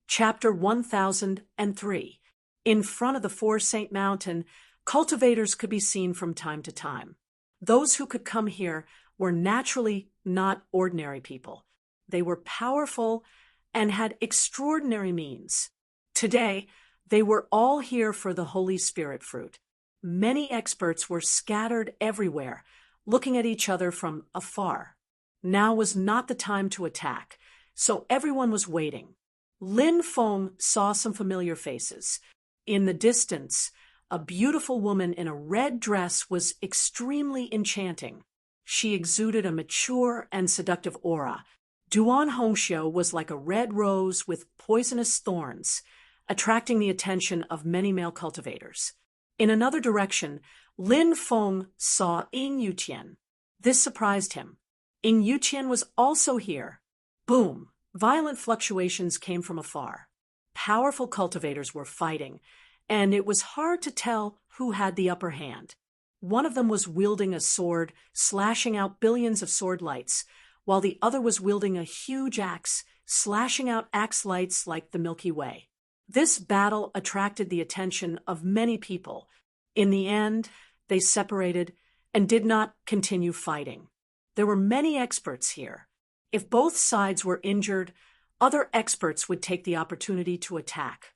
Chapter 1003. In front of the Four Saint Mountain, cultivators could be seen from time to time. Those who could come here were naturally not ordinary people. They were powerful and had extraordinary means. Today, they were all here for the Holy Spirit fruit. Many experts were scattered everywhere, looking at each other from afar. Now was not the time to attack, so everyone was waiting. Lin Feng saw some familiar faces. In the distance, a beautiful woman in a red dress was extremely enchanting. She exuded a mature and seductive aura. Duan Hongxiu was like a red rose with poisonous thorns, attracting the attention of many male cultivators. In another direction, Lin Feng saw Ying Yuqian. This surprised him. Ying Yuqian was also here. Boom! Violent fluctuations came from afar. Powerful cultivators were fighting, and it was hard to tell who had the upper hand. One of them was wielding a sword, slashing out billions of sword lights, while the other was wielding a huge axe, slashing out axe lights like the Milky Way. This battle attracted the attention of many people. In the end, they separated and did not continue fighting. There were many experts here. If both sides were injured, other experts would take the opportunity to attack.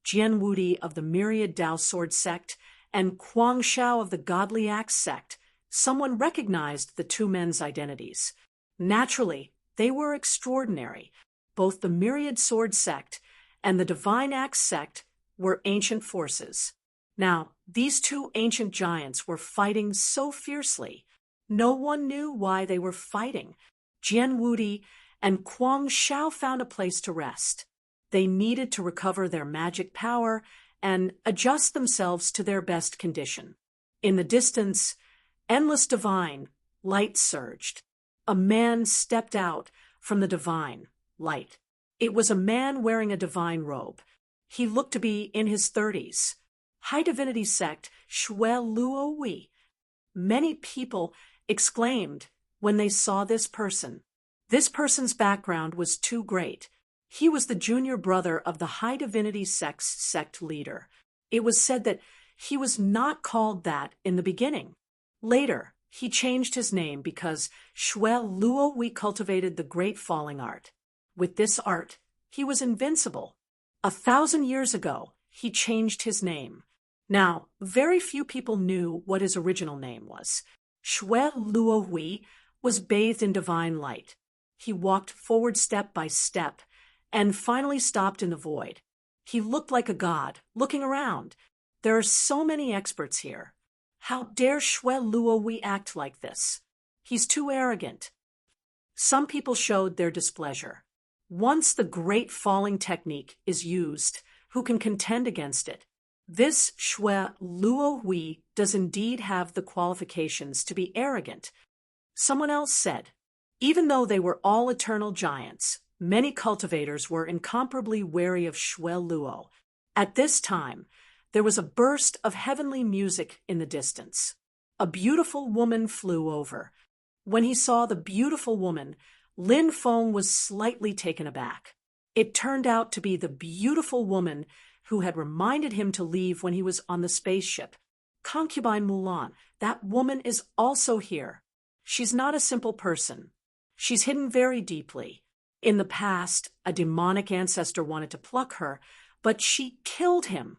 Jian Wudi of the Myriad Dao Sword Sect and Kuang Shao of the Godly Axe Sect, someone recognized the two men's identities. Naturally, they were extraordinary. Both the Myriad Sword Sect and the Divine Axe Sect were ancient forces. Now, these two ancient giants were fighting so fiercely. No one knew why they were fighting. Jian Wudi and Kuang Shao found a place to rest. They needed to recover their magic power and adjust themselves to their best condition. In the distance, endless divine light surged. A man stepped out from the divine light. It was a man wearing a divine robe. He looked to be in his 30s. High Divinity Sect, Xue Luo Wei. Many people exclaimed when they saw this person. This person's background was too great. He was the junior brother of the High Divinity Sect's sect leader. It was said that he was not called that in the beginning. Later, he changed his name because Xue Luo Wei cultivated the great falling art. With this art, he was invincible. 1,000 years ago, he changed his name. Now, very few people knew what his original name was. Xue Luo Wei was bathed in divine light. He walked forward step by step and finally stopped in the void. He looked like a god, looking around. There are so many experts here. How dare Xue Luo Wei act like this? He's too arrogant. Some people showed their displeasure. Once the great falling technique is used, who can contend against it? This Xue Luo Wei does indeed have the qualifications to be arrogant. Someone else said, even though they were all eternal giants, many cultivators were incomparably wary of Xue Luo. At this time, there was a burst of heavenly music in the distance. A beautiful woman flew over. When he saw the beautiful woman, Lin Feng was slightly taken aback. It turned out to be the beautiful woman who had reminded him to leave when he was on the spaceship. Concubine Mulan, that woman is also here. She's not a simple person. She's hidden very deeply. In the past, a demonic ancestor wanted to pluck her, but she killed him.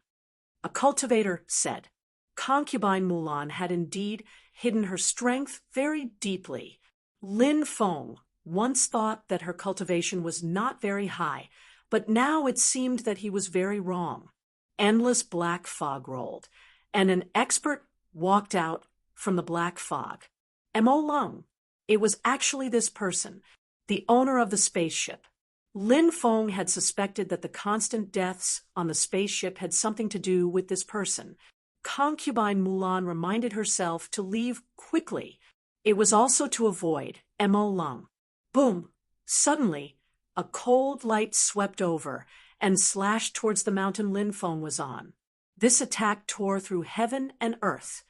A cultivator said, Concubine Mulan had indeed hidden her strength very deeply. Lin Feng once thought that her cultivation was not very high, but now it seemed that he was very wrong. Endless black fog rolled, and an expert walked out from the black fog. Mo Lung. It was actually this person, the owner of the spaceship. Lin Feng had suspected that the constant deaths on the spaceship had something to do with this person. Concubine Mulan reminded herself to leave quickly. It was also to avoid Mo Lung. Boom! Suddenly, a cold light swept over and slashed towards the mountain Lin Feng was on. This attack tore through heaven and earth.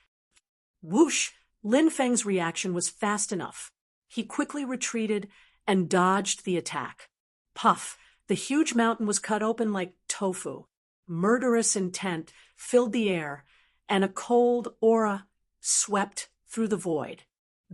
Whoosh! Lin Feng's reaction was fast enough. He quickly retreated and dodged the attack. Puff! The huge mountain was cut open like tofu. Murderous intent filled the air, and a cold aura swept through the void.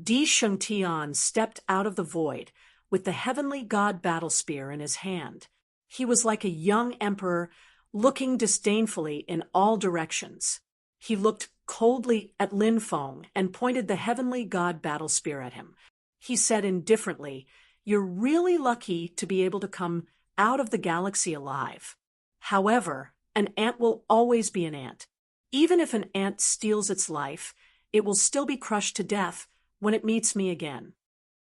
Di Shengtian stepped out of the void with the heavenly god battle spear in his hand. He was like a young emperor looking disdainfully in all directions. He looked coldly at Lin Feng and pointed the heavenly god battle spear at him. He said indifferently, "You're really lucky to be able to come out of the galaxy alive. However, an ant will always be an ant. Even if an ant steals its life, it will still be crushed to death when it meets me again."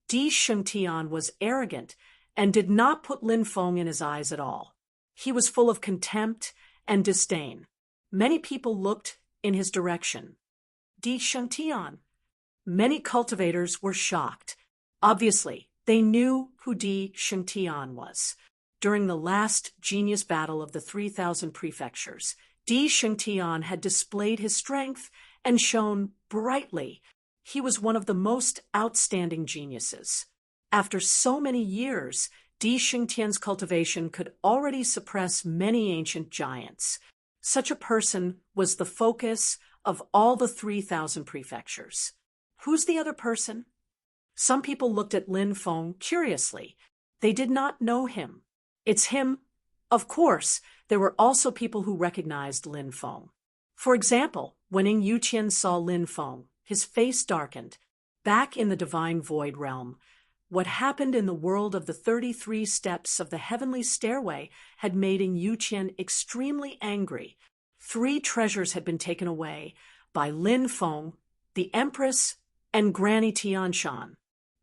Di Shengtian was arrogant and did not put Lin Feng in his eyes at all. He was full of contempt and disdain. Many people looked in his direction. Di Shengtian. Many cultivators were shocked. Obviously, they knew who Di Shengtian was. During the last genius battle of the 3,000 prefectures, Di Shengtian had displayed his strength and shone brightly. He was one of the most outstanding geniuses. After so many years, Di Shengtian's cultivation could already suppress many ancient giants. Such a person was the focus of all the 3,000 prefectures. Who's the other person? Some people looked at Lin Feng curiously. They did not know him. It's him. Of course, there were also people who recognized Lin Feng. For example, when Ing Yuqian saw Lin Feng, his face darkened. Back in the divine void realm, what happened in the world of the 33 steps of the heavenly stairway had made Ing Yuqian extremely angry. 3 treasures had been taken away by Lin Feng, the Empress, and Granny Tianshan.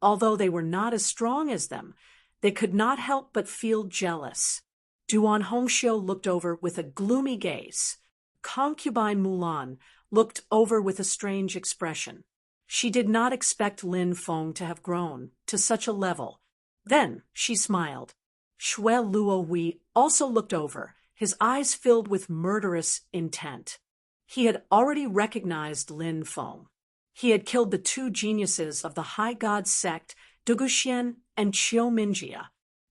Although they were not as strong as them, they could not help but feel jealous. Duan Hongxiu looked over with a gloomy gaze. Concubine Mulan looked over with a strange expression. She did not expect Lin Feng to have grown to such a level. Then she smiled. Xue Luohui also looked over, his eyes filled with murderous intent. He had already recognized Lin Feng. He had killed the 2 geniuses of the High God sect, Duguxian and Qiu Minjia.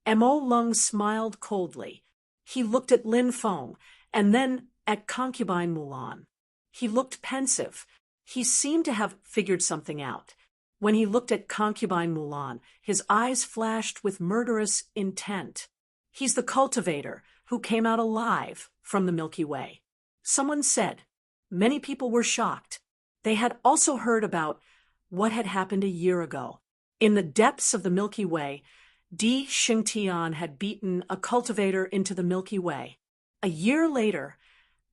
Mo Lung smiled coldly. He looked at Lin Feng and then at concubine Mulan. He looked pensive. He seemed to have figured something out. When he looked at concubine Mulan, his eyes flashed with murderous intent. "He's the cultivator who came out alive from the Milky Way," someone said. Many people were shocked. They had also heard about what had happened a year ago. In the depths of the Milky Way, Di Shengtian had beaten a cultivator into the Milky Way. A year later,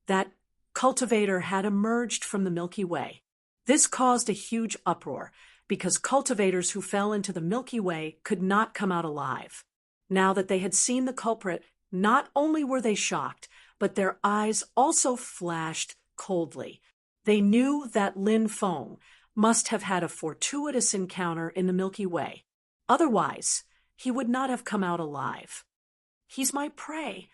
that cultivator had emerged from the Milky Way. This caused a huge uproar because cultivators who fell into the Milky Way could not come out alive. Now that they had seen the culprit, not only were they shocked, but their eyes also flashed coldly. They knew that Lin Feng must have had a fortuitous encounter in the Milky Way. Otherwise, he would not have come out alive. "He's my prey,"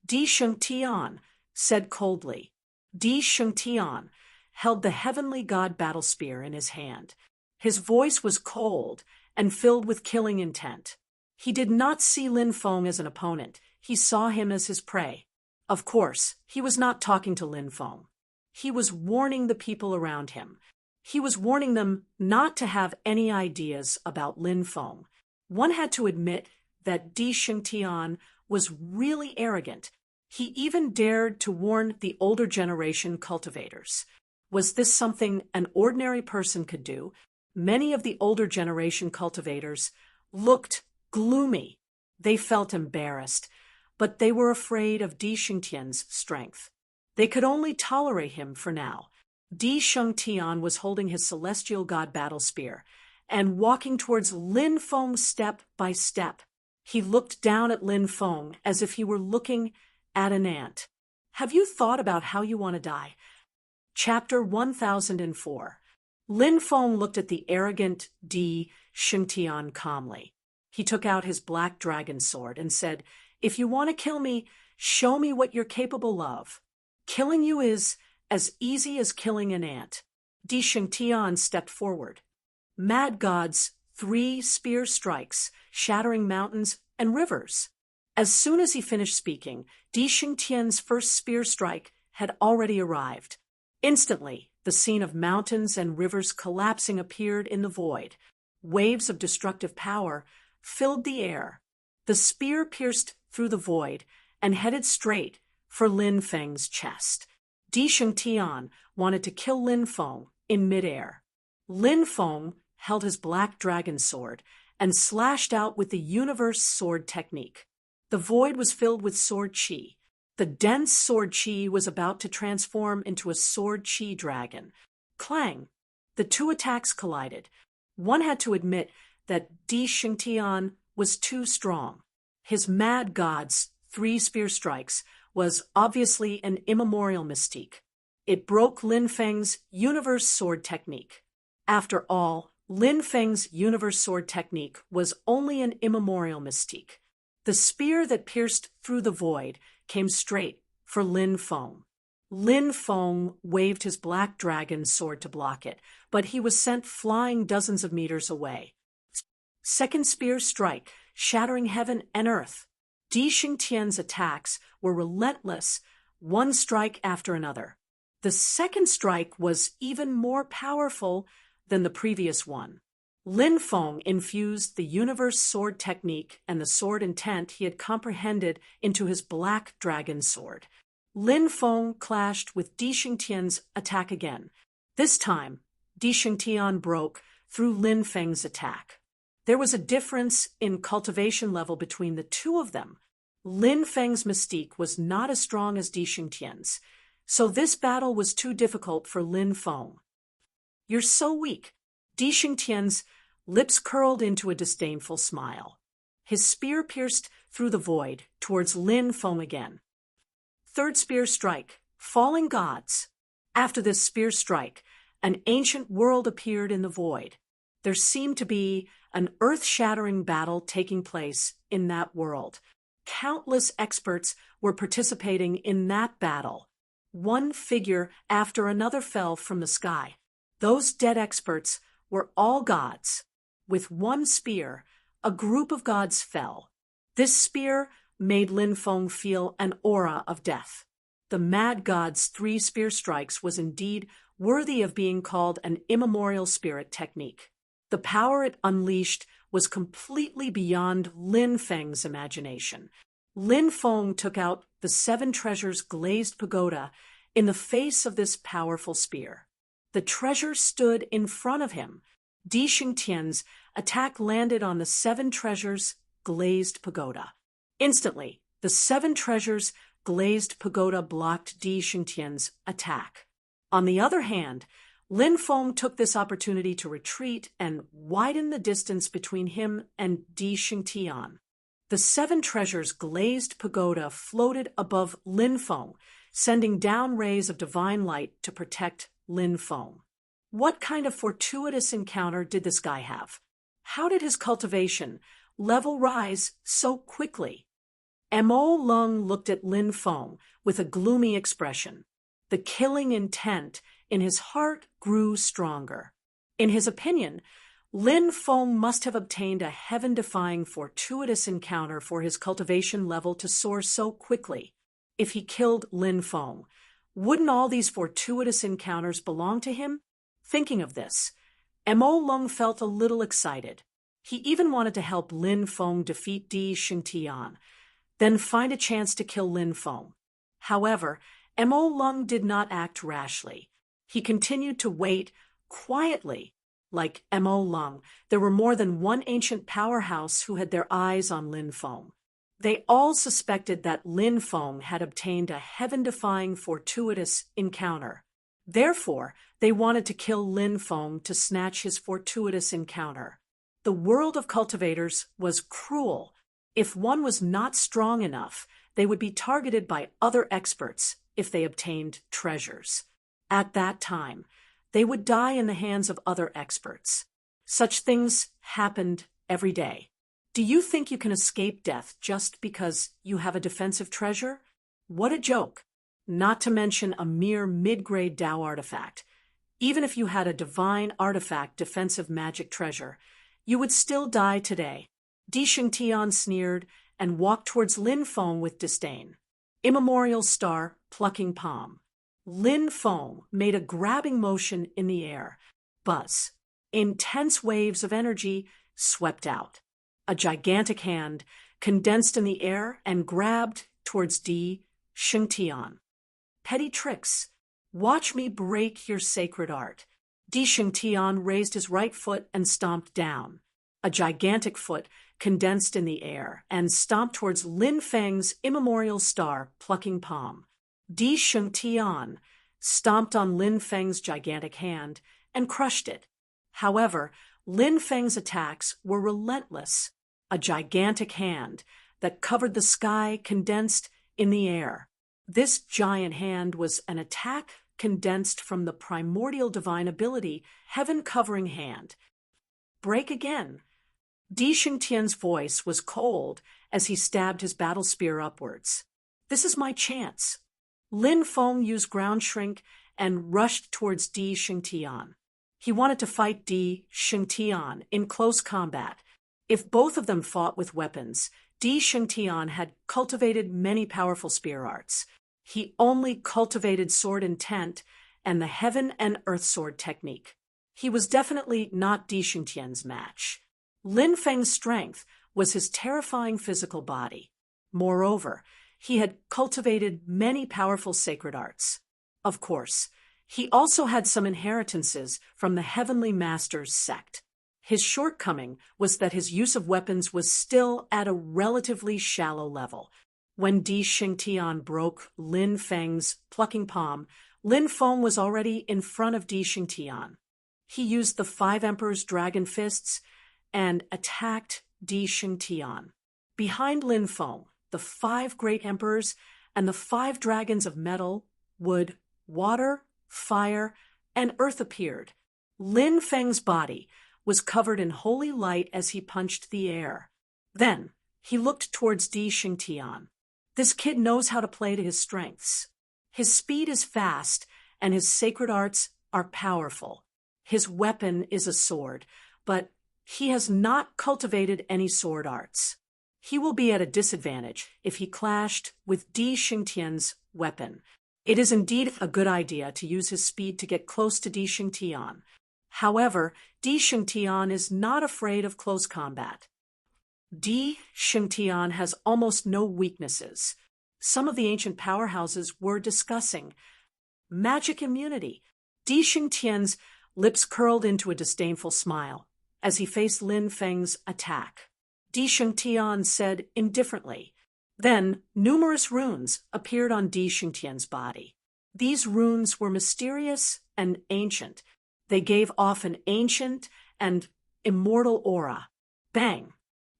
Di Shengtian said coldly. Di Shengtian held the heavenly god battle spear in his hand. His voice was cold and filled with killing intent. He did not see Lin Feng as an opponent. He saw him as his prey. Of course, he was not talking to Lin Feng. He was warning the people around him. He was warning them not to have any ideas about Lin Feng. One had to admit that Di Shengtian was really arrogant. He even dared to warn the older generation cultivators. Was this something an ordinary person could do? Many of the older generation cultivators looked gloomy. They felt embarrassed, but they were afraid of Di Shengtian's strength. They could only tolerate him for now. Di Shengtian was holding his celestial god battle spear and walking towards Lin Feng step by step. He looked down at Lin Feng as if he were looking at an ant. Have you thought about how you want to die? Chapter 1004. Lin Feng looked at the arrogant Di Shengtian calmly. He took out his black dragon sword and said, "If you want to kill me, show me what you're capable of. Killing you is as easy as killing an ant." Di Shengtian stepped forward. Mad God's 3 spear strikes, shattering mountains and rivers. As soon as he finished speaking, Di Xingtian's first spear strike had already arrived. Instantly, the scene of mountains and rivers collapsing appeared in the void. Waves of destructive power filled the air. The spear pierced through the void and headed straight for Lin Feng's chest. Di Xingtian wanted to kill Lin Feng in midair. Lin Feng held his black dragon sword and slashed out with the universe sword technique. The void was filled with sword chi. The dense sword chi was about to transform into a sword chi dragon. Clang! The two attacks collided. One had to admit that Di Xingtian was too strong. His mad god's 3 spear strikes was obviously an immemorial mystique. It broke Lin Feng's universe sword technique. After all, Lin Feng's universe sword technique was only an immemorial mystique. The spear that pierced through the void came straight for Lin Feng. Lin Feng waved his black dragon sword to block it, but he was sent flying dozens of meters away. Second spear strike, shattering heaven and earth. Di Xingtian's attacks were relentless, one strike after another. The second strike was even more powerful than the previous one. Lin Feng infused the universe sword technique and the sword intent he had comprehended into his black dragon sword. Lin Feng clashed with Di Xingtian's attack again. This time, Di Xingtian broke through Lin Feng's attack. There was a difference in cultivation level between the two of them. Lin Feng's mystique was not as strong as Di Xingtian's, so this battle was too difficult for Lin Feng. "You're so weak." Di Xingtian's lips curled into a disdainful smile. His spear pierced through the void towards Lin Feng again. Third spear strike, falling gods. After this spear strike, an ancient world appeared in the void. There seemed to be an earth-shattering battle taking place in that world. Countless experts were participating in that battle. One figure after another fell from the sky. Those dead experts were all gods. With one spear, a group of gods fell. This spear made Lin Feng feel an aura of death. The mad god's 3 spear strikes was indeed worthy of being called an immemorial spirit technique. The power it unleashed was completely beyond Lin Feng's imagination. Lin Feng took out the 7 treasures glazed pagoda in the face of this powerful spear. The treasure stood in front of him. Di Xingtian's attack landed on the 7 treasures glazed pagoda. Instantly, the 7 treasures glazed pagoda blocked Di Xingtian's attack. On the other hand, Lin Feng took this opportunity to retreat and widen the distance between him and Di Xingtian. The 7 treasures glazed pagoda floated above Lin Feng, sending down rays of divine light to protect Lin Feng. What kind of fortuitous encounter did this guy have? How did his cultivation level rise so quickly? Mo Lung looked at Lin Feng with a gloomy expression. The killing intent in his heart grew stronger. In his opinion, Lin Feng must have obtained a heaven-defying fortuitous encounter for his cultivation level to soar so quickly. If he killed Lin Feng, wouldn't all these fortuitous encounters belong to him? Thinking of this, Mo Lung felt a little excited. He even wanted to help Lin Feng defeat Di Xingtian, then find a chance to kill Lin Feng. However, Mo Lung did not act rashly. He continued to wait quietly. Like Mo Lung, there were more than one ancient powerhouse who had their eyes on Lin Feng. They all suspected that Lin Feng had obtained a heaven-defying fortuitous encounter. Therefore, they wanted to kill Lin Feng to snatch his fortuitous encounter. The world of cultivators was cruel. If one was not strong enough, they would be targeted by other experts if they obtained treasures. At that time, they would die in the hands of other experts. Such things happened every day. Do you think you can escape death just because you have a defensive treasure? What a joke! Not to mention a mere mid-grade Dao artifact. Even if you had a divine artifact defensive magic treasure, you would still die today. Di Xingtian sneered and walked towards Lin Feng with disdain. Immemorial star, plucking palm. Lin Feng made a grabbing motion in the air. Buzz. Intense waves of energy swept out. A gigantic hand condensed in the air and grabbed towards Di Shengtian. Petty tricks. Watch me break your sacred art. Di Shengtian raised his right foot and stomped down. A gigantic foot condensed in the air and stomped towards Lin Feng's immemorial star, plucking palm. Di Shengtian stomped on Lin Feng's gigantic hand and crushed it. However, Lin Feng's attacks were relentless. A gigantic hand that covered the sky condensed in the air. This giant hand was an attack condensed from the primordial divine ability, heaven-covering hand. Break again. Di Shengtian's voice was cold as he stabbed his battle spear upwards. This is my chance. Lin Feng used ground shrink and rushed towards Di Shengtian. He wanted to fight Di Shengtian in close combat. If both of them fought with weapons, Di Shengtian had cultivated many powerful spear arts. He only cultivated sword intent and the heaven and earth sword technique. He was definitely not Di Shengtian's match. Lin Feng's strength was his terrifying physical body. Moreover, he had cultivated many powerful sacred arts. Of course, he also had some inheritances from the Heavenly Masters sect. His shortcoming was that his use of weapons was still at a relatively shallow level. When Di Shengtian broke Lin Feng's plucking palm, Lin Feng was already in front of Di Shengtian. He used the 5 Emperor's dragon fists and attacked Di Shengtian. Behind Lin Feng, the 5 great emperors and the 5 dragons of metal, wood, water, fire, and earth appeared. Lin Feng's body was covered in holy light as he punched the air. Then he looked towards Di Shengtian. This kid knows how to play to his strengths. His speed is fast, and his sacred arts are powerful. His weapon is a sword, but he has not cultivated any sword arts. He will be at a disadvantage if he clashed with Di Shengtian's weapon. It is indeed a good idea to use his speed to get close to Di Shengtian. However, Di Shengtian is not afraid of close combat. Di Shengtian has almost no weaknesses. Some of the ancient powerhouses were discussing magic immunity. Di Shengtian's lips curled into a disdainful smile as he faced Lin Feng's attack. Di Shengtian said indifferently. Then, numerous runes appeared on Di Shengtian's body. These runes were mysterious and ancient. They gave off an ancient and immortal aura. Bang!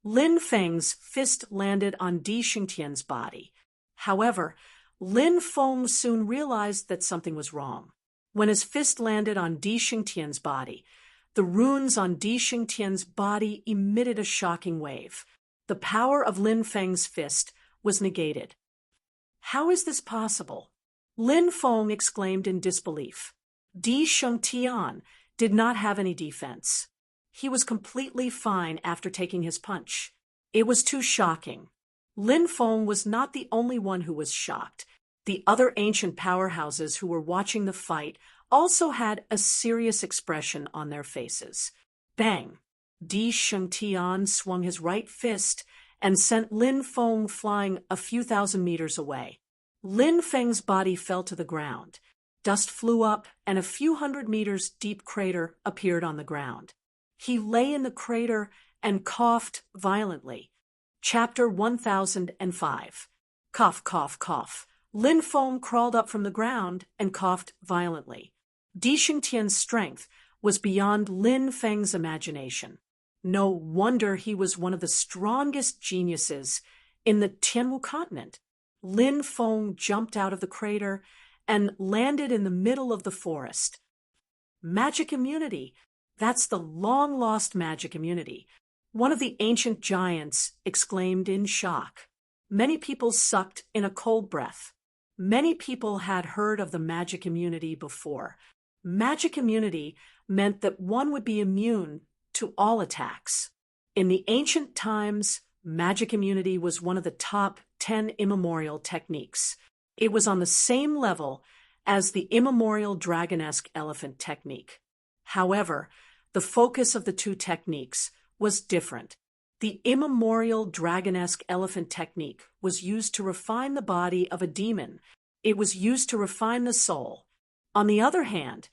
Lin Feng's fist landed on Di Shengtian's body. However, Lin Feng soon realized that something was wrong. When his fist landed on Di Shengtian's body, the runes on Di Shengtian's body emitted a shocking wave. The power of Lin Feng's fist was negated. How is this possible? Lin Feng exclaimed in disbelief. Di Shengtian did not have any defense. He was completely fine after taking his punch. It was too shocking. Lin Feng was not the only one who was shocked. The other ancient powerhouses who were watching the fight also had a serious expression on their faces. Bang! Di Shengtian swung his right fist and sent Lin Feng flying a few thousand meters away. Lin Feng's body fell to the ground. Dust flew up, and a few hundred meters deep crater appeared on the ground. He lay in the crater and coughed violently. Chapter 1005. Cough, cough, cough. Lin Feng crawled up from the ground and coughed violently. Di Shengtian's strength was beyond Lin Feng's imagination. No wonder he was one of the strongest geniuses in the Tianwu continent. Lin Feng jumped out of the crater and landed in the middle of the forest. Magic immunity. That's the long-lost magic immunity. One of the ancient giants exclaimed in shock. Many people sucked in a cold breath. Many people had heard of the magic immunity before. Magic immunity meant that one would be immune to all attacks. In the ancient times, magic immunity was one of the top 10 immemorial techniques. It was on the same level as the immemorial dragon-esque elephant technique. However, the focus of the two techniques was different. The immemorial dragon-esque elephant technique was used to refine the body of a demon. It was used to refine the soul. On the other hand,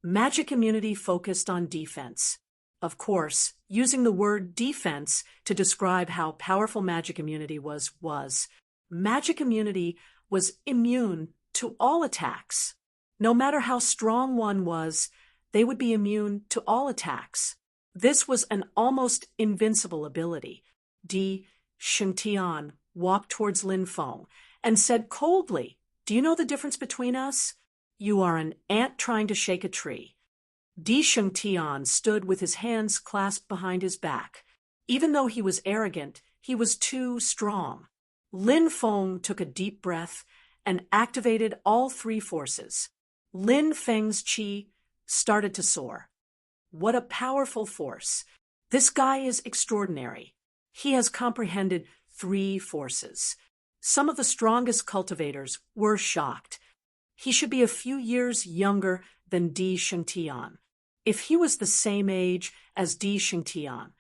magic immunity focused on defense. Of course, using the word defense to describe how powerful magic immunity was. Magic immunity was immune to all attacks. No matter how strong one was, they would be immune to all attacks. This was an almost invincible ability. Di Shengtian walked towards Lin Feng and said coldly, "Do you know the difference between us? You are an ant trying to shake a tree." Di Shengtian stood with his hands clasped behind his back. Even though he was arrogant, he was too strong. Lin Feng took a deep breath and activated all three forces. Lin Feng's qi started to soar. What a powerful force. This guy is extraordinary. He has comprehended three forces. Some of the strongest cultivators were shocked. He should be a few years younger than Di Shengtian. If he was the same age as Di Shengtian,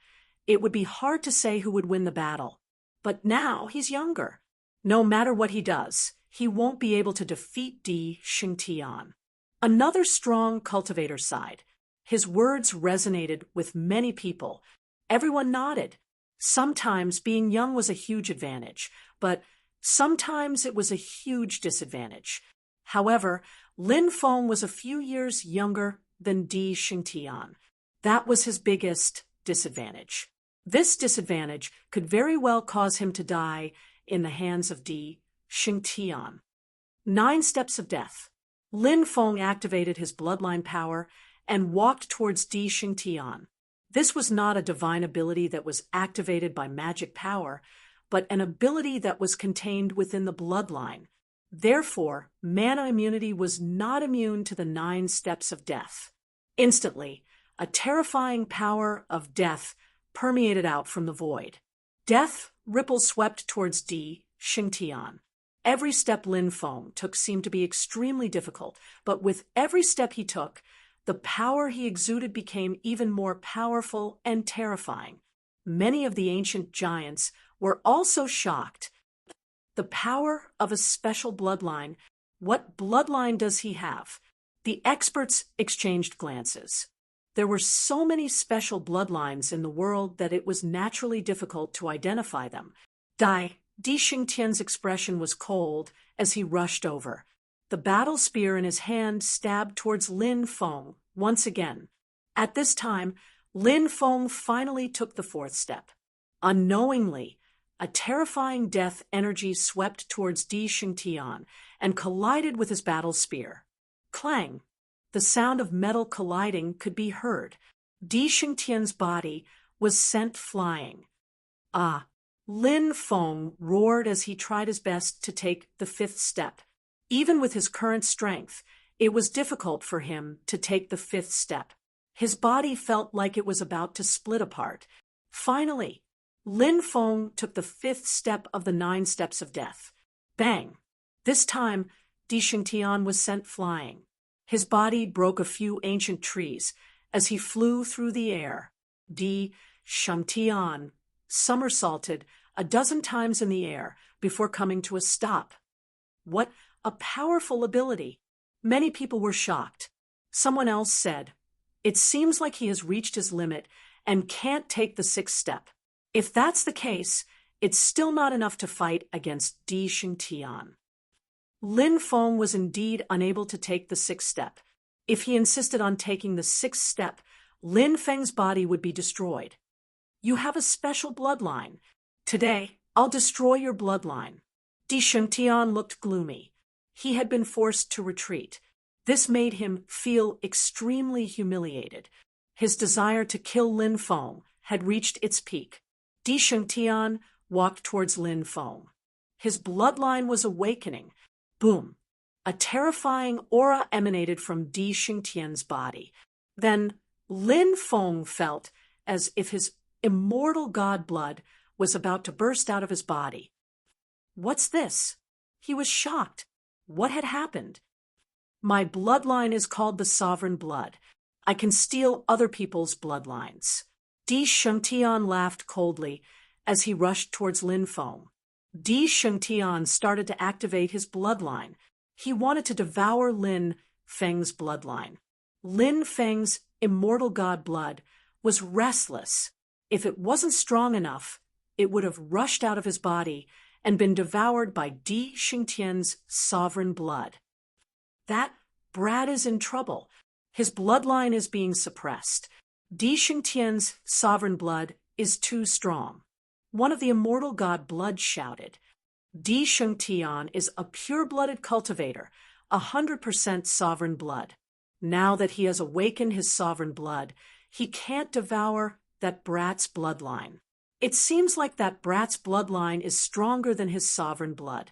it would be hard to say who would win the battle. But now he's younger. No matter what he does, he won't be able to defeat Di Shengtian. Another strong cultivator side. His words resonated with many people. Everyone nodded. Sometimes being young was a huge advantage, but sometimes it was a huge disadvantage. However, Lin Feng was a few years younger than Di Shengtian. That was his biggest disadvantage. This disadvantage could very well cause him to die in the hands of Di Shengtian. 9 steps of death. Lin Feng activated his bloodline power and walked towards Di Shengtian. This was not a divine ability that was activated by magic power, but an ability that was contained within the bloodline. Therefore, mana immunity was not immune to the 9 steps of death. Instantly, a terrifying power of death permeated out from the void. Death ripples swept towards Di Shengtian. Every step Lin Feng took seemed to be extremely difficult, but with every step he took, the power he exuded became even more powerful and terrifying. Many of the ancient giants were also shocked. The power of a special bloodline. What bloodline does he have? The experts exchanged glances. There were so many special bloodlines in the world that it was naturally difficult to identify them. Di Shengtian's expression was cold as he rushed over. The battle spear in his hand stabbed towards Lin Feng once again. At this time, Lin Feng finally took the 4th step. Unknowingly, a terrifying death energy swept towards Di Shengtian and collided with his battle spear. Clang! The sound of metal colliding could be heard. Di Shengtian's body was sent flying. Ah! Lin Feng roared as he tried his best to take the 5th step. Even with his current strength, it was difficult for him to take the 5th step. His body felt like it was about to split apart. Finally, Lin Feng took the 5th step of the 9 steps of death. Bang! This time, Di Shengtian was sent flying. His body broke a few ancient trees as he flew through the air. Di Shengtian somersaulted a dozen times in the air before coming to a stop. What a powerful ability! Many people were shocked. Someone else said, "It seems like he has reached his limit and can't take the 6th step." If that's the case, it's still not enough to fight against Di Shengtian. Lin Feng was indeed unable to take the 6th step. If he insisted on taking the 6th step, Lin Feng's body would be destroyed. "You have a special bloodline. Today, I'll destroy your bloodline." Di Shengtian looked gloomy. He had been forced to retreat. This made him feel extremely humiliated. His desire to kill Lin Feng had reached its peak. Di Shengtian walked towards Lin Feng. His bloodline was awakening. Boom! A terrifying aura emanated from Di Shengtian's body. Then Lin Feng felt as if his immortal god blood was about to burst out of his body. What's this? He was shocked. What had happened? My bloodline is called the sovereign blood. I can steal other people's bloodlines. Di Shengtian laughed coldly as he rushed towards Lin Feng. Di Shengtian started to activate his bloodline. He wanted to devour Lin Feng's bloodline. Lin Feng's immortal god blood was restless. If it wasn't strong enough, it would have rushed out of his body and been devoured by Di Shengtian's sovereign blood. That brat is in trouble. His bloodline is being suppressed. Di Shengtian's sovereign blood is too strong. One of the immortal god blood shouted. Di Shengtian is a pure-blooded cultivator, 100% sovereign blood. Now that he has awakened his sovereign blood, he can't devour that brat's bloodline. It seems like that brat's bloodline is stronger than his sovereign blood,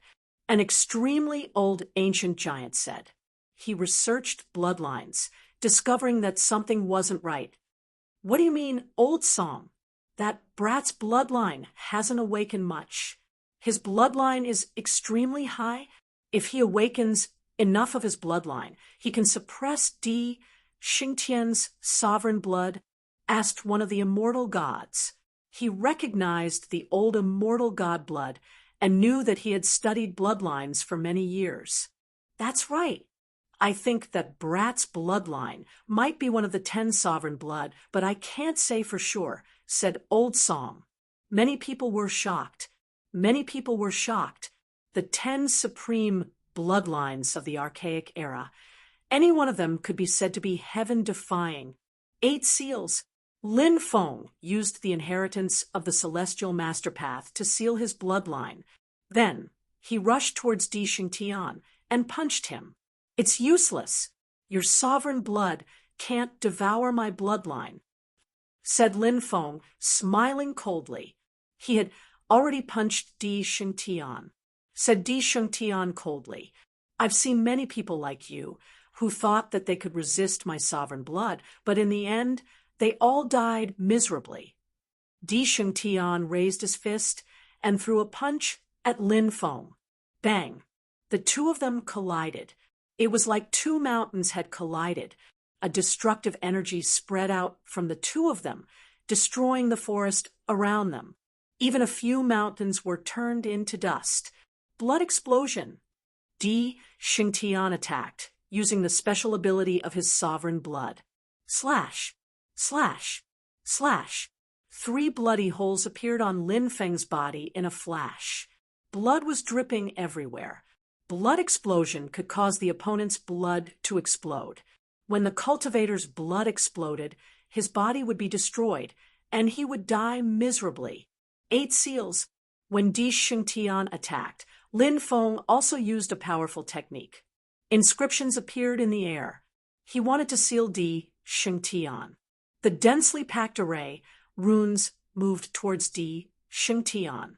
an extremely old ancient giant said. He researched bloodlines, discovering that something wasn't right. What do you mean, old song? That brat's bloodline hasn't awakened much. His bloodline is extremely high. If he awakens enough of his bloodline, he can suppress Di Shengtian's sovereign blood, asked one of the immortal gods. He recognized the old immortal god blood and knew that he had studied bloodlines for many years. That's right. I think that brat's bloodline might be one of the 10 sovereign blood, but I can't say for sure, said Old Song. Many people were shocked. Many people were shocked. The 10 supreme bloodlines of the archaic era. Any one of them could be said to be heaven-defying. 8 seals. Lin Feng used the inheritance of the celestial master path to seal his bloodline. Then he rushed towards Di Shengtian and punched him. It's useless. Your sovereign blood can't devour my bloodline, said Lin Feng, smiling coldly. He had already punched Di Shengtian. Said Di Shengtian coldly. I've seen many people like you who thought that they could resist my sovereign blood, but in the end, they all died miserably. Di Shengtian raised his fist and threw a punch at Lin Feng. Bang! The two of them collided. It was like 2 mountains had collided. A destructive energy spread out from the two of them, destroying the forest around them. Even a few mountains were turned into dust. Blood explosion. Di Shengtian attacked, using the special ability of his sovereign blood. Slash! Slash! Slash! 3 bloody holes appeared on Lin Feng's body in a flash. Blood was dripping everywhere. Blood explosion could cause the opponent's blood to explode. When the cultivator's blood exploded, his body would be destroyed, and he would die miserably. 8 seals. When Di Shengtian attacked, Lin Feng also used a powerful technique. Inscriptions appeared in the air. He wanted to seal Di Shengtian. The densely packed array, runes, moved towards Di Shengtian.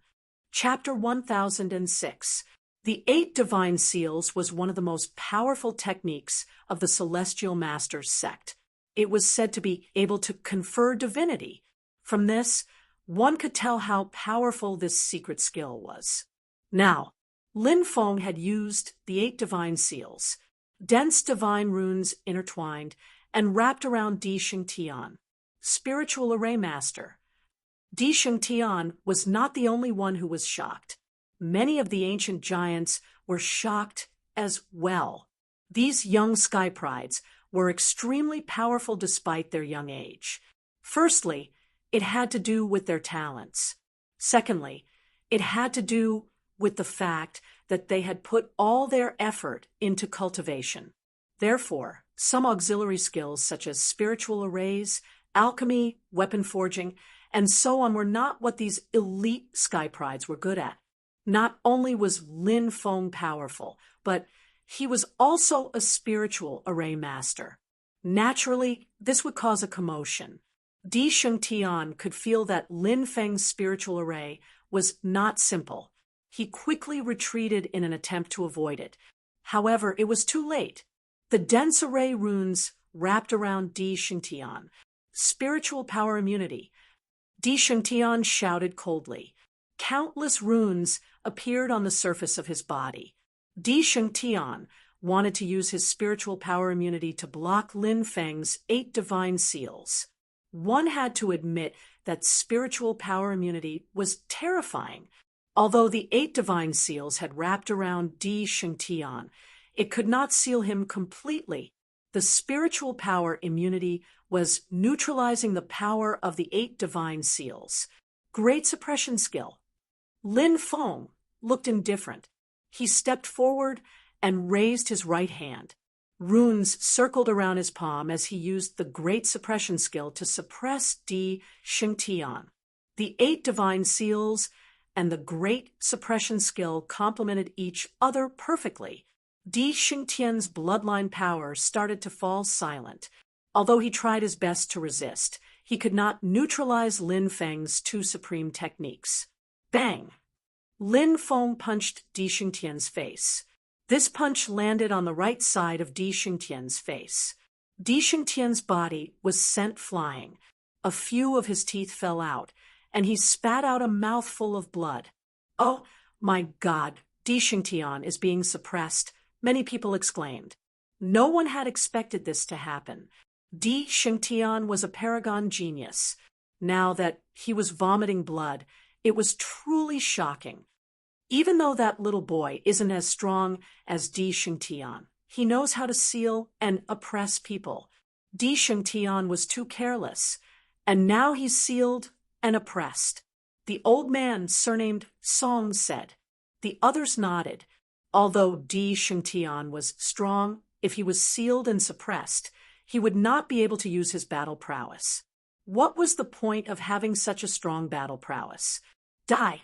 Chapter 1006. The 8 divine seals was one of the most powerful techniques of the Celestial Masters sect. It was said to be able to confer divinity. From this, one could tell how powerful this secret skill was. Now, Lin Feng had used the 8 divine seals, dense divine runes intertwined and wrapped around Di Shengtian, spiritual array master. Di Shengtian was not the only one who was shocked. Many of the ancient giants were shocked as well. These young sky prides were extremely powerful despite their young age. Firstly, it had to do with their talents. Secondly, it had to do with the fact that they had put all their effort into cultivation. Therefore, some auxiliary skills such as spiritual arrays, alchemy, weapon forging, and so on were not what these elite sky prides were good at. Not only was Lin Feng powerful, but he was also a spiritual array master. Naturally, this would cause a commotion. Di Shengtian could feel that Lin Feng's spiritual array was not simple. He quickly retreated in an attempt to avoid it. However, it was too late. The dense array runes wrapped around Di Shengtian. Spiritual power immunity. Di Shengtian shouted coldly. Countless runes appeared on the surface of his body. Di Shengtian wanted to use his spiritual power immunity to block Lin Feng's 8 divine seals. One had to admit that spiritual power immunity was terrifying. Although the 8 divine seals had wrapped around Di Shengtian, it could not seal him completely. The spiritual power immunity was neutralizing the power of the 8 divine seals. Great suppression skill. Lin Feng looked indifferent. He stepped forward and raised his right hand. Runes circled around his palm as he used the great suppression skill to suppress Di Shengtian. The 8 divine seals and the great suppression skill complemented each other perfectly. Di Shengtian's bloodline power started to fall silent. Although he tried his best to resist, he could not neutralize Lin Feng's 2 supreme techniques. Bang! Lin Feng punched Di Shengtian's face. This punch landed on the right side of Di Shengtian's face. Di Shengtian's body was sent flying. A few of his teeth fell out, and he spat out a mouthful of blood. "Oh, my God, Di Shengtian is being suppressed," many people exclaimed. No one had expected this to happen. Di Shengtian was a paragon genius. Now that he was vomiting blood, it was truly shocking. Even though that little boy isn't as strong as Di Shengtian, he knows how to seal and oppress people. Di Shengtian was too careless, and now he's sealed and oppressed. The old man, surnamed Song, said. The others nodded. Although Di Shengtian was strong, if he was sealed and suppressed, he would not be able to use his battle prowess. What was the point of having such a strong battle prowess? Die!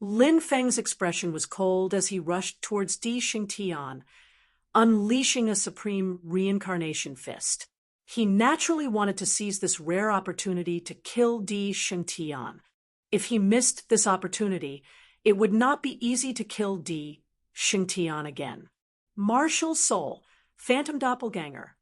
Lin Feng's expression was cold as he rushed towards Di Shengtian, unleashing a supreme reincarnation fist. He naturally wanted to seize this rare opportunity to kill Di Shengtian. If he missed this opportunity, it would not be easy to kill Di Shengtian again. Martial soul, phantom doppelganger.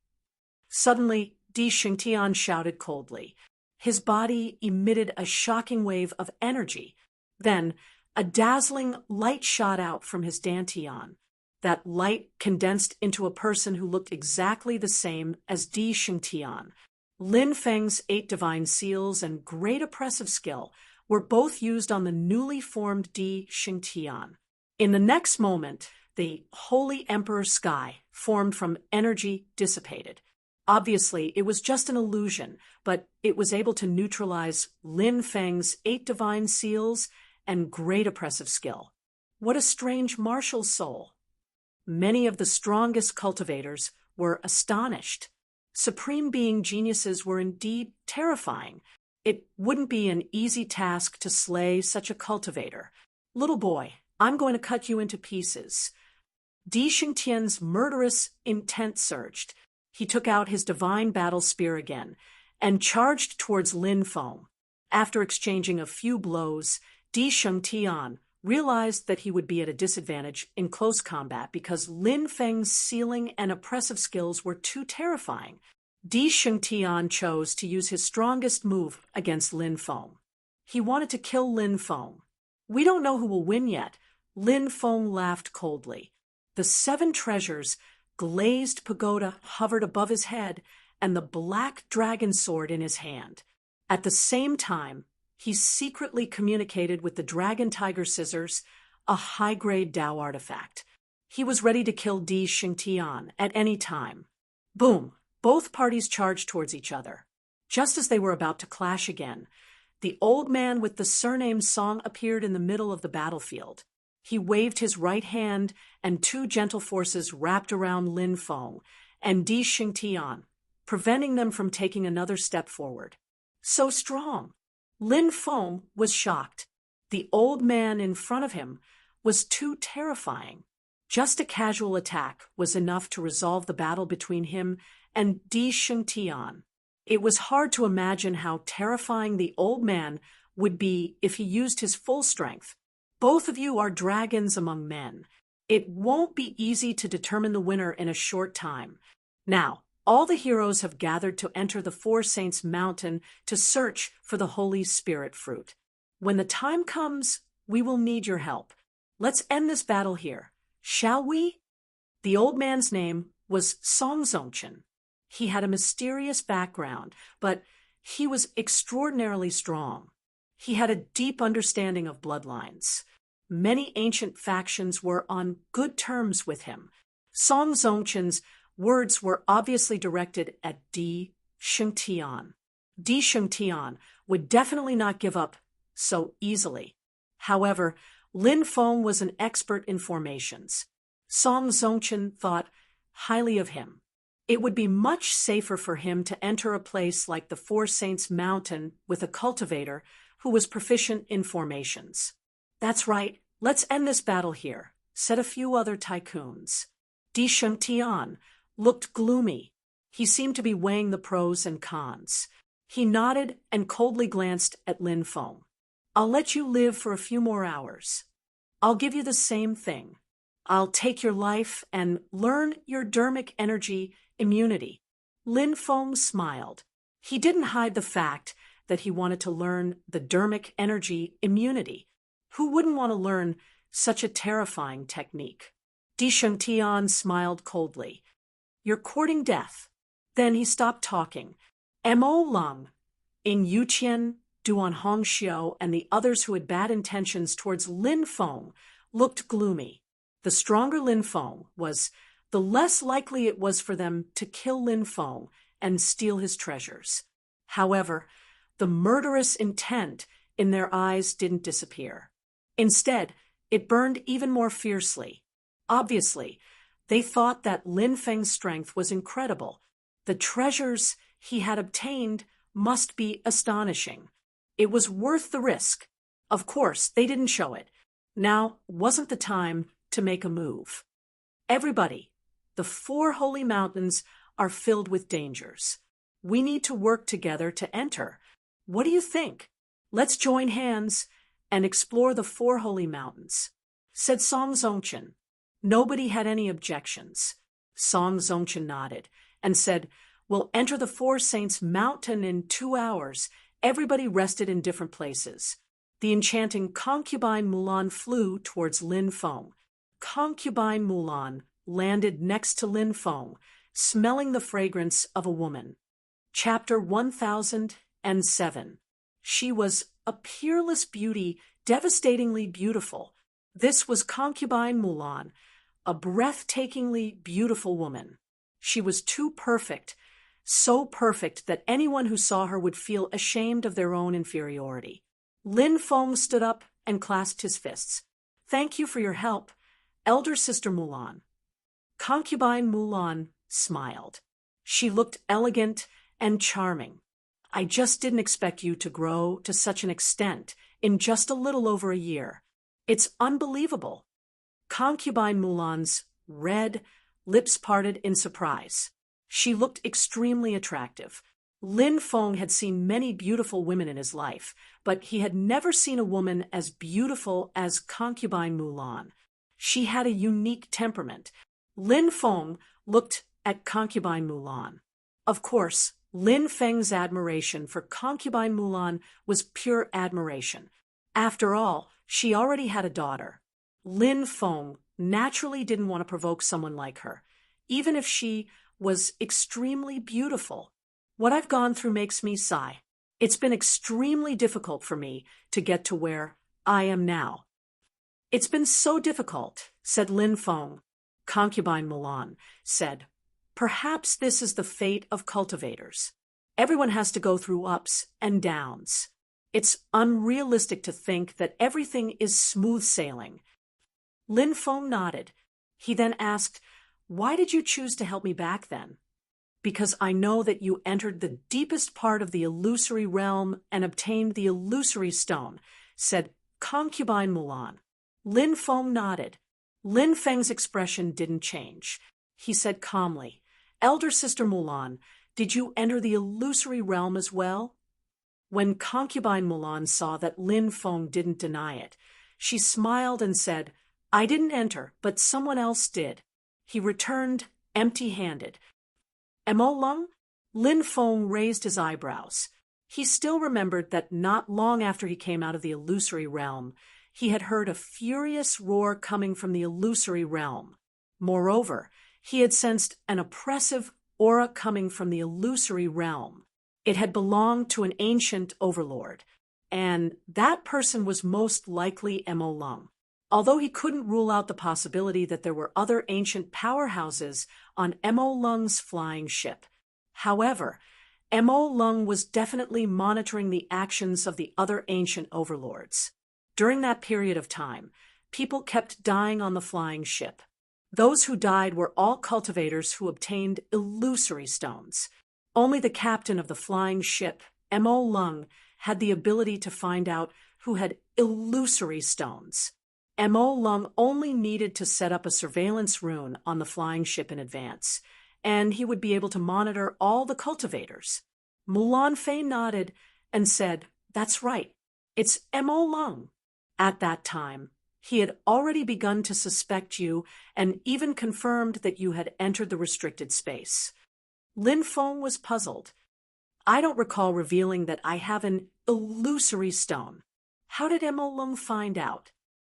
Suddenly, Di Shengtian shouted coldly. His body emitted a shocking wave of energy. Then, a dazzling light shot out from his dantian. That light condensed into a person who looked exactly the same as Di Shengtian. Lin Feng's 8 divine seals and great oppressive skill were both used on the newly formed Di Shengtian. In the next moment, the Holy Emperor sky formed from energy dissipated. Obviously, it was just an illusion, but it was able to neutralize Lin Feng's 8 divine seals and great oppressive skill. What a strange martial soul! Many of the strongest cultivators were astonished. Supreme being geniuses were indeed terrifying. It wouldn't be an easy task to slay such a cultivator. Little boy, I'm going to cut you into pieces. Di Shengtian's murderous intent surged. He took out his divine battle spear again and charged towards Lin Feng. After exchanging a few blows, Di Shengtian realized that he would be at a disadvantage in close combat because Lin Feng's sealing and oppressive skills were too terrifying. Di Shengtian chose to use his strongest move against Lin Feng. He wanted to kill Lin Feng. We don't know who will win yet. Lin Feng laughed coldly. The 7 treasures, glazed pagoda hovered above his head and the black dragon sword in his hand. At the same time, he secretly communicated with the dragon tiger scissors, a high-grade Dao artifact. He was ready to kill Di Shengtian at any time. Boom! Both parties charged towards each other. Just as they were about to clash again, the old man with the surname Song appeared in the middle of the battlefield. He waved his right hand, and 2 gentle forces wrapped around Lin Feng and Di Shengtian, preventing them from taking another step forward. So strong! Lin Feng was shocked. The old man in front of him was too terrifying. Just a casual attack was enough to resolve the battle between him and Di Shengtian. It was hard to imagine how terrifying the old man would be if he used his full strength. Both of you are dragons among men. It won't be easy to determine the winner in a short time. Now, all the heroes have gathered to enter the Four Saints Mountain to search for the Holy Spirit fruit. When the time comes, We will need your help. Let's end this battle here, shall we? The old man's name was Song Zongchen. He had a mysterious background, but he was extraordinarily strong. He had a deep understanding of bloodlines. Many ancient factions were on good terms with him. Song Zongchen's words were obviously directed at Di Shengtian. Di Shengtian would definitely not give up so easily. However, Lin Feng was an expert in formations. Song Zongchen thought highly of him. It would be much safer for him to enter a place like the Four Saints Mountain with a cultivator who was proficient in formations. That's right, let's end this battle here, said a few other tycoons. Di Shengtian looked gloomy. He seemed to be weighing the pros and cons. He nodded and coldly glanced at Lin Feng. I'll let you live for a few more hours. I'll give you the same thing. I'll take your life and learn your dermic energy immunity. Lin Feng smiled. He didn't hide the fact that he wanted to learn the dermic energy immunity. Who wouldn't want to learn such a terrifying technique? Di Shengtian smiled coldly. You're courting death. Then he stopped talking. Mo Lung, in Yuqian, Duan Hongxiu, and the others who had bad intentions towards Lin Feng looked gloomy. The stronger Lin Feng was, the less likely it was for them to kill Lin Feng and steal his treasures. However, the murderous intent in their eyes didn't disappear. Instead, it burned even more fiercely. Obviously, they thought that Lin Feng's strength was incredible. The treasures he had obtained must be astonishing. It was worth the risk. Of course, they didn't show it. Now wasn't the time to make a move. Everybody, the four holy mountains are filled with dangers. We need to work together to enter. What do you think? Let's join hands and explore the four holy mountains, said Song Zongchen. Nobody had any objections. Song Zongchen nodded and said, We'll enter the Four Saints Mountain in 2 hours. Everybody rested in different places. The enchanting concubine Mulan flew towards Lin Feng. Concubine Mulan landed next to Lin Feng, smelling the fragrance of a woman. Chapter 1007. She was a peerless beauty, devastatingly beautiful. This was concubine Mulan, a breathtakingly beautiful woman. She was too perfect, so perfect that anyone who saw her would feel ashamed of their own inferiority. Lin Feng stood up and clasped his fists. Thank you for your help, elder sister Mulan. Concubine Mulan smiled. She looked elegant and charming. I just didn't expect you to grow to such an extent in just a little over a year. It's unbelievable. Concubine Mulan's red lips parted in surprise. She looked extremely attractive. Lin Feng had seen many beautiful women in his life, but he had never seen a woman as beautiful as concubine Mulan. She had a unique temperament. Lin Feng looked at concubine Mulan. Of course, Lin Feng's admiration for concubine Mulan was pure admiration. After all, she already had a daughter. Lin Feng naturally didn't want to provoke someone like her, even if she was extremely beautiful. What I've gone through makes me sigh. It's been extremely difficult for me to get to where I am now. It's been so difficult, said Lin Feng. Concubine Mulan said, Perhaps this is the fate of cultivators. Everyone has to go through ups and downs. It's unrealistic to think that everything is smooth sailing. Lin Feng nodded. He then asked, Why did you choose to help me back then? Because I know that you entered the deepest part of the illusory realm and obtained the illusory stone, said concubine Mulan. Lin Feng nodded. Lin Feng's expression didn't change. He said calmly, Elder sister Mulan, did you enter the illusory realm as well? When concubine Mulan saw that Lin Feng didn't deny it, she smiled and said, I didn't enter, but someone else did. He returned empty-handed. Mo Lung? Lin Feng raised his eyebrows. He still remembered that not long after he came out of the illusory realm, he had heard a furious roar coming from the illusory realm. Moreover, he had sensed an oppressive aura coming from the illusory realm. It had belonged to an ancient overlord, and that person was most likely Mo Lung. Although he couldn't rule out the possibility that there were other ancient powerhouses on Mo Lung's flying ship. However, Mo Lung was definitely monitoring the actions of the other ancient overlords. During that period of time, people kept dying on the flying ship. Those who died were all cultivators who obtained illusory stones. Only the captain of the flying ship, Mo Lung, had the ability to find out who had illusory stones. Mo Lung only needed to set up a surveillance rune on the flying ship in advance, and he would be able to monitor all the cultivators. Mulan Fei nodded and said, "That's right. It's Mo Lung." At that time, he had already begun to suspect you and even confirmed that you had entered the restricted space. Lin Feng was puzzled. "I don't recall revealing that I have an illusory stone. How did Mo Lung find out?"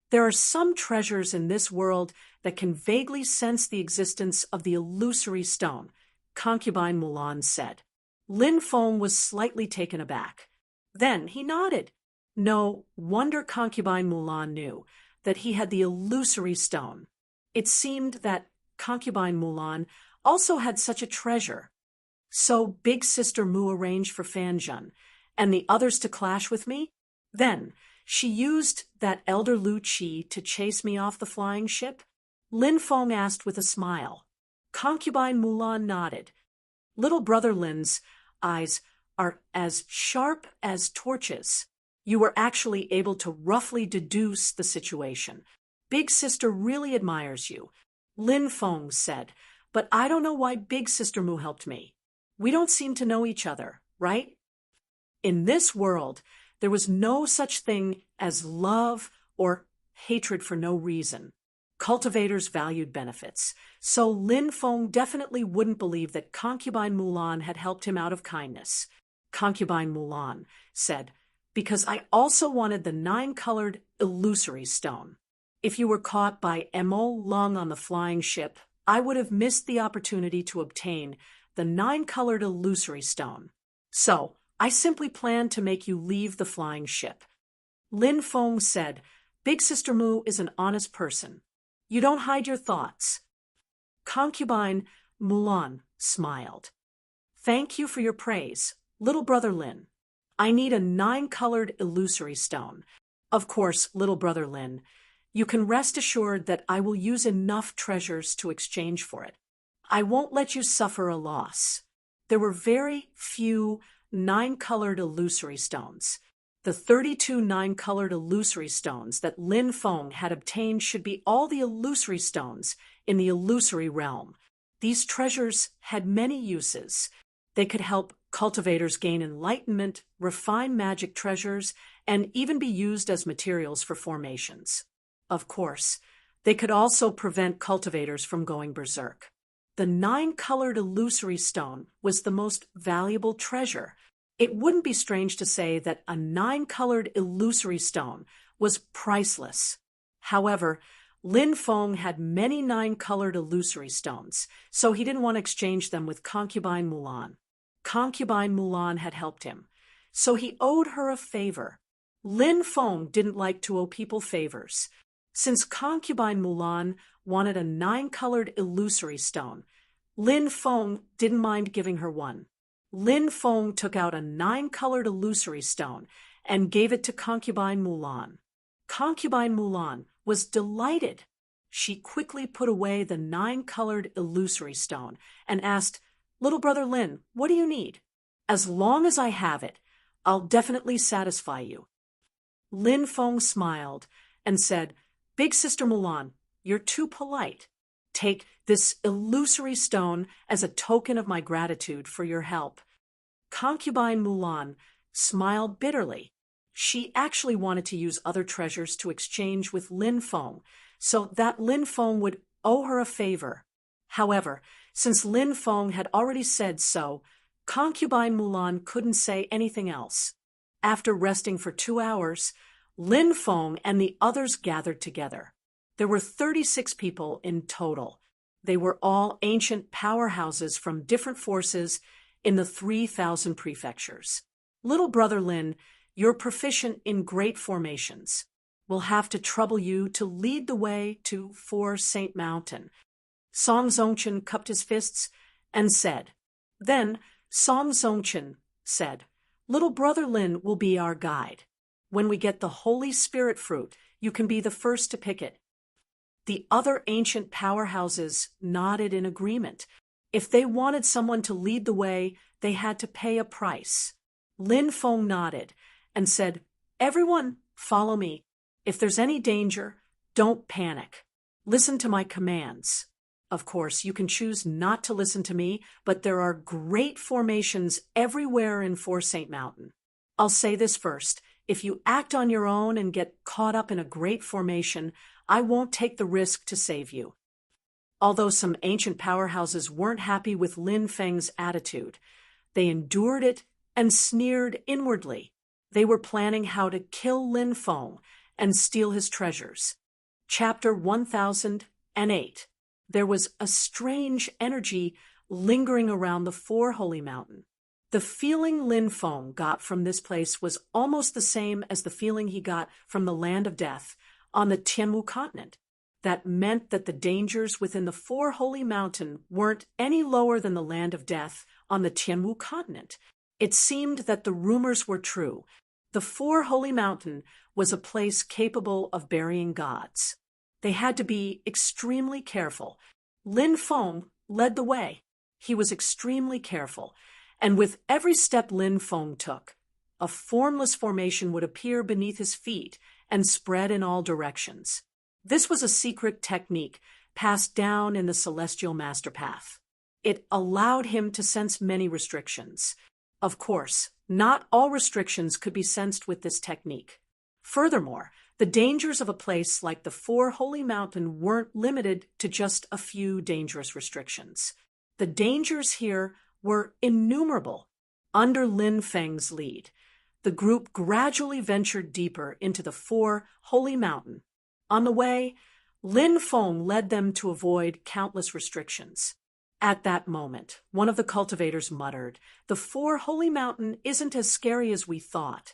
"There are some treasures in this world that can vaguely sense the existence of the illusory stone," concubine Mulan said. Lin Feng was slightly taken aback. Then he nodded. No wonder concubine Mulan knew that he had the illusory stone. It seemed that concubine Mulan also had such a treasure. "So Big Sister Mu arranged for Fan Zhen and the others to clash with me? Then she used that Elder Lu Qi to chase me off the flying ship?" Lin Feng asked with a smile. Concubine Mulan nodded. Little brother Lin's eyes are as sharp as torches. You were actually able to roughly deduce the situation. Big Sister really admires you, Lin Feng said, "but I don't know why Big Sister Mu helped me. We don't seem to know each other, right?" In this world, there was no such thing as love or hatred for no reason. Cultivators valued benefits, so Lin Feng definitely wouldn't believe that concubine Mulan had helped him out of kindness. Concubine Mulan said, "Because I also wanted the 9-colored illusory stone. If you were caught by Mo Lung on the flying ship, I would have missed the opportunity to obtain the 9-colored illusory stone. So I simply planned to make you leave the flying ship." Lin Feng said, "Big Sister Mu is an honest person. You don't hide your thoughts." Concubine Mulan smiled. "Thank you for your praise, little brother Lin. I need a 9-colored illusory stone. Of course, little brother Lin, you can rest assured that I will use enough treasures to exchange for it. I won't let you suffer a loss." There were very few 9-colored illusory stones. The 32 9-colored illusory stones that Lin Feng had obtained should be all the illusory stones in the illusory realm. These treasures had many uses. They could help cultivators gain enlightenment, refine magic treasures, and even be used as materials for formations. Of course, they could also prevent cultivators from going berserk. The 9-colored illusory stone was the most valuable treasure. It wouldn't be strange to say that a 9-colored illusory stone was priceless. However, Lin Feng had many 9-colored illusory stones, so he didn't want to exchange them with concubine Mulan. Concubine Mulan had helped him, so he owed her a favor. Lin Feng didn't like to owe people favors. Since concubine Mulan wanted a 9-colored illusory stone, Lin Feng didn't mind giving her one. Lin Feng took out a 9-colored illusory stone and gave it to concubine Mulan. Concubine Mulan was delighted. She quickly put away the 9-colored illusory stone and asked, "Little brother Lin, what do you need? As long as I have it, I'll definitely satisfy you." Lin Feng smiled and said, "Big Sister Mulan, you're too polite. Take this illusory stone as a token of my gratitude for your help." Concubine Mulan smiled bitterly. She actually wanted to use other treasures to exchange with Lin Feng, so that Lin Feng would owe her a favor. However, since Lin Feng had already said so, concubine Mulan couldn't say anything else. After resting for 2 hours, Lin Feng and the others gathered together. There were 36 people in total. They were all ancient powerhouses from different forces in the 3,000 prefectures. Little brother Lin, you're proficient in great formations. We'll have to trouble you to lead the way to 4 Saint Mountain. Song Zongchen cupped his fists and said. Then Song Zongchen said, Little brother Lin will be our guide. When we get the Holy Spirit fruit, you can be the first to pick it. The other ancient powerhouses nodded in agreement. If they wanted someone to lead the way, they had to pay a price. Lin Feng nodded and said, Everyone, follow me. If there's any danger, don't panic. Listen to my commands. Of course, you can choose not to listen to me, but there are great formations everywhere in 4 Saint Mountain. I'll say this first. If you act on your own and get caught up in a great formation, I won't take the risk to save you. Although some ancient powerhouses weren't happy with Lin Feng's attitude, they endured it and sneered inwardly. They were planning how to kill Lin Feng and steal his treasures. Chapter 1008. There was a strange energy lingering around the 4 Holy Mountain. The feeling Lin Feng got from this place was almost the same as the feeling he got from the land of death on the Tianwu continent. That meant that the dangers within the 4 Holy Mountain weren't any lower than the land of death on the Tianwu continent. It seemed that the rumors were true. The 4 Holy Mountain was a place capable of burying gods. They had to be extremely careful. Lin Feng led the way. He was extremely careful, and with every step Lin Feng took, a formless formation would appear beneath his feet and spread in all directions. This was a secret technique passed down in the Celestial Master Path. It allowed him to sense many restrictions. Of course, not all restrictions could be sensed with this technique. Furthermore, the dangers of a place like the 4 Holy Mountain weren't limited to just a few dangerous restrictions. The dangers here were innumerable. Under Lin Feng's lead, the group gradually ventured deeper into the 4 Holy Mountain. On the way, Lin Feng led them to avoid countless restrictions. At that moment, one of the cultivators muttered, The 4 Holy Mountain isn't as scary as we thought.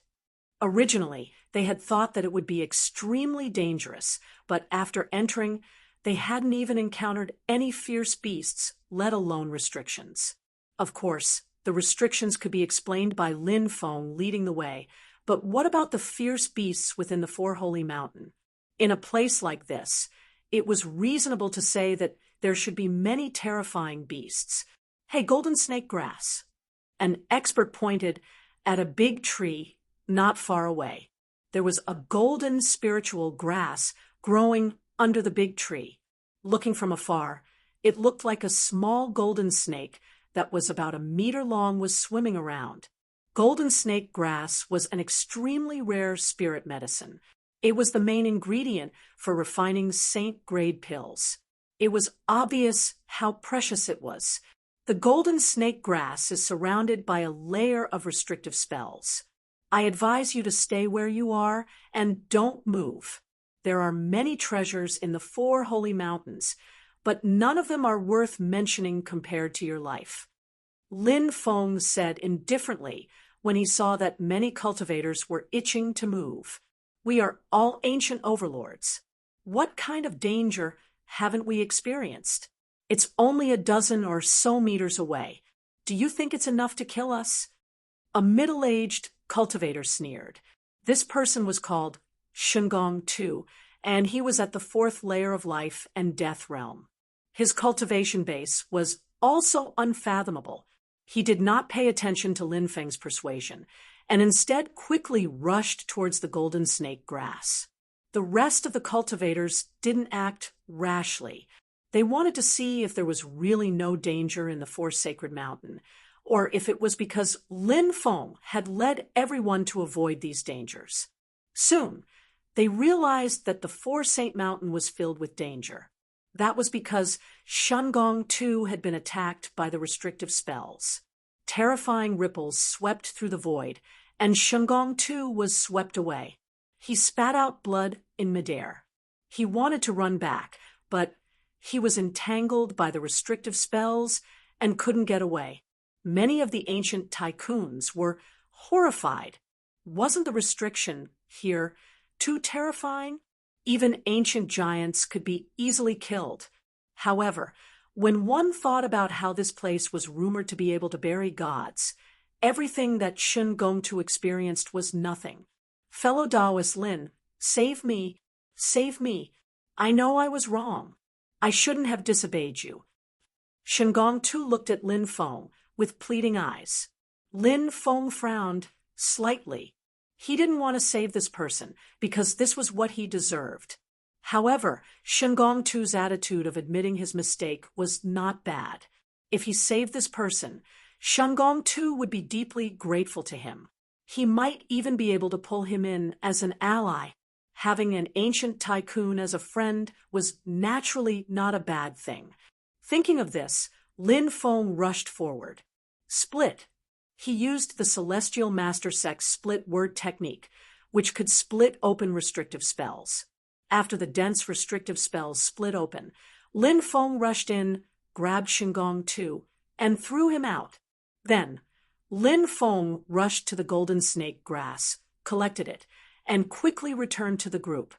Originally, they had thought that it would be extremely dangerous, but after entering, they hadn't even encountered any fierce beasts, let alone restrictions. Of course, the restrictions could be explained by Lin Feng leading the way, but what about the fierce beasts within the 4 Holy Mountain? In a place like this, it was reasonable to say that there should be many terrifying beasts. Hey, golden snake grass. An expert pointed at a big tree not far away. There was a golden spiritual grass growing under the big tree. Looking from afar, it looked like a small golden snake that was about a meter long was swimming around. Golden snake grass was an extremely rare spirit medicine. It was the main ingredient for refining saint-grade pills. It was obvious how precious it was. The golden snake grass is surrounded by a layer of restrictive spells. I advise you to stay where you are and don't move. There are many treasures in the 4 Holy Mountains, but none of them are worth mentioning compared to your life. Lin Feng said indifferently when he saw that many cultivators were itching to move. We are all ancient overlords. What kind of danger haven't we experienced? It's only a dozen or so meters away. Do you think it's enough to kill us? A middle-aged cultivator sneered. This person was called Shengong Tu, and he was at the 4th layer of life and death realm. His cultivation base was also unfathomable. He did not pay attention to Lin Feng's persuasion, and instead quickly rushed towards the golden snake grass. The rest of the cultivators didn't act rashly. They wanted to see if there was really no danger in the 4 Sacred Mountain, or if it was because Lin Feng had led everyone to avoid these dangers. Soon, they realized that the 4 Saint Mountain was filled with danger. That was because Shengong Tu had been attacked by the restrictive spells. Terrifying ripples swept through the void, and Shengong Tu was swept away. He spat out blood in midair. He wanted to run back, but he was entangled by the restrictive spells and couldn't get away. Many of the ancient tycoons were horrified. Wasn't the restriction here too terrifying? Even ancient giants could be easily killed. However, when one thought about how this place was rumored to be able to bury gods, everything that Shen Gongtu experienced was nothing. Fellow Taoist Lin, save me, save me. I know I was wrong. I shouldn't have disobeyed you. Shen Gongtu looked at Lin Feng with pleading eyes. Lin Feng frowned slightly. He didn't want to save this person because this was what he deserved. However, Shen Gongtu's attitude of admitting his mistake was not bad. If he saved this person, Shen Gongtu would be deeply grateful to him. He might even be able to pull him in as an ally. Having an ancient tycoon as a friend was naturally not a bad thing. Thinking of this, Lin Feng rushed forward. Split. He used the Celestial Master Sect's split word technique, which could split open restrictive spells. After the dense restrictive spells split open, Lin Feng rushed in, grabbed Shen Gongtu, and threw him out. Then, Lin Feng rushed to the golden snake grass, collected it, and quickly returned to the group.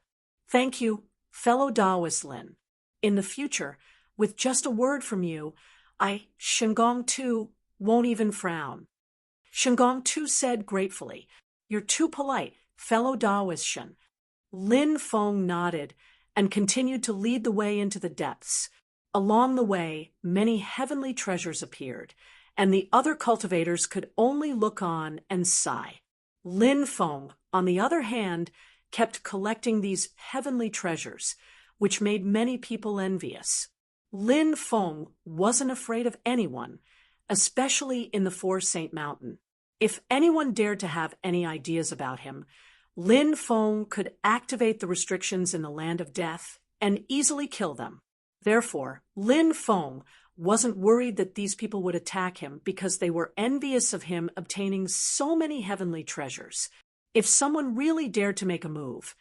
Thank you, fellow Taoist Lin. In the future, with just a word from you, Shen Gongtu, won't even frown. Shen Gongtu said gratefully, You're too polite, fellow Taoist Shen. Lin Feng nodded and continued to lead the way into the depths. Along the way, many heavenly treasures appeared, and the other cultivators could only look on and sigh. Lin Feng, on the other hand, kept collecting these heavenly treasures, which made many people envious. Lin Feng wasn't afraid of anyone, especially in the Four Saint Mountain. If anyone dared to have any ideas about him, Lin Feng could activate the restrictions in the land of death and easily kill them. Therefore, Lin Feng wasn't worried that these people would attack him because they were envious of him obtaining so many heavenly treasures. If someone really dared to make a move,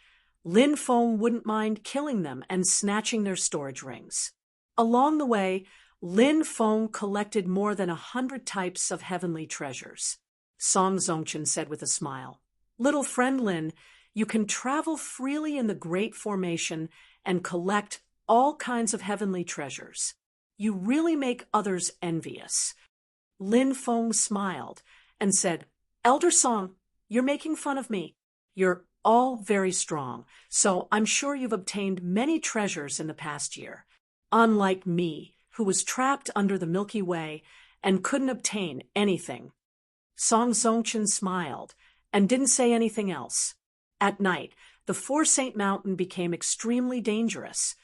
Lin Feng wouldn't mind killing them and snatching their storage rings. Along the way, Lin Feng collected more than 100 types of heavenly treasures. Song Zongchen said with a smile, Little friend Lin, you can travel freely in the Great Formation and collect all kinds of heavenly treasures. You really make others envious. Lin Feng smiled and said, Elder Song, you're making fun of me. You're all very strong, so I'm sure you've obtained many treasures in the past year. Unlike me, who was trapped under the Milky Way and couldn't obtain anything. Song Zongchen smiled and didn't say anything else. At night, the Four Saint Mountain became extremely dangerous.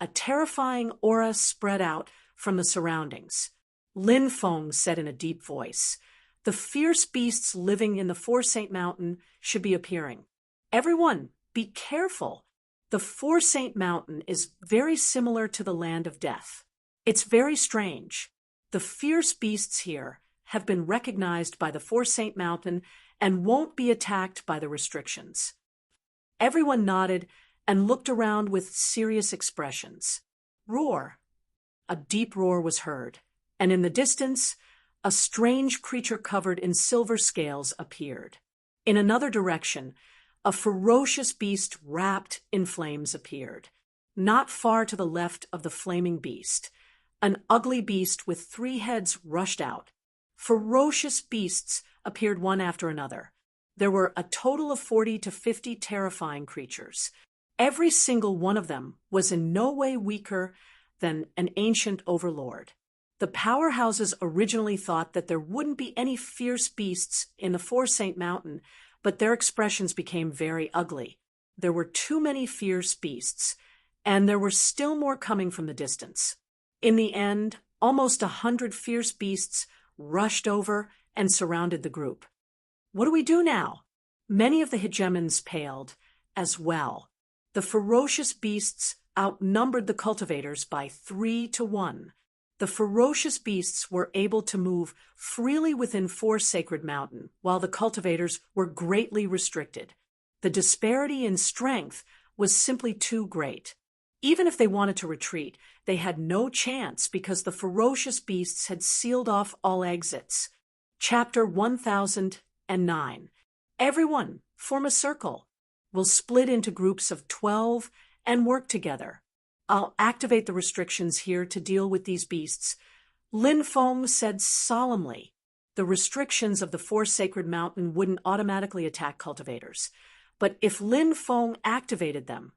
A terrifying aura spread out from the surroundings. Lin Feng said in a deep voice, The fierce beasts living in the Four Saint Mountain should be appearing. Everyone, be careful. The Four Saint Mountain is very similar to the land of death. It's very strange. The fierce beasts here have been recognized by the Four Saint Mountain and won't be attacked by the restrictions. Everyone nodded and looked around with serious expressions. Roar. A deep roar was heard, and in the distance, a strange creature covered in silver scales appeared. In another direction, a ferocious beast wrapped in flames appeared. Not far to the left of the flaming beast, an ugly beast with 3 heads rushed out. Ferocious beasts appeared one after another. There were a total of 40 to 50 terrifying creatures. Every single one of them was in no way weaker than an ancient overlord. The powerhouses originally thought that there wouldn't be any fierce beasts in the Four Saint Mountain, but their expressions became very ugly. There were too many fierce beasts, and there were still more coming from the distance. In the end, almost 100 fierce beasts rushed over and surrounded the group. What do we do now? Many of the hegemons paled as well. The ferocious beasts outnumbered the cultivators by 3 to 1. The ferocious beasts were able to move freely within Four Sacred Mountain, while the cultivators were greatly restricted. The disparity in strength was simply too great. Even if they wanted to retreat, they had no chance because the ferocious beasts had sealed off all exits. Chapter 1009. Everyone, form a circle. We'll split into groups of 12 and work together. I'll activate the restrictions here to deal with these beasts. Lin Feng said solemnly. The restrictions of the Four Sacred Mountain wouldn't automatically attack cultivators. But if Lin Feng activated them,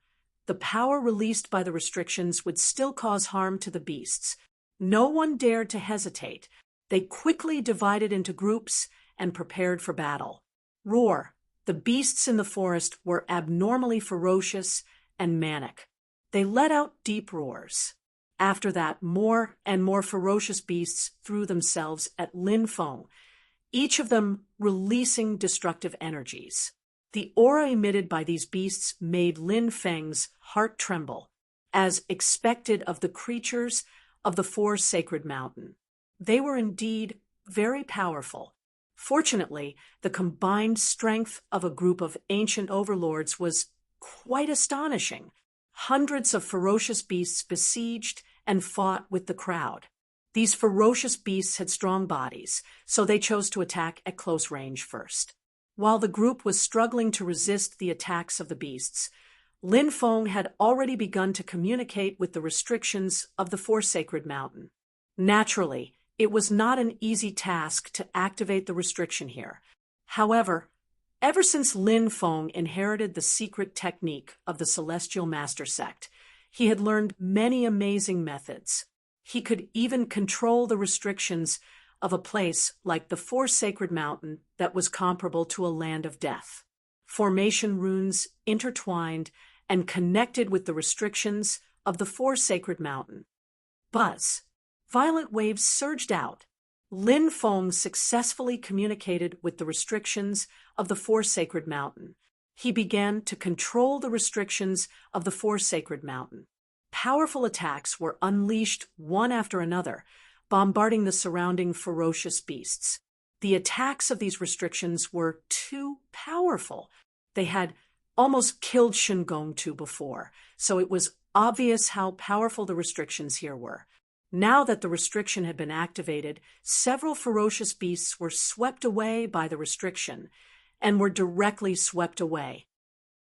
the power released by the restrictions would still cause harm to the beasts. No one dared to hesitate. They quickly divided into groups and prepared for battle. Roar! The beasts in the forest were abnormally ferocious and manic. They let out deep roars. After that, more and more ferocious beasts threw themselves at Lin Feng, each of them releasing destructive energies. The aura emitted by these beasts made Lin Feng's heart tremble, as expected of the creatures of the Four Sacred Mountain. They were indeed very powerful. Fortunately, the combined strength of a group of ancient overlords was quite astonishing. Hundreds of ferocious beasts besieged and fought with the crowd. These ferocious beasts had strong bodies, so they chose to attack at close range first. While the group was struggling to resist the attacks of the beasts, Lin Feng had already begun to communicate with the restrictions of the Four Sacred Mountain. Naturally, it was not an easy task to activate the restriction here. However, ever since Lin Feng inherited the secret technique of the Celestial Master Sect, he had learned many amazing methods. He could even control the restrictions of a place like the Four Sacred Mountain that was comparable to a land of death. Formation runes intertwined and connected with the restrictions of the Four Sacred Mountain. Buzz! Violent waves surged out. Lin Feng successfully communicated with the restrictions of the Four Sacred Mountain. He began to control the restrictions of the Four Sacred Mountain. Powerful attacks were unleashed one after another, bombarding the surrounding ferocious beasts. The attacks of these restrictions were too powerful. They had almost killed Shungongtu before, so it was obvious how powerful the restrictions here were. Now that the restriction had been activated, several ferocious beasts were swept away by the restriction, and were directly swept away.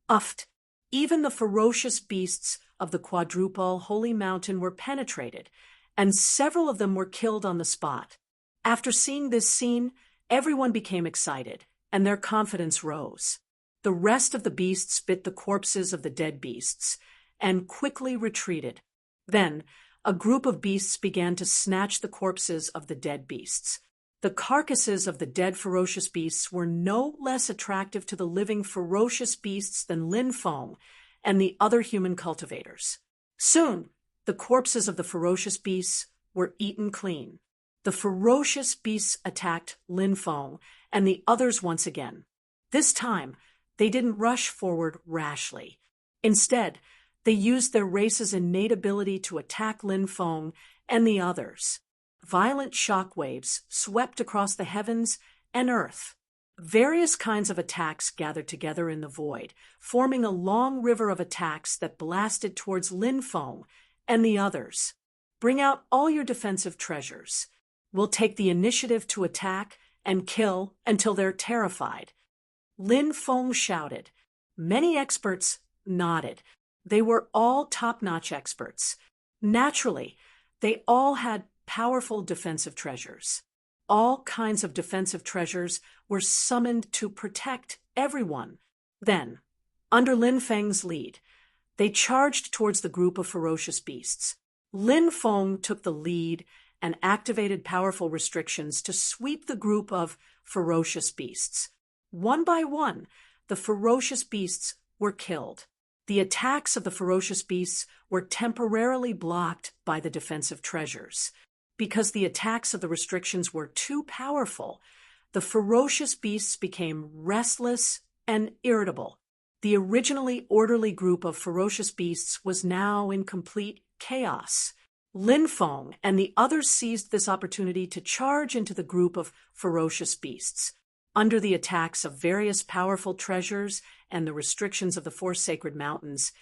Uffed! Even the ferocious beasts of the quadruple holy mountain were penetrated, and several of them were killed on the spot. After seeing this scene, everyone became excited, and their confidence rose. The rest of the beasts bit the corpses of the dead beasts, and quickly retreated. Then, a group of beasts began to snatch the corpses of the dead beasts. The carcasses of the dead ferocious beasts were no less attractive to the living ferocious beasts than Lin Feng and the other human cultivators. Soon, the corpses of the ferocious beasts were eaten clean. The ferocious beasts attacked Lin Feng and the others once again. This time, they didn't rush forward rashly. Instead, they used their race's innate ability to attack Lin Feng and the others. Violent shock waves swept across the heavens and earth. Various kinds of attacks gathered together in the void, forming a long river of attacks that blasted towards Lin Feng and the others. Bring out all your defensive treasures. We'll take the initiative to attack and kill until they're terrified. Lin Feng shouted. Many experts nodded. They were all top-notch experts. Naturally, they all had powerful defensive treasures. All kinds of defensive treasures were summoned to protect everyone. Then, under Lin Feng's lead, they charged towards the group of ferocious beasts. Lin Feng took the lead and activated powerful restrictions to sweep the group of ferocious beasts. One by one, the ferocious beasts were killed. The attacks of the ferocious beasts were temporarily blocked by the defensive treasures. Because the attacks of the restrictions were too powerful, the ferocious beasts became restless and irritable. The originally orderly group of ferocious beasts was now in complete chaos. Lin Feng and the others seized this opportunity to charge into the group of ferocious beasts. Under the attacks of various powerful treasures and the restrictions of the four sacred mountains,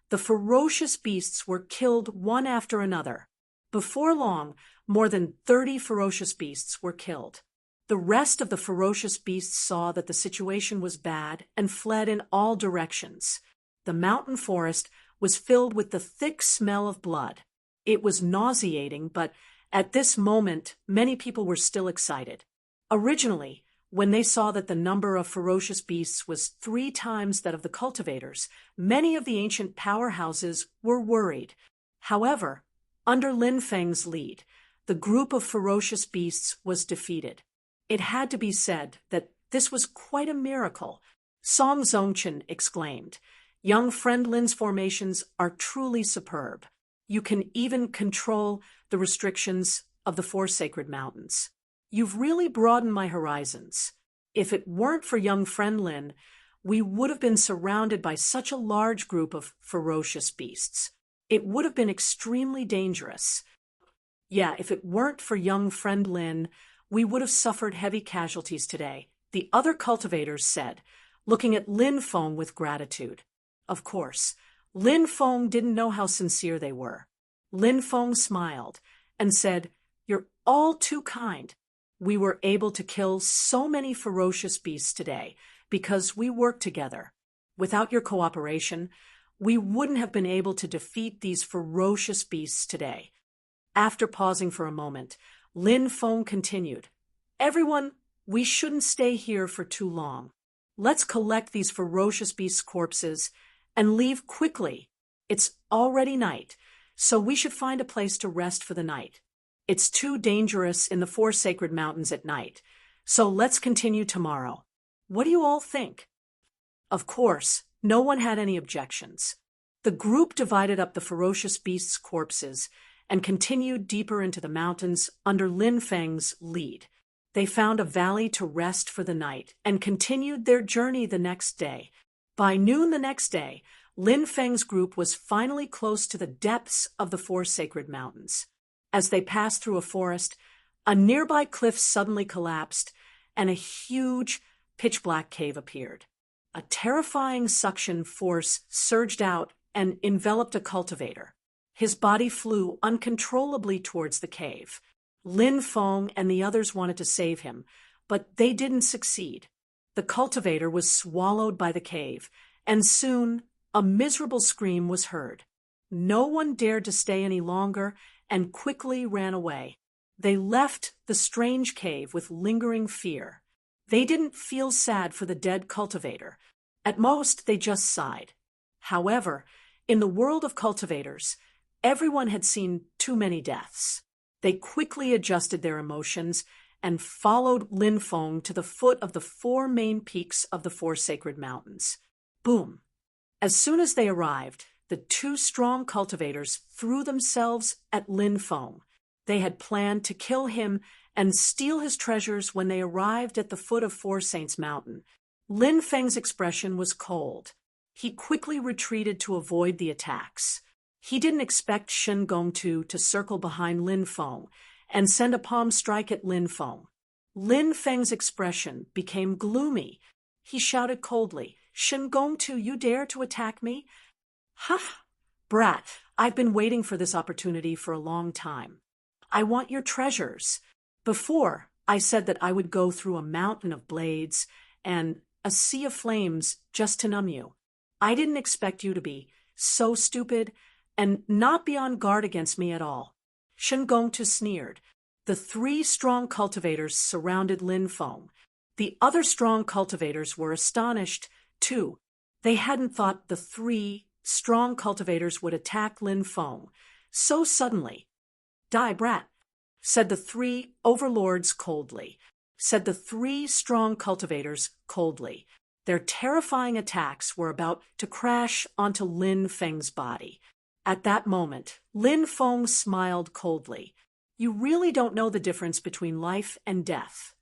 the ferocious beasts were killed one after another. Before long, more than 30 ferocious beasts were killed. The rest of the ferocious beasts saw that the situation was bad and fled in all directions. The mountain forest was filled with the thick smell of blood. It was nauseating, but at this moment, many people were still excited. Originally, when they saw that the number of ferocious beasts was 3 times that of the cultivators, many of the ancient powerhouses were worried. However, under Lin Feng's lead, the group of ferocious beasts was defeated. It had to be said that this was quite a miracle. Song Zongchen exclaimed, "Young friend Lin's formations are truly superb. You can even control the restrictions of the four sacred mountains. You've really broadened my horizons. If it weren't for young friend Lin, we would have been surrounded by such a large group of ferocious beasts. It would have been extremely dangerous. Yeah, if it weren't for young friend Lin, we would have suffered heavy casualties today," the other cultivators said, looking at Lin Feng with gratitude. Of course, Lin Feng didn't know how sincere they were. Lin Feng smiled and said, "You're all too kind. We were able to kill so many ferocious beasts today because we worked together. Without your cooperation, we wouldn't have been able to defeat these ferocious beasts today." After pausing for a moment, Lin Feng continued, "Everyone, we shouldn't stay here for too long. Let's collect these ferocious beasts' corpses and leave quickly. It's already night, so we should find a place to rest for the night. It's too dangerous in the four sacred mountains at night, so let's continue tomorrow. What do you all think?" Of course, no one had any objections. The group divided up the ferocious beasts' corpses and continued deeper into the mountains under Lin Feng's lead. They found a valley to rest for the night and continued their journey the next day. By noon the next day, Lin Feng's group was finally close to the depths of the four sacred mountains. As they passed through a forest, a nearby cliff suddenly collapsed, and a huge, pitch-black cave appeared. A terrifying suction force surged out and enveloped a cultivator. His body flew uncontrollably towards the cave. Lin Feng and the others wanted to save him, but they didn't succeed. The cultivator was swallowed by the cave, and soon a miserable scream was heard. No one dared to stay any longer and quickly ran away. They left the strange cave with lingering fear. They didn't feel sad for the dead cultivator. At most, they just sighed. However, in the world of cultivators, everyone had seen too many deaths. They quickly adjusted their emotions and followed Lin Feng to the foot of the 4 main peaks of the 4 sacred mountains. Boom! As soon as they arrived, the 2 strong cultivators threw themselves at Lin Feng. They had planned to kill him and steal his treasures when they arrived at the foot of Four Saints Mountain. Lin Feng's expression was cold. He quickly retreated to avoid the attacks. He didn't expect Shen Gongtu to circle behind Lin Feng and send a palm strike at Lin Feng. Lin Feng's expression became gloomy. He shouted coldly, "Shen Gongtu, you dare to attack me? Ha! Brat, I've been waiting for this opportunity for a long time. I want your treasures. Before, I said that I would go through a mountain of blades and a sea of flames just to numb you. I didn't expect you to be so stupid and not be on guard against me at all." Shen Gongtu sneered. The 3 strong cultivators surrounded Lin Feng. The other strong cultivators were astonished, too. They hadn't thought the 3 strong cultivators would attack Lin Feng so suddenly. "Die, brat," said the 3 overlords coldly. Said the 3 strong cultivators coldly. Their terrifying attacks were about to crash onto Lin Feng's body. At that moment, Lin Feng smiled coldly. "You really don't know the difference between life and death."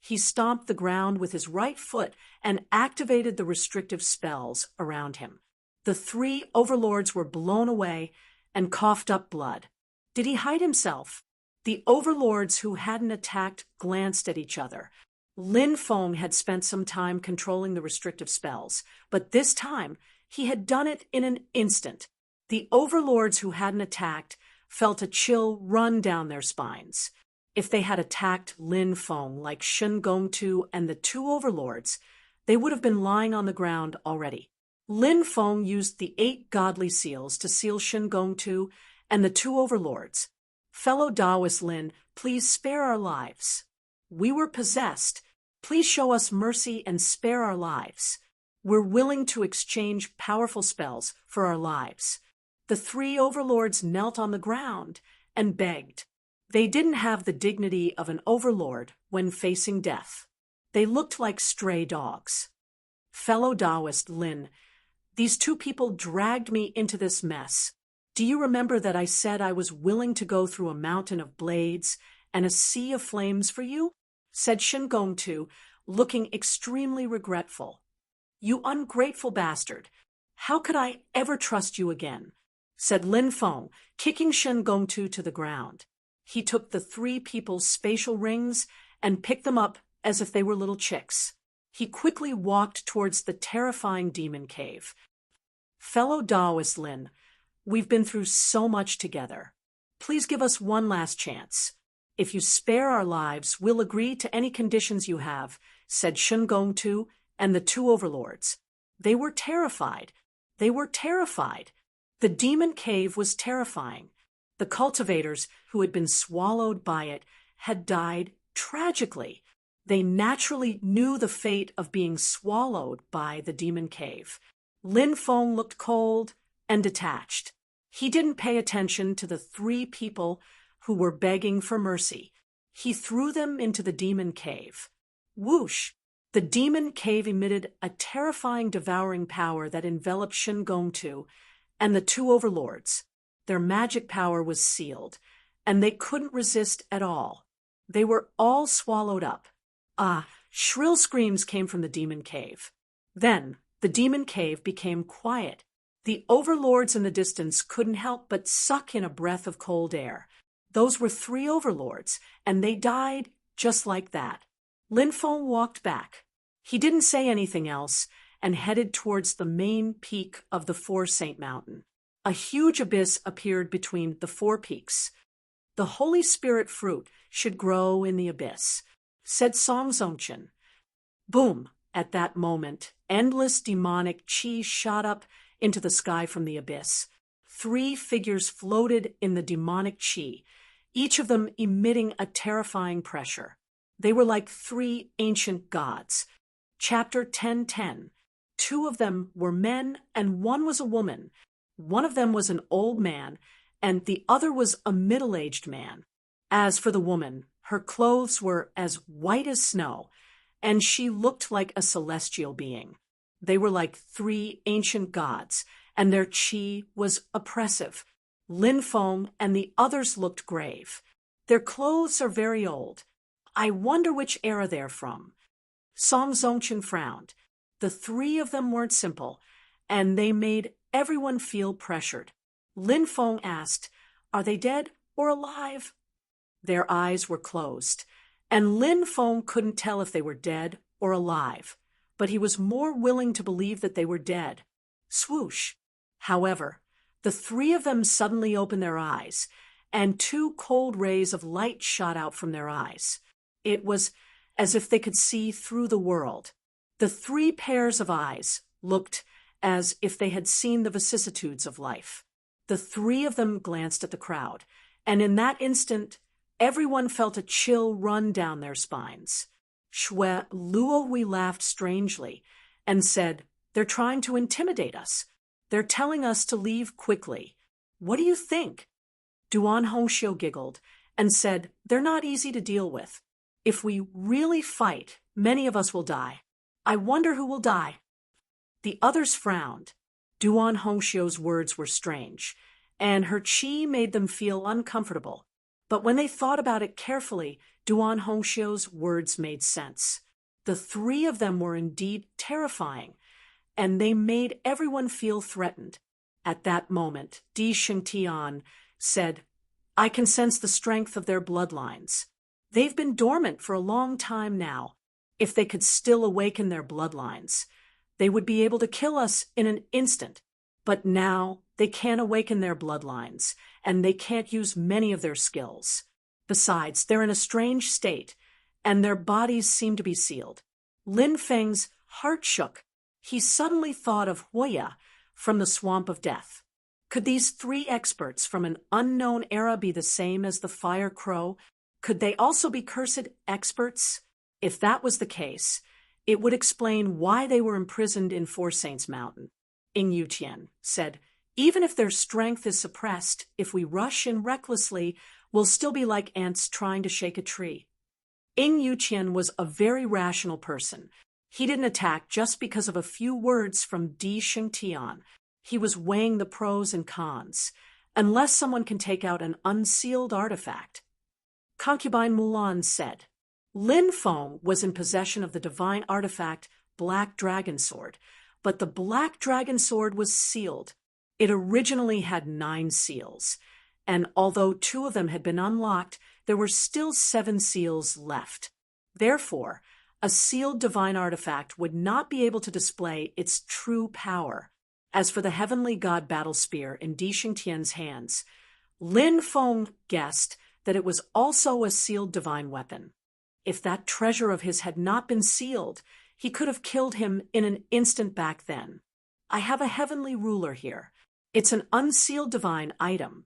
He stomped the ground with his right foot and activated the restrictive spells around him. The 3 overlords were blown away and coughed up blood. Did he hide himself? The overlords who hadn't attacked glanced at each other. Lin Feng had spent some time controlling the restrictive spells, but this time he had done it in an instant. The overlords who hadn't attacked felt a chill run down their spines. If they had attacked Lin Feng like Shen Gongtu and the two overlords, they would have been lying on the ground already. Lin Feng used the 8 godly seals to seal Shen Gongtu and the two overlords. Fellow Taoist Lin, please spare our lives. We were possessed. Please show us mercy and spare our lives. We're willing to exchange powerful spells for our lives. The 3 overlords knelt on the ground and begged. They didn't have the dignity of an overlord when facing death. They looked like stray dogs. Fellow Taoist Lin, these 2 people dragged me into this mess. Do you remember that I said I was willing to go through a mountain of blades and a sea of flames for you? Said Shen Gongtu, looking extremely regretful. You ungrateful bastard. How could I ever trust you again? Said Lin Feng, kicking Shen Gongtu to the ground. He took the 3 people's spatial rings and picked them up as if they were little chicks. He quickly walked towards the terrifying demon cave. Fellow Taoist Lin, we've been through so much together. Please give us one last chance. If you spare our lives, we'll agree to any conditions you have, said Shen Gongtu and the 2 overlords. They were terrified. They were terrified. The demon cave was terrifying. The cultivators who had been swallowed by it had died tragically. They naturally knew the fate of being swallowed by the demon cave. Lin Feng looked cold and detached. He didn't pay attention to the 3 people who were begging for mercy. He threw them into the demon cave. Whoosh! The demon cave emitted a terrifying devouring power that enveloped Shen Gongtu and the 2 overlords. Their magic power was sealed, and they couldn't resist at all. They were all swallowed up. Shrill screams came from the demon cave. Then the demon cave became quiet. The overlords in the distance couldn't help but suck in a breath of cold air. Those were 3 overlords, and they died just like that. Lin Feng walked back. He didn't say anything else and headed towards the main peak of the 4 Saint Mountain. A huge abyss appeared between the 4 peaks. The Holy Spirit fruit should grow in the abyss, said Song Zongchen. Boom! At that moment, endless demonic chi shot up into the sky from the abyss. 3 figures floated in the demonic chi, each of them emitting a terrifying pressure. They were like 3 ancient gods. Chapter 10:10. 2 of them were men and 1 was a woman. One of them was an old man, and the other was a middle-aged man. As for the woman, her clothes were as white as snow, and she looked like a celestial being. They were like 3 ancient gods, and their chi was oppressive. Lin Feng and the others looked grave. Their clothes are very old. I wonder which era they're from. Song Zongchen frowned. The 3 of them weren't simple, and they made everyone feel pressured. Lin Feng asked, "Are they dead or alive?" Their eyes were closed, and Lin Feng couldn't tell if they were dead or alive, but he was more willing to believe that they were dead. Swoosh! However, the 3 of them suddenly opened their eyes, and 2 cold rays of light shot out from their eyes. It was as if they could see through the world. The 3 pairs of eyes looked as if they had seen the vicissitudes of life. The 3 of them glanced at the crowd, and in that instant, everyone felt a chill run down their spines. Shue Luo laughed strangely and said, "They're trying to intimidate us. They're telling us to leave quickly. What do you think?" Duan Hongxiu giggled and said, "They're not easy to deal with. If we really fight, many of us will die. I wonder who will die." The others frowned. Duan Hongxiu's words were strange, and her chi made them feel uncomfortable. But when they thought about it carefully, Duan Hongxiu's words made sense. The 3 of them were indeed terrifying, and they made everyone feel threatened. At that moment, Di Shengtian said, "I can sense the strength of their bloodlines. They've been dormant for a long time now. if they could still awaken their bloodlines. They would be able to kill us in an instant. But now they can't awaken their bloodlines, and they can't use many of their skills. Besides, they're in a strange state, and their bodies seem to be sealed. Lin Feng's heart shook. He suddenly thought of Hoya from the Swamp of Death. Could these three experts from an unknown era be the same as the Fire Crow? Could they also be cursed experts? If that was the case, it would explain why they were imprisoned in Four Saints Mountain. Ing Yutian said, even if their strength is suppressed, if we rush in recklessly, we'll still be like ants trying to shake a tree. Ing Yutian was a very rational person. He didn't attack just because of a few words from Di Shengtian. He was weighing the pros and cons. Unless someone can take out an unsealed artifact. Concubine Mulan said, Lin Feng was in possession of the divine artifact Black Dragon Sword, but the Black Dragon Sword was sealed. It originally had 9 seals, and although 2 of them had been unlocked, there were still 7 seals left. Therefore, a sealed divine artifact would not be able to display its true power. As for the heavenly god battle spear in Di Shengtian's hands, Lin Feng guessed that it was also a sealed divine weapon. If that treasure of his had not been sealed, he could have killed him in an instant back then. I have a heavenly ruler here. It's an unsealed divine item.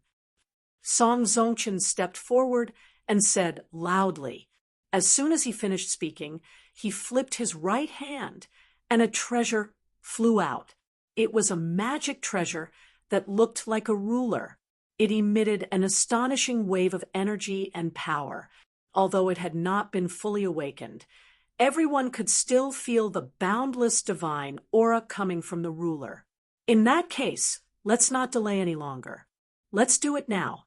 Song Zongchen stepped forward and said loudly. As soon as he finished speaking, he flipped his right hand, and a treasure flew out. It was a magic treasure that looked like a ruler. It emitted an astonishing wave of energy and power. Although it had not been fully awakened, everyone could still feel the boundless divine aura coming from the ruler. In that case, let's not delay any longer. Let's do it now.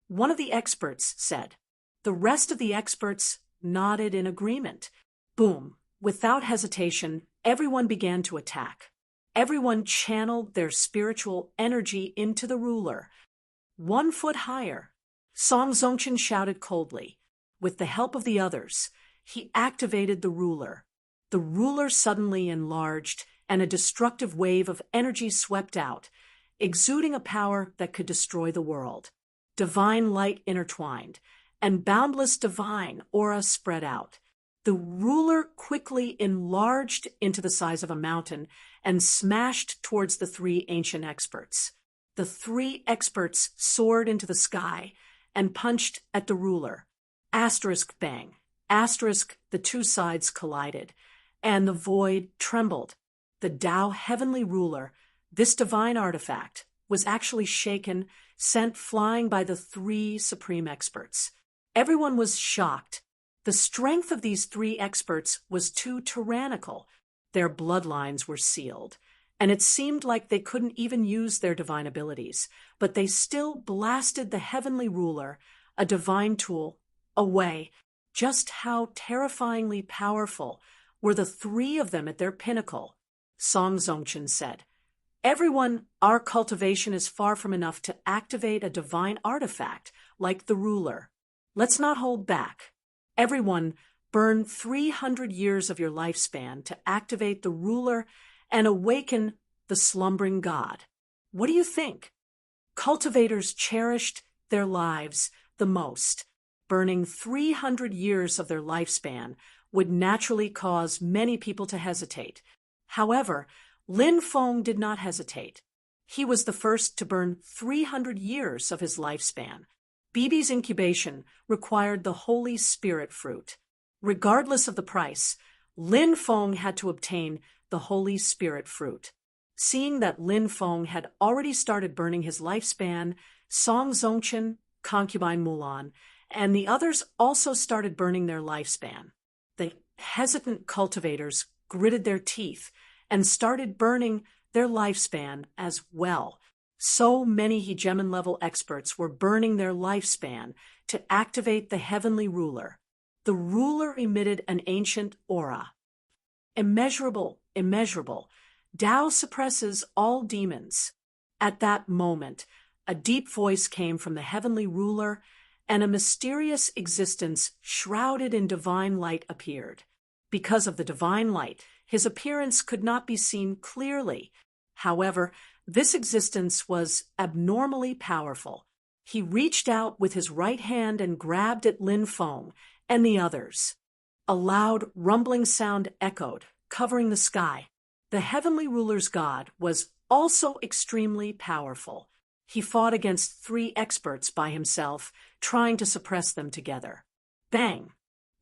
One of the experts said. The rest of the experts nodded in agreement. Boom! Without hesitation, everyone began to attack. Everyone channeled their spiritual energy into the ruler. 1 foot higher, Song Zongchen shouted coldly. With the help of the others, he activated the ruler. The ruler suddenly enlarged, and a destructive wave of energy swept out, exuding a power that could destroy the world. Divine light intertwined, and boundless divine aura spread out. The ruler quickly enlarged into the size of a mountain and smashed towards the 3 ancient experts. The 3 experts soared into the sky and punched at the ruler. Asterisk bang. Asterisk, the 2 sides collided, and the void trembled. The Tao heavenly ruler, this divine artifact, was actually shaken, sent flying by the 3 supreme experts. Everyone was shocked. The strength of these 3 experts was too tyrannical. Their bloodlines were sealed, and it seemed like they couldn't even use their divine abilities, but they still blasted the heavenly ruler, a divine tool, away. Just how terrifyingly powerful were the 3 of them at their pinnacle? Song Zongchen said. Everyone, our cultivation is far from enough to activate a divine artifact like the ruler. Let's not hold back. Everyone, burn 300 years of your lifespan to activate the ruler and awaken the slumbering god. What do you think? Cultivators cherished their lives the most. Burning 300 years of their lifespan would naturally cause many people to hesitate. However, Lin Feng did not hesitate. He was the first to burn 300 years of his lifespan. Bibi's incubation required the Holy Spirit fruit. Regardless of the price, Lin Feng had to obtain the Holy Spirit fruit. Seeing that Lin Feng had already started burning his lifespan, Song Zongchen, Concubine Mulan, and the others also started burning their lifespan. The hesitant cultivators gritted their teeth and started burning their lifespan as well. So many hegemon-level experts were burning their lifespan to activate the heavenly ruler. The ruler emitted an ancient aura. Immeasurable, immeasurable. Tao suppresses all demons. At that moment, a deep voice came from the heavenly ruler, and a mysterious existence shrouded in divine light appeared. Because of the divine light, his appearance could not be seen clearly. However, this existence was abnormally powerful. He reached out with his right hand and grabbed at Lin Feng and the others. A loud, rumbling sound echoed, covering the sky. The heavenly ruler's god was also extremely powerful. He fought against 3 experts by himself, trying to suppress them together. Bang!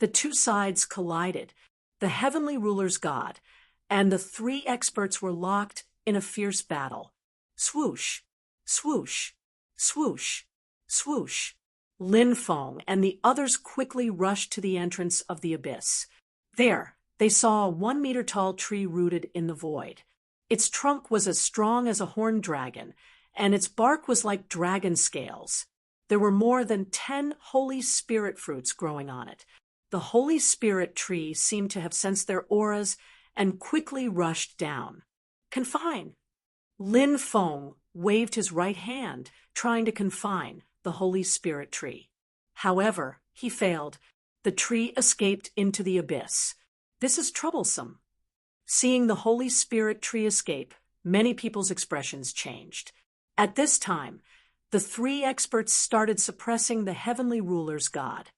The 2 sides collided. The heavenly ruler's god and the 3 experts were locked in a fierce battle. Swoosh! Swoosh! Swoosh! Swoosh! Lin Feng and the others quickly rushed to the entrance of the abyss. There, they saw a 1-meter-tall tree rooted in the void. Its trunk was as strong as a horned dragon, and its bark was like dragon scales. There were more than 10 Holy Spirit fruits growing on it. The Holy Spirit tree seemed to have sensed their auras and quickly rushed down. Confine! Lin Feng waved his right hand, trying to confine the Holy Spirit tree. However, he failed. The tree escaped into the abyss. This is troublesome. Seeing the Holy Spirit tree escape, many people's expressions changed. At this time, the 3 experts started suppressing the heavenly ruler's god.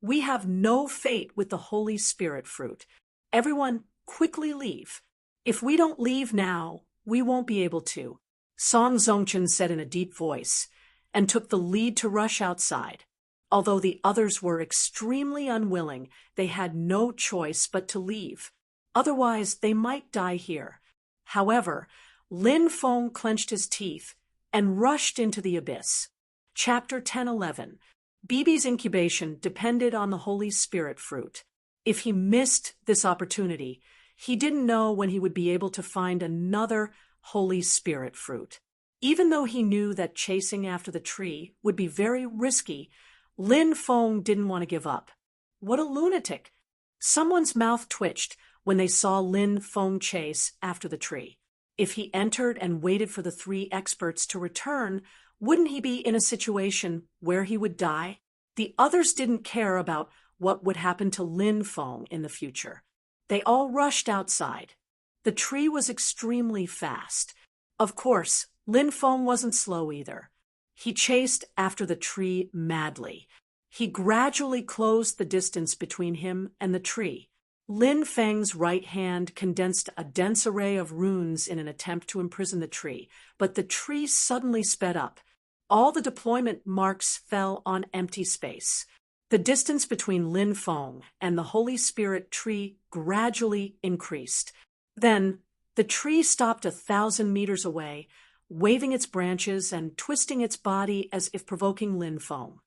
We have no fate with the Holy Spirit fruit. Everyone, quickly leave. If we don't leave now, we won't be able to, Song Zongchen said in a deep voice, and took the lead to rush outside. Although the others were extremely unwilling, they had no choice but to leave. Otherwise, they might die here. However, Lin Feng clenched his teeth and rushed into the abyss. Chapter 10:11. Bibi's incubation depended on the Holy Spirit fruit. If he missed this opportunity, he didn't know when he would be able to find another Holy Spirit fruit. Even though he knew that chasing after the tree would be very risky, Lin Feng didn't want to give up. What a lunatic! Someone's mouth twitched when they saw Lin Feng chase after the tree. If he entered and waited for the 3 experts to return, wouldn't he be in a situation where he would die? The others didn't care about what would happen to Lin Feng in the future. They all rushed outside. The tree was extremely fast. Of course, Lin Feng wasn't slow either. He chased after the tree madly. He gradually closed the distance between him and the tree. Lin Feng's right hand condensed a dense array of runes in an attempt to imprison the tree, but the tree suddenly sped up. All the deployment marks fell on empty space. The distance between Lin Feng and the Holy Spirit tree gradually increased. Then, the tree stopped 1,000 meters away, waving its branches and twisting its body as if provoking Lin Feng.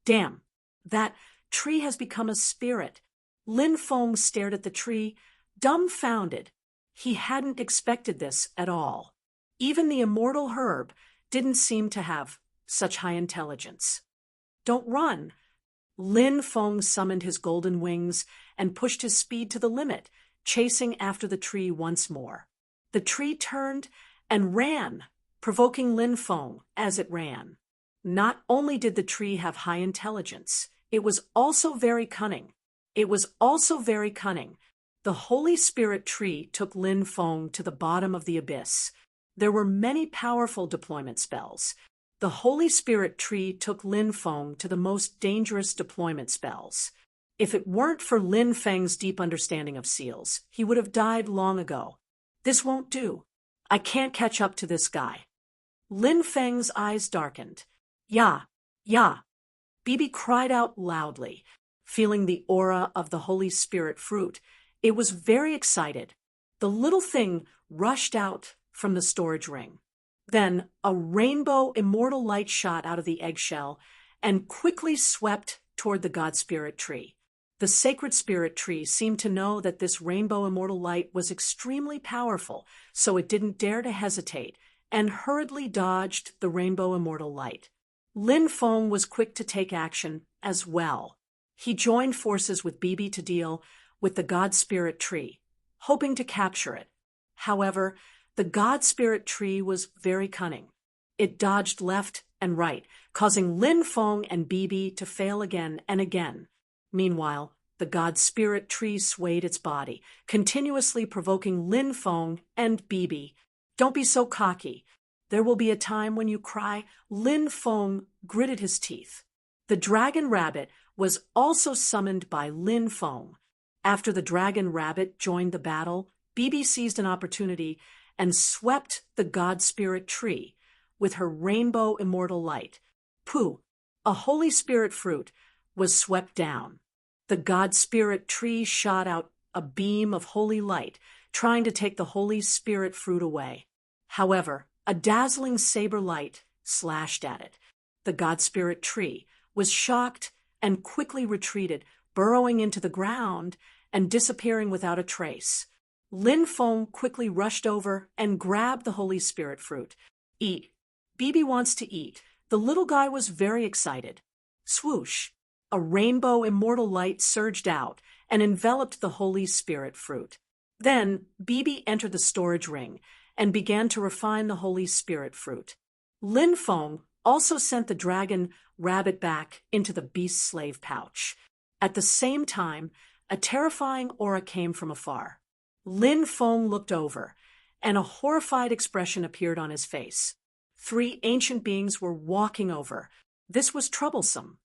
Damn, that tree has become a spirit. Lin Feng stared at the tree, dumbfounded. He hadn't expected this at all. Even the immortal herb didn't seem to have such high intelligence. Don't run! Lin Feng summoned his golden wings and pushed his speed to the limit, chasing after the tree once more. The tree turned and ran, provoking Lin Feng as it ran. Not only did the tree have high intelligence, it was also very cunning. The Holy Spirit tree took Lin Feng to the bottom of the abyss. There were many powerful deployment spells. The Holy Spirit tree took Lin Feng to the most dangerous deployment spells. If it weren't for Lin Feng's deep understanding of seals, he would have died long ago. This won't do. I can't catch up to this guy. Lin Feng's eyes darkened. Yeah. Bibi cried out loudly, feeling the aura of the Holy Spirit fruit. It was very excited. The little thing rushed out from the storage ring. Then a rainbow immortal light shot out of the eggshell and quickly swept toward the God Spirit tree. The sacred spirit tree seemed to know that this rainbow immortal light was extremely powerful, so it didn't dare to hesitate and hurriedly dodged the rainbow immortal light. Lin Feng was quick to take action as well. He joined forces with Bibi to deal with the God Spirit tree, hoping to capture it. However, the God Spirit tree was very cunning. It dodged left and right, causing Lin Feng and Bibi to fail again and again. Meanwhile, The god spirit tree swayed its body, continuously provoking Lin Feng and Bibi. Don't be so cocky. There will be a time when you cry. Lin Feng gritted his teeth. The dragon rabbit was also summoned by Lin Feng. After the dragon rabbit joined the battle, Bibi seized an opportunity and swept the god spirit tree with her rainbow immortal light. Pooh, a holy spirit fruit, was swept down. The god spirit tree shot out a beam of holy light, trying to take the holy spirit fruit away. However, a dazzling saber light slashed at it. The god spirit tree was shocked and quickly retreated, burrowing into the ground and disappearing without a trace. Lin Feng quickly rushed over and grabbed the holy spirit fruit. Eat. Bibi wants to eat. The little guy was very excited. Swoosh! A rainbow immortal light surged out and enveloped the holy spirit fruit. Then Bibi entered the storage ring and began to refine the holy spirit fruit. Lin Feng also sent the dragon rabbit back into the beast's slave pouch. At the same time, a terrifying aura came from afar. Lin Feng looked over, and a horrified expression appeared on his face. 3 ancient beings were walking over. This was troublesome.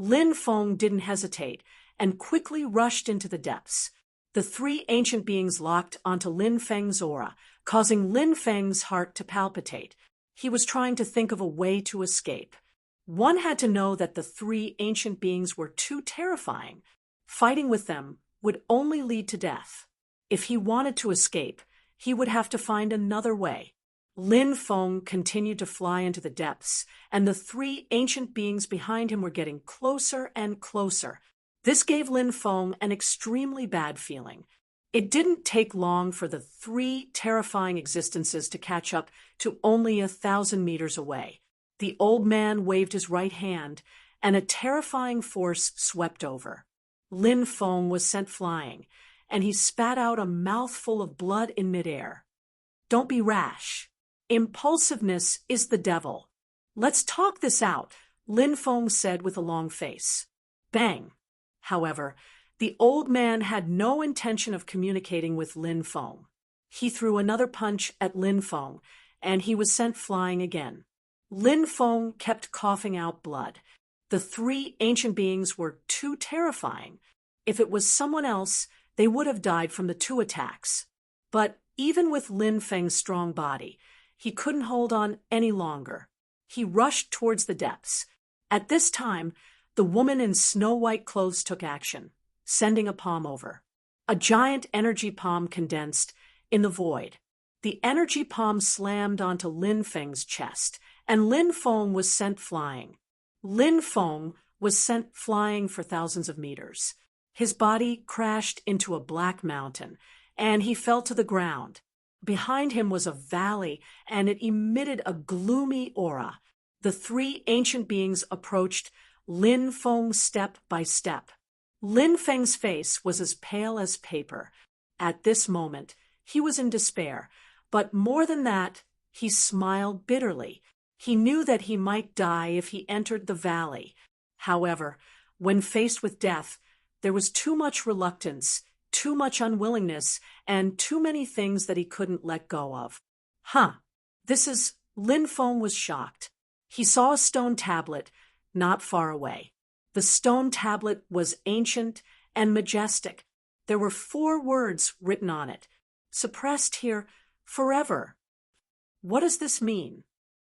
Lin Feng didn't hesitate and quickly rushed into the depths. The 3 ancient beings locked onto Lin Feng's aura, causing Lin Feng's heart to palpitate. He was trying to think of a way to escape. One had to know that the 3 ancient beings were too terrifying. Fighting with them would only lead to death. If he wanted to escape, he would have to find another way. Lin Feng continued to fly into the depths, and the 3 ancient beings behind him were getting closer and closer. This gave Lin Feng an extremely bad feeling. It didn't take long for the 3 terrifying existences to catch up to only 1,000 meters away. The old man waved his right hand, and a terrifying force swept over. Lin Feng was sent flying, and he spat out a mouthful of blood in midair. Don't be rash. Impulsiveness is the devil. Let's talk this out, Lin Feng said with a long face. Bang! However, the old man had no intention of communicating with Lin Feng. He threw another punch at Lin Feng, and he was sent flying again. Lin Feng kept coughing out blood. The 3 ancient beings were too terrifying. If it was someone else, they would have died from the 2 attacks. But even with Lin Feng's strong body, he couldn't hold on any longer. He rushed towards the depths. At this time, the woman in snow-white clothes took action, sending a palm over. A giant energy palm condensed in the void. The energy palm slammed onto Lin Feng's chest, and Lin Feng was sent flying. Lin Feng was sent flying for thousands of meters. His body crashed into a black mountain, and he fell to the ground. Behind him was a valley, and it emitted a gloomy aura. The 3 ancient beings approached Lin Feng step by step. Lin Feng's face was as pale as paper. At this moment, he was in despair, but more than that, he smiled bitterly. He knew that he might die if he entered the valley. However, when faced with death, there was too much reluctance, too much unwillingness, and too many things that he couldn't let go of. Lin Feng was shocked. He saw a stone tablet not far away. The stone tablet was ancient and majestic. There were 4 words written on it. Suppressed here forever. What does this mean?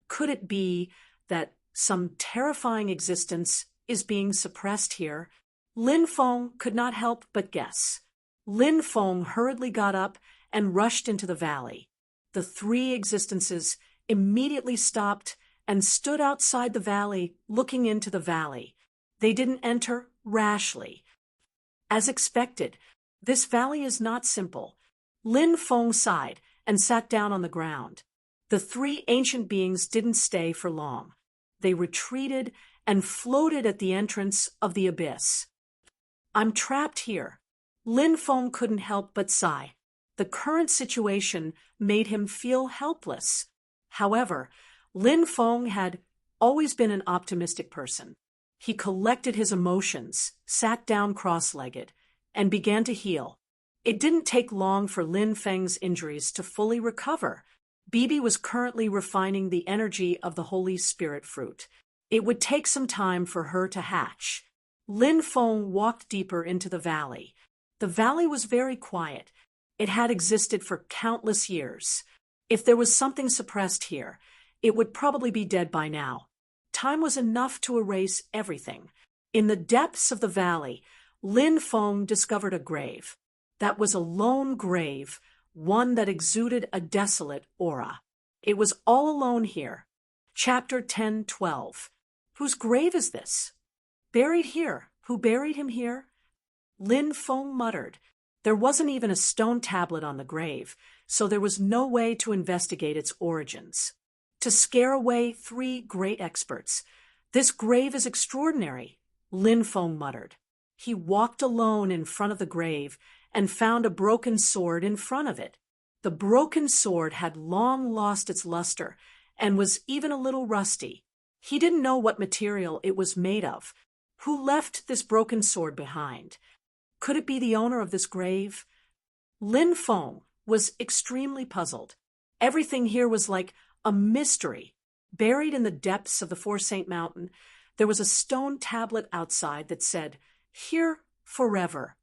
Could it be that some terrifying existence is being suppressed here? Lin Feng could not help but guess. Lin Feng hurriedly got up and rushed into the valley. The 3 existences immediately stopped and stood outside the valley, looking into the valley. They didn't enter rashly. As expected, this valley is not simple. Lin Feng sighed and sat down on the ground. The 3 ancient beings didn't stay for long. They retreated and floated at the entrance of the abyss. I'm trapped here. Lin Feng couldn't help but sigh. The current situation made him feel helpless. However, Lin Feng had always been an optimistic person. He collected his emotions, sat down cross-legged, and began to heal. It didn't take long for Lin Feng's injuries to fully recover. Bibi was currently refining the energy of the Holy Spirit fruit. It would take some time for her to hatch. Lin Feng walked deeper into the valley. The valley was very quiet. It had existed for countless years. If there was something suppressed here, it would probably be dead by now. Time was enough to erase everything. In the depths of the valley, Lin Feng discovered a grave. That was a lone grave, one that exuded a desolate aura. It was all alone here. Chapter 10:12. Whose grave is this? Buried here. Who buried him here? Lin Feng muttered. There wasn't even a stone tablet on the grave, so there was no way to investigate its origins. To scare away 3 great experts. This grave is extraordinary, Lin Feng muttered. He walked alone in front of the grave and found a broken sword in front of it. The broken sword had long lost its luster and was even a little rusty. He didn't know what material it was made of. Who left this broken sword behind? Could it be the owner of this grave? Lin Feng was extremely puzzled. Everything here was like a mystery. Buried in the depths of the Four Saint Mountain, there was a stone tablet outside that said, "Here forever."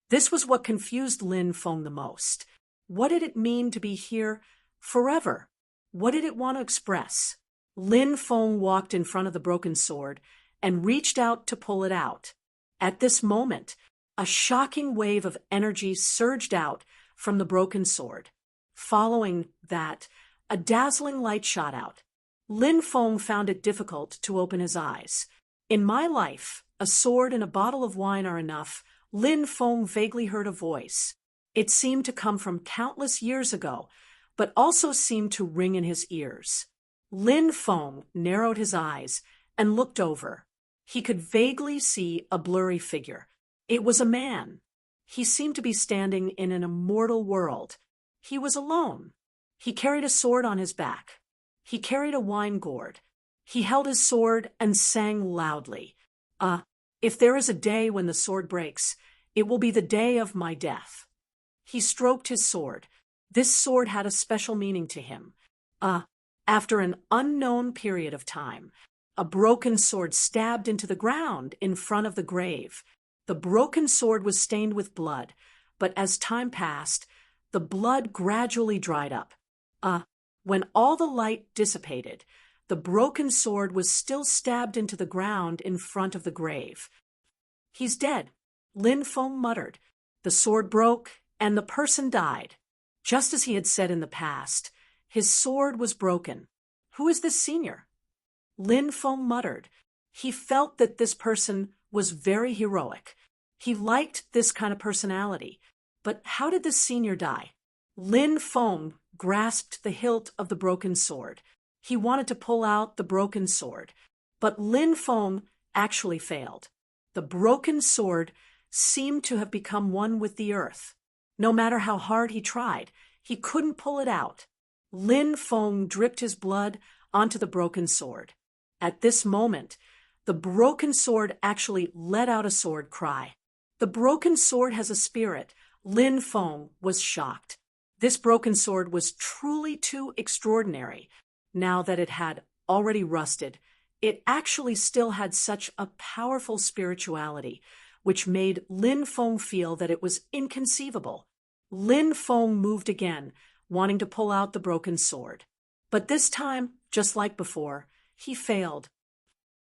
This was what confused Lin Feng the most. What did it mean to be here forever? What did it want to express? Lin Feng walked in front of the broken sword and reached out to pull it out. At this moment, a shocking wave of energy surged out from the broken sword. Following that, a dazzling light shot out. Lin Feng found it difficult to open his eyes. In my life, a sword and a bottle of wine are enough. Lin Feng vaguely heard a voice. It seemed to come from countless years ago, but also seemed to ring in his ears. Lin Feng narrowed his eyes and looked over. He could vaguely see a blurry figure. It was a man. He seemed to be standing in an immortal world. He was alone. He carried a sword on his back. He carried a wine gourd. He held his sword and sang loudly. If there is a day when the sword breaks, it will be the day of my death." He stroked his sword. This sword had a special meaning to him. After an unknown period of time, a broken sword stabbed into the ground in front of the grave. The broken sword was stained with blood, but as time passed, the blood gradually dried up. When all the light dissipated, the broken sword was still stabbed into the ground in front of the grave. "He's dead," Lin Feng muttered. The sword broke, and the person died. Just as he had said in the past, his sword was broken. "Who is this senior?" Lin Feng muttered. He felt that this person was very heroic. He liked this kind of personality. But how did this senior die? Lin Feng grasped the hilt of the broken sword. He wanted to pull out the broken sword, but Lin Feng actually failed. The broken sword seemed to have become one with the earth. No matter how hard he tried, he couldn't pull it out. Lin Feng dripped his blood onto the broken sword. At this moment, the broken sword actually let out a sword cry. The broken sword has a spirit. Lin Feng was shocked. This broken sword was truly too extraordinary. Now that it had already rusted, it actually still had such a powerful spirituality, which made Lin Feng feel that it was inconceivable. Lin Feng moved again, wanting to pull out the broken sword. But this time, just like before, he failed.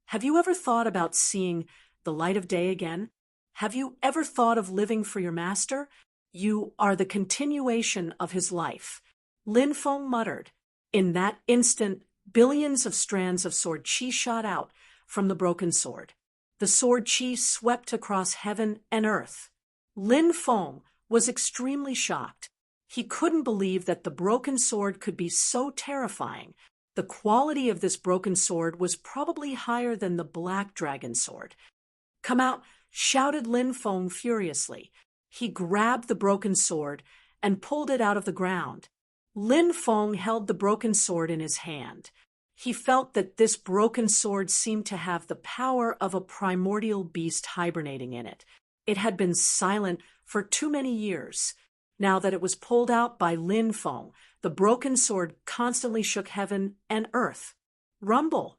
Have you ever thought about seeing the light of day again? Have you ever thought of living for your master? You are the continuation of his life. Lin Feng muttered. In that instant, billions of strands of sword chi shot out from the broken sword. The sword chi swept across heaven and earth. Lin Feng was extremely shocked. He couldn't believe that the broken sword could be so terrifying. The quality of this broken sword was probably higher than the black dragon sword. "Come out!" shouted Lin Feng furiously. He grabbed the broken sword and pulled it out of the ground. Lin Feng held the broken sword in his hand. He felt that this broken sword seemed to have the power of a primordial beast hibernating in it. It had been silent for too many years. Now that it was pulled out by Lin Feng, the broken sword constantly shook heaven and earth. Rumble.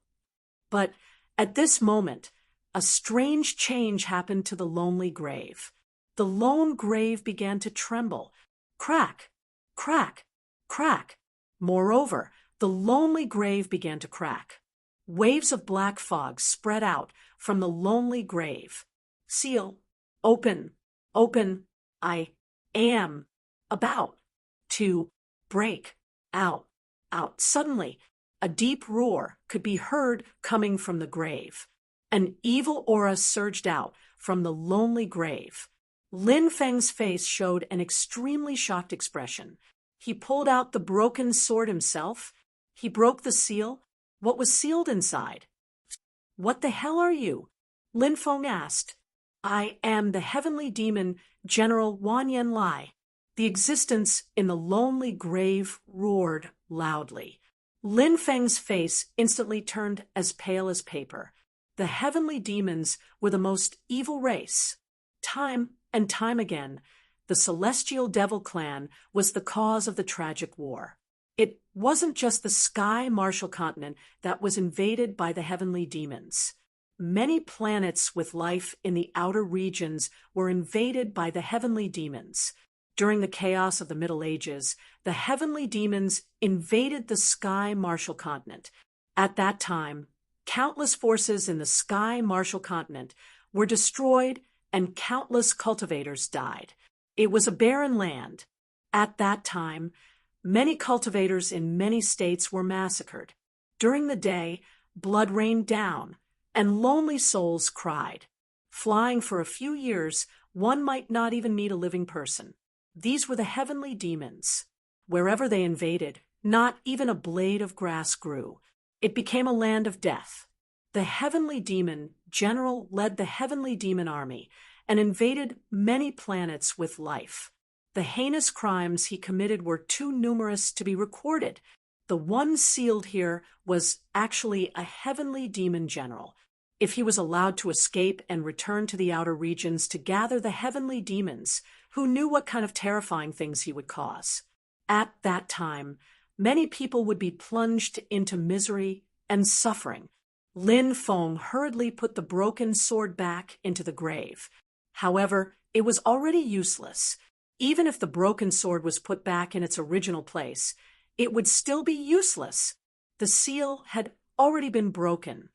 But at this moment, a strange change happened to the lonely grave. The lone grave began to tremble. Crack, crack, crack. Moreover, the lonely grave began to crack. Waves of black fog spread out from the lonely grave. Seal, open, open, I am about to break out. Suddenly, a deep roar could be heard coming from the grave. An evil aura surged out from the lonely grave. Lin Feng's face showed an extremely shocked expression. He pulled out the broken sword himself. He broke the seal. What was sealed inside? What the hell are you? Lin Feng asked. I am the heavenly demon, General Wan Yen Lai. The existence in the lonely grave roared loudly. Lin Feng's face instantly turned as pale as paper. The heavenly demons were the most evil race. Time and time again, the Celestial Devil Clan was the cause of the tragic war. It wasn't just the Sky Martial Continent that was invaded by the heavenly demons. Many planets with life in the outer regions were invaded by the heavenly demons. During the chaos of the Middle Ages, the heavenly demons invaded the Sky Martial Continent. At that time, countless forces in the Sky Martial Continent were destroyed and countless cultivators died. It was a barren land. At that time, many cultivators in many states were massacred. During the day, blood rained down, and lonely souls cried. Flying for a few years, one might not even meet a living person. These were the heavenly demons. Wherever they invaded, not even a blade of grass grew. It became a land of death. The heavenly demon general led the heavenly demon army and invaded many planets with life. The heinous crimes he committed were too numerous to be recorded. The one sealed here was actually a heavenly demon general. If he was allowed to escape and return to the outer regions to gather the heavenly demons, who knew what kind of terrifying things he would cause? At that time, many people would be plunged into misery and suffering. Lin Feng hurriedly put the broken sword back into the grave. However, it was already useless. Even if the broken sword was put back in its original place, it would still be useless. The seal had already been broken.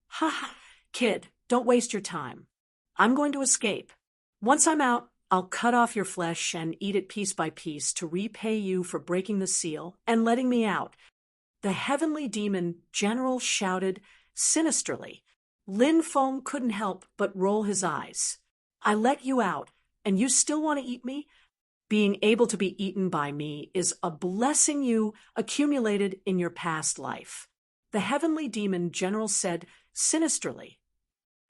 Ha ha, kid, don't waste your time. I'm going to escape. Once I'm out, I'll cut off your flesh and eat it piece by piece to repay you for breaking the seal and letting me out. The heavenly demon general shouted sinisterly. Lin Feng couldn't help but roll his eyes. I let you out, and you still want to eat me? Being able to be eaten by me is a blessing you accumulated in your past life. The heavenly demon general said sinisterly.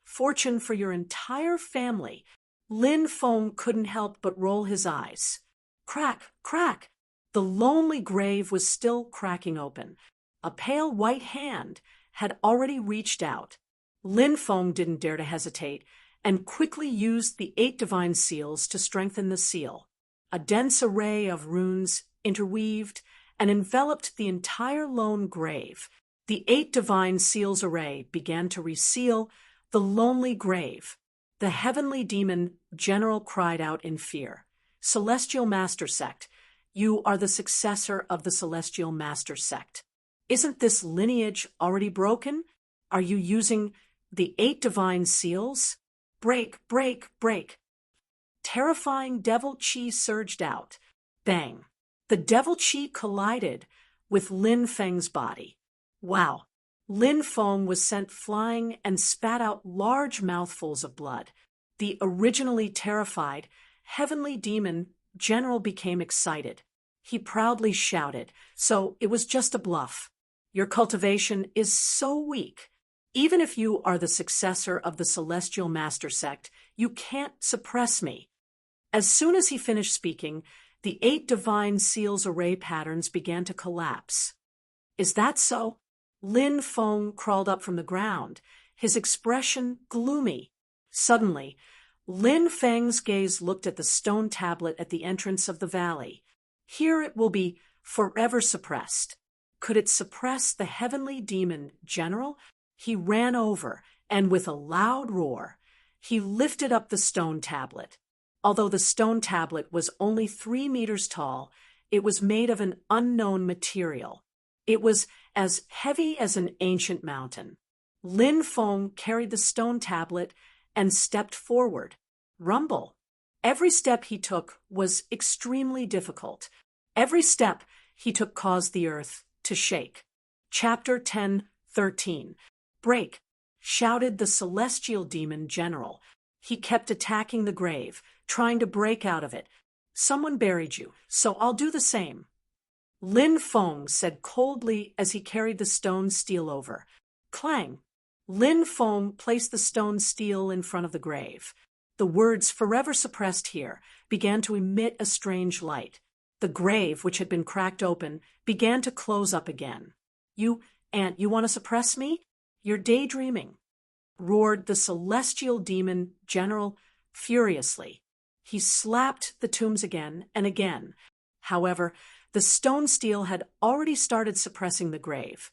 Fortune for your entire family. Lin Feng couldn't help but roll his eyes. Crack, crack. The lonely grave was still cracking open. A pale white hand had already reached out. Lin Feng didn't dare to hesitate and quickly used the 8 divine seals to strengthen the seal. A dense array of runes interweaved and enveloped the entire lone grave. The 8 divine seals array began to reseal the lonely grave. The heavenly demon general cried out in fear. Celestial Master Sect, you are the successor of the Celestial Master Sect. Isn't this lineage already broken? Are you using the 8 divine seals? Break, break, break. Terrifying devil chi surged out. Bang. The devil chi collided with Lin Feng's body. Wow. Lin Feng was sent flying and spat out large mouthfuls of blood. The originally terrified heavenly demon general became excited. He proudly shouted, so it was just a bluff. Your cultivation is so weak. Even if you are the successor of the Celestial Master Sect, you can't suppress me. As soon as he finished speaking, the 8 divine seals array patterns began to collapse. Is that so? Lin Feng crawled up from the ground, his expression gloomy. Suddenly, Lin Feng's gaze looked at the stone tablet at the entrance of the valley. Here it will be forever suppressed. Could it suppress the heavenly demon general? He ran over, and with a loud roar, he lifted up the stone tablet. Although the stone tablet was only 3 meters tall, it was made of an unknown material. It was as heavy as an ancient mountain. Lin Feng carried the stone tablet and stepped forward. Rumble. Every step he took was extremely difficult. Every step he took caused the earth to shake. Chapter 10:13. Break, shouted the celestial demon general. He kept attacking the grave, trying to break out of it. Someone buried you, so I'll do the same. Lin Feng said coldly as he carried the stone steel over. Clang. Lin Feng placed the stone steel in front of the grave. The words "forever suppressed here" began to emit a strange light. The grave, which had been cracked open, began to close up again. You want to suppress me? You're daydreaming, roared the celestial demon general furiously. He slapped the tombs again and again. However, the stone steel had already started suppressing the grave,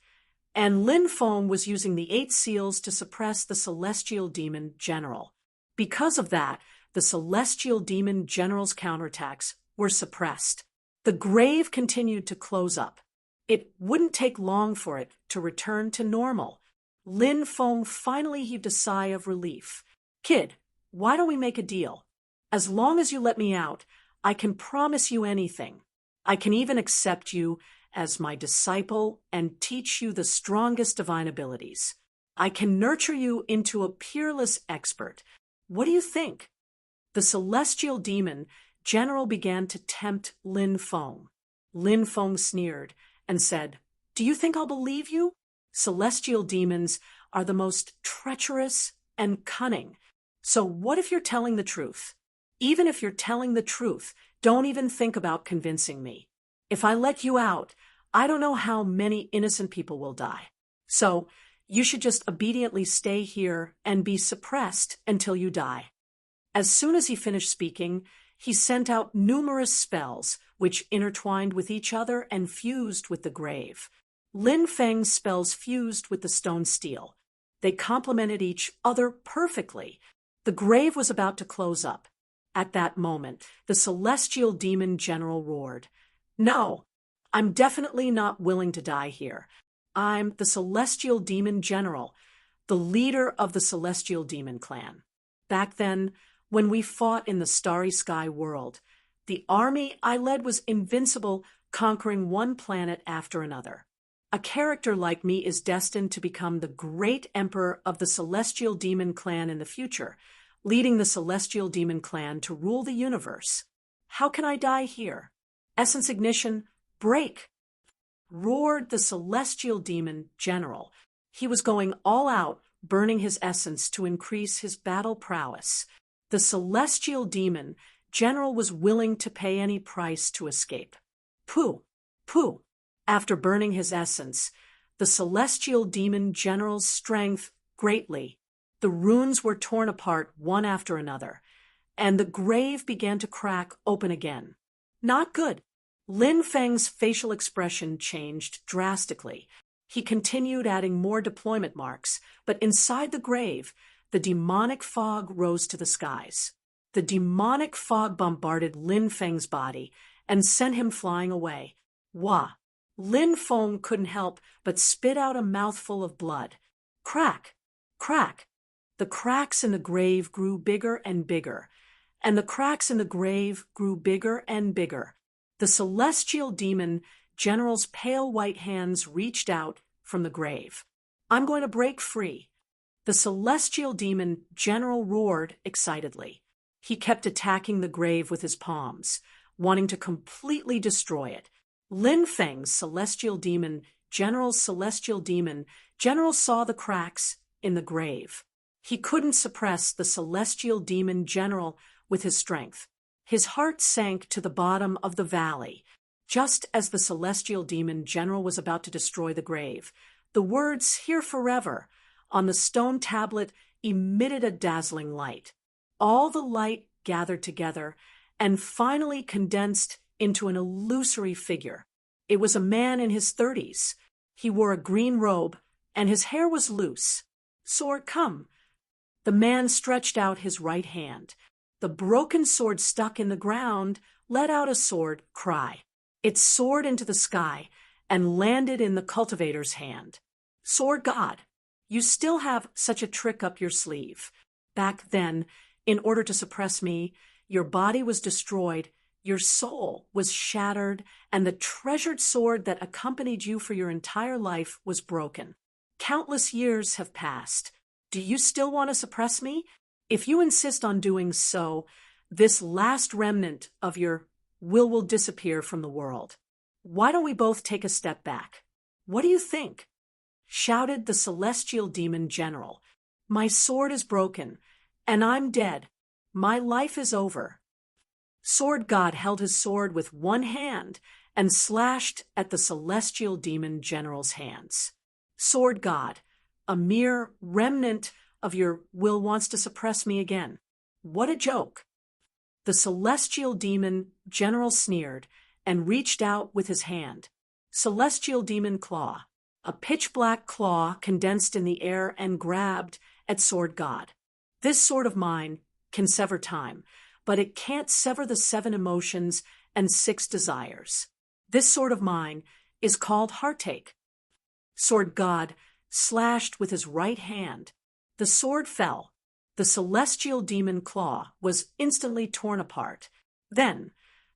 and Lin Feng was using the 8 seals to suppress the celestial demon general. Because of that, the celestial demon general's counterattacks were suppressed. The grave continued to close up. It wouldn't take long for it to return to normal. Lin Feng finally heaved a sigh of relief. Kid, why don't we make a deal? As long as you let me out, I can promise you anything. I can even accept you as my disciple and teach you the strongest divine abilities. I can nurture you into a peerless expert. What do you think? The celestial demon general began to tempt Lin Feng. Lin Feng sneered and said, Do you think I'll believe you? Celestial demons are the most treacherous and cunning. So what if you're telling the truth? Even if you're telling the truth, don't even think about convincing me. If I let you out, I don't know how many innocent people will die. So you should just obediently stay here and be suppressed until you die. As soon as he finished speaking, he sent out numerous spells, which intertwined with each other and fused with the grave. Lin Feng's spells fused with the stone steel. They complemented each other perfectly. The grave was about to close up. At that moment, the celestial demon general roared, No, I'm definitely not willing to die here. I'm the celestial demon general, the leader of the celestial demon clan. Back then, when we fought in the starry sky world, the army I led was invincible, conquering one planet after another. A character like me is destined to become the great emperor of the celestial demon clan in the future, leading the celestial demon clan to rule the universe. How can I die here? Essence ignition, break! Roared the celestial demon general. He was going all out, burning his essence to increase his battle prowess. The celestial demon general was willing to pay any price to escape. Pooh! Pooh! After burning his essence, the celestial demon general's strength greatly. The runes were torn apart one after another, and the grave began to crack open again. Not good. Lin Feng's facial expression changed drastically. He continued adding more deployment marks, but inside the grave, the demonic fog rose to the skies. The demonic fog bombarded Lin Feng's body and sent him flying away. Wah! Lin Feng couldn't help but spit out a mouthful of blood. Crack! Crack! The cracks in the grave grew bigger and bigger, and the cracks in the grave grew bigger and bigger. The celestial demon general's pale white hands reached out from the grave. I'm going to break free. The celestial demon general roared excitedly. He kept attacking the grave with his palms, wanting to completely destroy it. Lin Feng's celestial demon general saw the cracks in the grave. He couldn't suppress the celestial demon general with his strength. His heart sank to the bottom of the valley. Just as the celestial demon general was about to destroy the grave, the words "Here forever" on the stone tablet emitted a dazzling light. all the light gathered together and finally condensed into an illusory figure. It was a man in his 30s. He wore a green robe, and his hair was loose. "Sword, come." The man stretched out his right hand. The broken sword stuck in the ground let out a sword cry. It soared into the sky and landed in the cultivator's hand. "Sword God, you still have such a trick up your sleeve. Back then, in order to suppress me, your body was destroyed, your soul was shattered, and the treasured sword that accompanied you for your entire life was broken. Countless years have passed. Do you still want to suppress me? If you insist on doing so, this last remnant of your will disappear from the world. Why don't we both take a step back? What do you think?" shouted the celestial demon general. "My sword is broken, and I'm dead. My life is over." Sword God held his sword with one hand and slashed at the celestial demon general's hands. "Sword God, a mere remnant of your will wants to suppress me again. What a joke." The celestial demon general sneered and reached out with his hand. Celestial demon claw. A pitch-black claw condensed in the air and grabbed at Sword God. "This sword of mine can sever time, but it can't sever the 7 emotions and 6 desires. This sword of mine is called heartache." Sword God slashed with his right hand. The sword fell. The celestial demon claw was instantly torn apart. Then,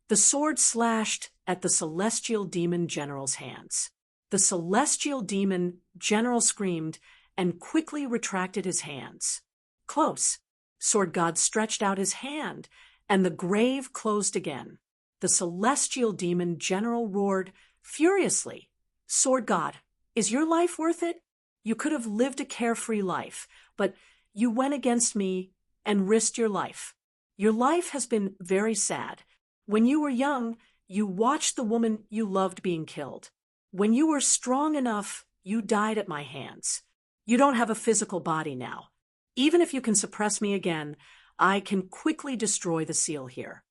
the sword slashed at the celestial demon general's hands. The celestial demon general screamed and quickly retracted his hands. "Close." Sword God stretched out his hand, and the grave closed again. The celestial demon general roared furiously. "Sword God, is your life worth it? You could have lived a carefree life, but you went against me and risked your life. Your life has been very sad. When you were young, you watched the woman you loved being killed. When you were strong enough, you died at my hands. You don't have a physical body now. Even if you can suppress me again, I can quickly destroy the seal here."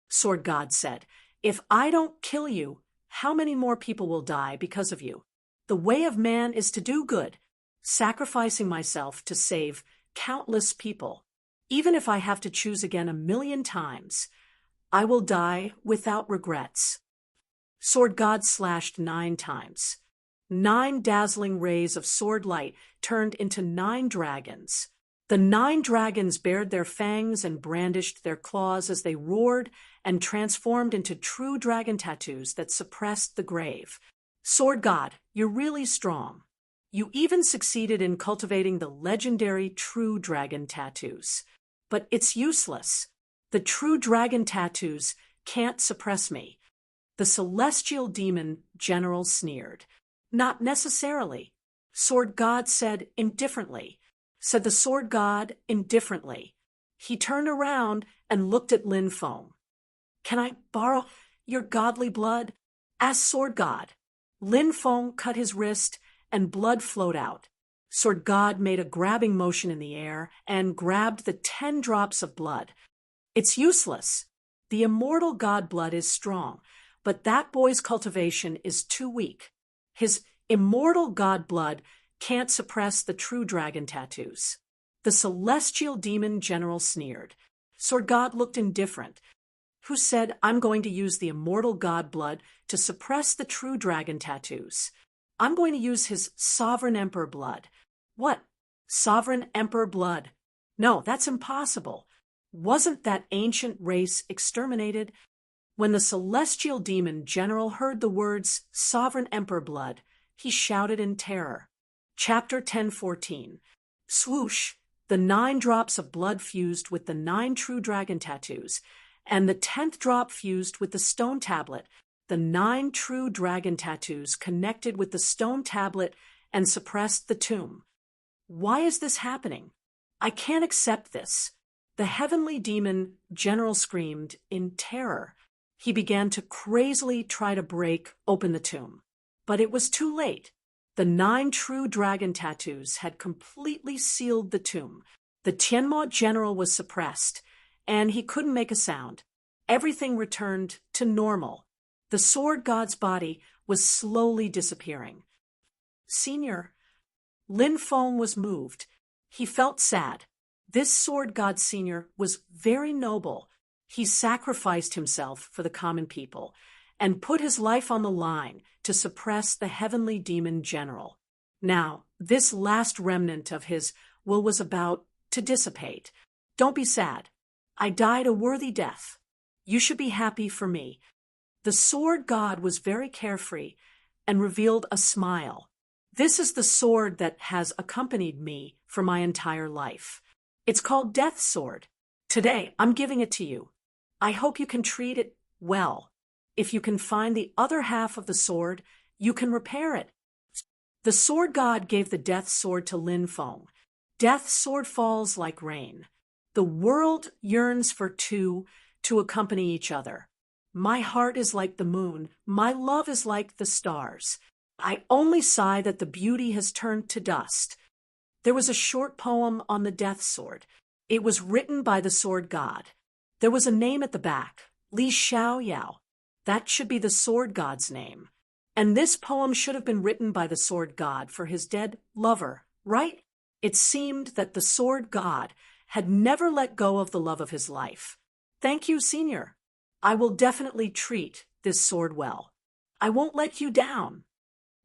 Sword God said, "If I don't kill you, how many more people will die because of you? The way of man is to do good, sacrificing myself to save countless people. Even if I have to choose again 1,000,000 times, I will die without regrets." Sword God slashed 9 times. 9 dazzling rays of sword light turned into 9 dragons. The 9 dragons bared their fangs and brandished their claws as they roared and transformed into true dragon tattoos that suppressed the grave. "Sword God, you're really strong. You even succeeded in cultivating the legendary true dragon tattoos. But it's useless. The true dragon tattoos can't suppress me." The celestial demon general sneered. "Not necessarily," Sword God said indifferently. Said the Sword God indifferently. He turned around and looked at Lin Feng. "Can I borrow your godly blood?" asked Sword God. Lin Feng cut his wrist and blood flowed out. Sword God made a grabbing motion in the air and grabbed the 10 drops of blood. "It's useless. The immortal god blood is strong, but that boy's cultivation is too weak. His immortal god blood can't suppress the true dragon tattoos." The celestial demon general sneered. Sword God looked indifferent. "Who said I'm going to use the immortal god blood to suppress the true dragon tattoos? I'm going to use his sovereign emperor blood." "What? Sovereign emperor blood? No, that's impossible. Wasn't that ancient race exterminated?" When the celestial demon general heard the words sovereign emperor blood, he shouted in terror. Chapter 10:14. Swoosh! The 9 drops of blood fused with the 9 true dragon tattoos, and the 10th drop fused with the stone tablet. The 9 true dragon tattoos connected with the stone tablet and suppressed the tomb. "Why is this happening? I can't accept this." The heavenly demon general screamed in terror. He began to crazily try to break open the tomb. But it was too late. The 9 true dragon tattoos had completely sealed the tomb. The Tianma general was suppressed, and he couldn't make a sound. Everything returned to normal. The sword god's body was slowly disappearing. Senior, Lin Feng was moved. He felt sad. This sword god senior was very noble. He sacrificed himself for the common people and put his life on the line to suppress the heavenly demon general. Now, this last remnant of his will was about to dissipate. Don't be sad. I died a worthy death. You should be happy for me. The sword god was very carefree and revealed a smile. This is the sword that has accompanied me for my entire life. It's called Death Sword. Today, I'm giving it to you. I hope you can treat it well. If you can find the other half of the sword, you can repair it. The sword god gave the death sword to Lin Feng. Death sword falls like rain. The world yearns for two to accompany each other. My heart is like the moon. My love is like the stars. I only sigh that the beauty has turned to dust. There was a short poem on the death sword. It was written by the sword god. There was a name at the back, Li Xiaoyao. That should be the sword god's name. And this poem should have been written by the sword god for his dead lover, right? It seemed that the sword god had never let go of the love of his life. Thank you, Senior. I will definitely treat this sword well. I won't let you down.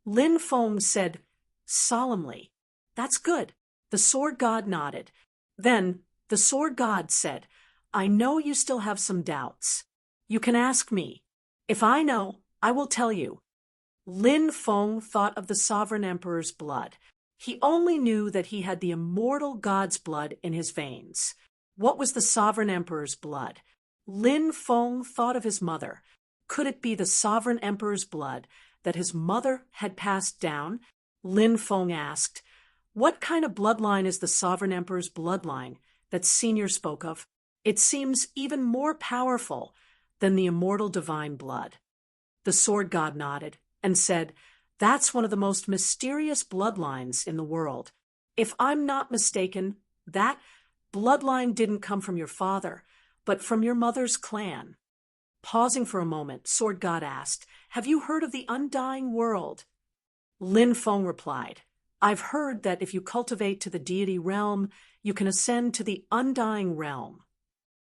Lin Feng said solemnly, That's good. The sword god nodded. Then the sword god said, I know you still have some doubts. You can ask me. If I know, I will tell you. Lin Feng thought of the sovereign emperor's blood. He only knew that he had the immortal god's blood in his veins. What was the sovereign emperor's blood? Lin Feng thought of his mother. Could it be the sovereign emperor's blood that his mother had passed down? Lin Feng asked, What kind of bloodline is the sovereign emperor's bloodline that Senior spoke of? It seems even more powerful than the immortal divine blood. The sword god nodded and said, That's one of the most mysterious bloodlines in the world. If I'm not mistaken, that bloodline didn't come from your father, but from your mother's clan. Pausing for a moment, sword god asked, Have you heard of the undying world? Lin Feng replied, I've heard that if you cultivate to the deity realm, you can ascend to the undying realm.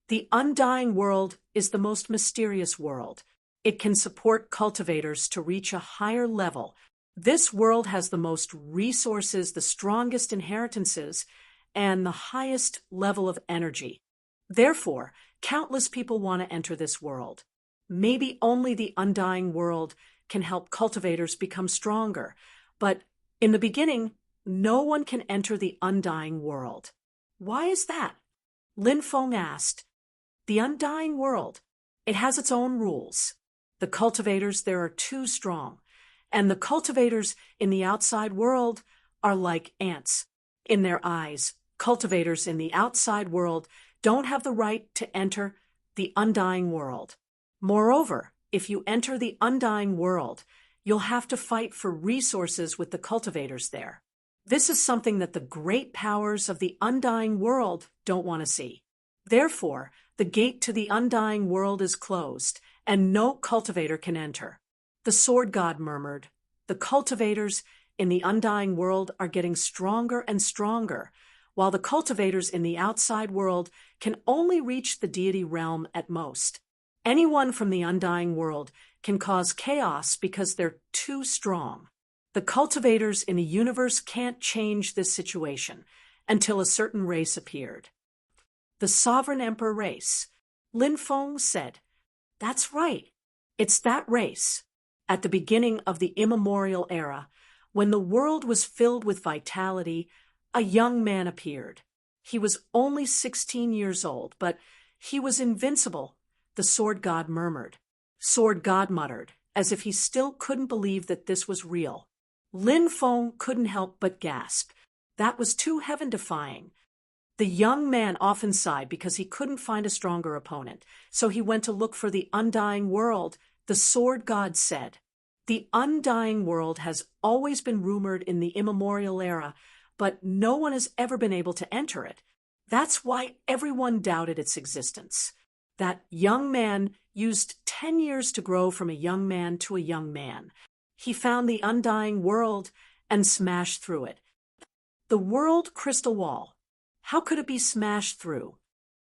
The undying world is the most mysterious world. It can support cultivators to reach a higher level. This world has the most resources, the strongest inheritances, and the highest level of energy. Therefore, countless people want to enter this world. Maybe only the undying world can help cultivators become stronger, but in the beginning, no one can enter the undying world. Why is that? Lin Feng asked. The undying world, it has its own rules. The cultivators there are too strong, and the cultivators in the outside world are like ants. In their eyes, cultivators in the outside world don't have the right to enter the undying world. Moreover, if you enter the undying world, you'll have to fight for resources with the cultivators there. This is something that the great powers of the undying world don't want to see. Therefore, the gate to the undying world is closed, and no cultivator can enter. The sword god murmured, The cultivators in the undying world are getting stronger and stronger, while the cultivators in the outside world can only reach the deity realm at most. Anyone from the undying world can cause chaos because they're too strong. The cultivators in the universe can't change this situation until a certain race appeared. The sovereign emperor race. Lin Feng said, That's right. It's that race. At the beginning of the immemorial era, when the world was filled with vitality, a young man appeared. He was only 16 years old, but he was invincible, the sword god murmured. Sword god muttered, as if he still couldn't believe that this was real. Lin Feng couldn't help but gasp. That was too heaven-defying. The young man often sighed because he couldn't find a stronger opponent, so he went to look for the undying world. The sword god said, The undying world has always been rumored in the immemorial era, but no one has ever been able to enter it. That's why everyone doubted its existence. That young man used 10 years to grow from a young man to a young man. He found the undying world and smashed through it. The world crystal wall. How could it be smashed through?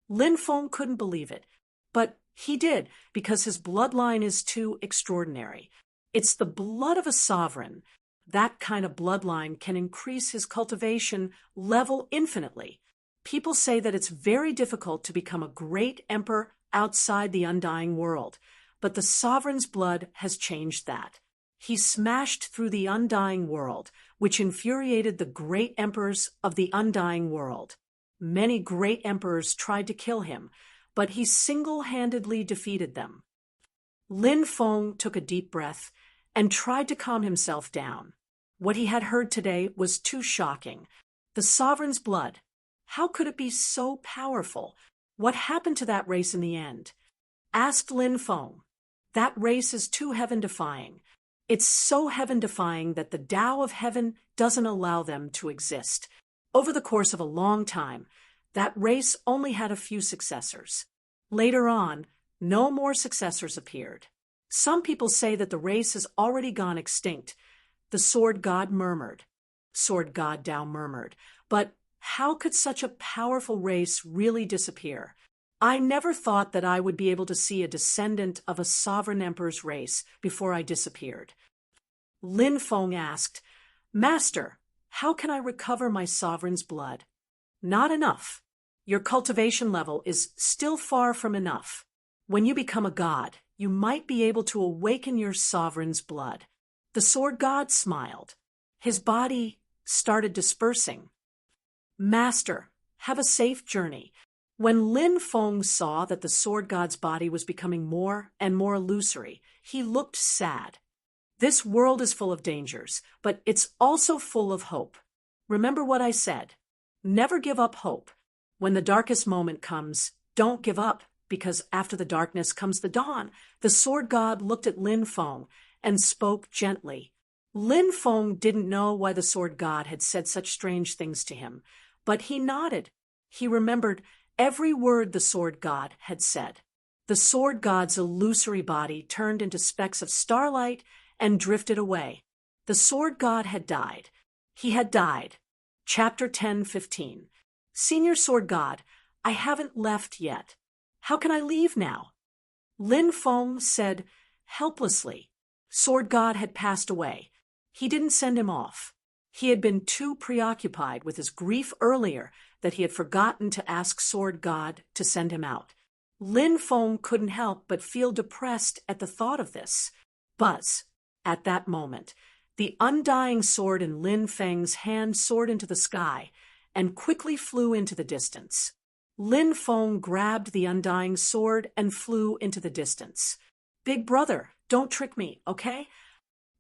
Lin Feng couldn't believe it, but he did because his bloodline is too extraordinary. It's the blood of a sovereign. That kind of bloodline can increase his cultivation level infinitely. People say that it's very difficult to become a great emperor outside the undying world, but the sovereign's blood has changed that. He smashed through the undying world, which infuriated the great emperors of the undying world. Many great emperors tried to kill him, but he single-handedly defeated them. Lin Feng took a deep breath and tried to calm himself down. What he had heard today was too shocking. The sovereign's blood. How could it be so powerful? What happened to that race in the end? Asked Lin Feng. That race is too heaven-defying. It's so heaven-defying that the Tao of heaven doesn't allow them to exist. Over the course of a long time, that race only had a few successors. Later on, no more successors appeared. Some people say that the race has already gone extinct. The Sword God murmured. Sword God Tao murmured. But how could such a powerful race really disappear? I never thought that I would be able to see a descendant of a sovereign emperor's race before I disappeared. Lin Feng asked, Master, how can I recover my sovereign's blood? Not enough. Your cultivation level is still far from enough. When you become a god, you might be able to awaken your sovereign's blood. The Sword God smiled. His body started dispersing. Master, have a safe journey. When Lin Feng saw that the Sword God's body was becoming more and more illusory, he looked sad. This world is full of dangers, but it's also full of hope. Remember what I said. Never give up hope. When the darkest moment comes, don't give up, because after the darkness comes the dawn. The Sword God looked at Lin Feng and spoke gently. Lin Feng didn't know why the Sword God had said such strange things to him, but he nodded. He remembered every word the Sword God had said. The Sword God's illusory body turned into specks of starlight and drifted away. The Sword God had died. He had died. Chapter 10:15. Senior Sword God, I haven't left yet. How can I leave now? Lin Feng said helplessly. Sword God had passed away. He didn't send him off. He had been too preoccupied with his grief earlier that he had forgotten to ask Sword God to send him out. Lin Feng couldn't help but feel depressed at the thought of this. Buzz. At that moment, the undying sword in Lin Feng's hand soared into the sky and quickly flew into the distance. Lin Feng grabbed the undying sword and flew into the distance. Big brother, don't trick me, okay?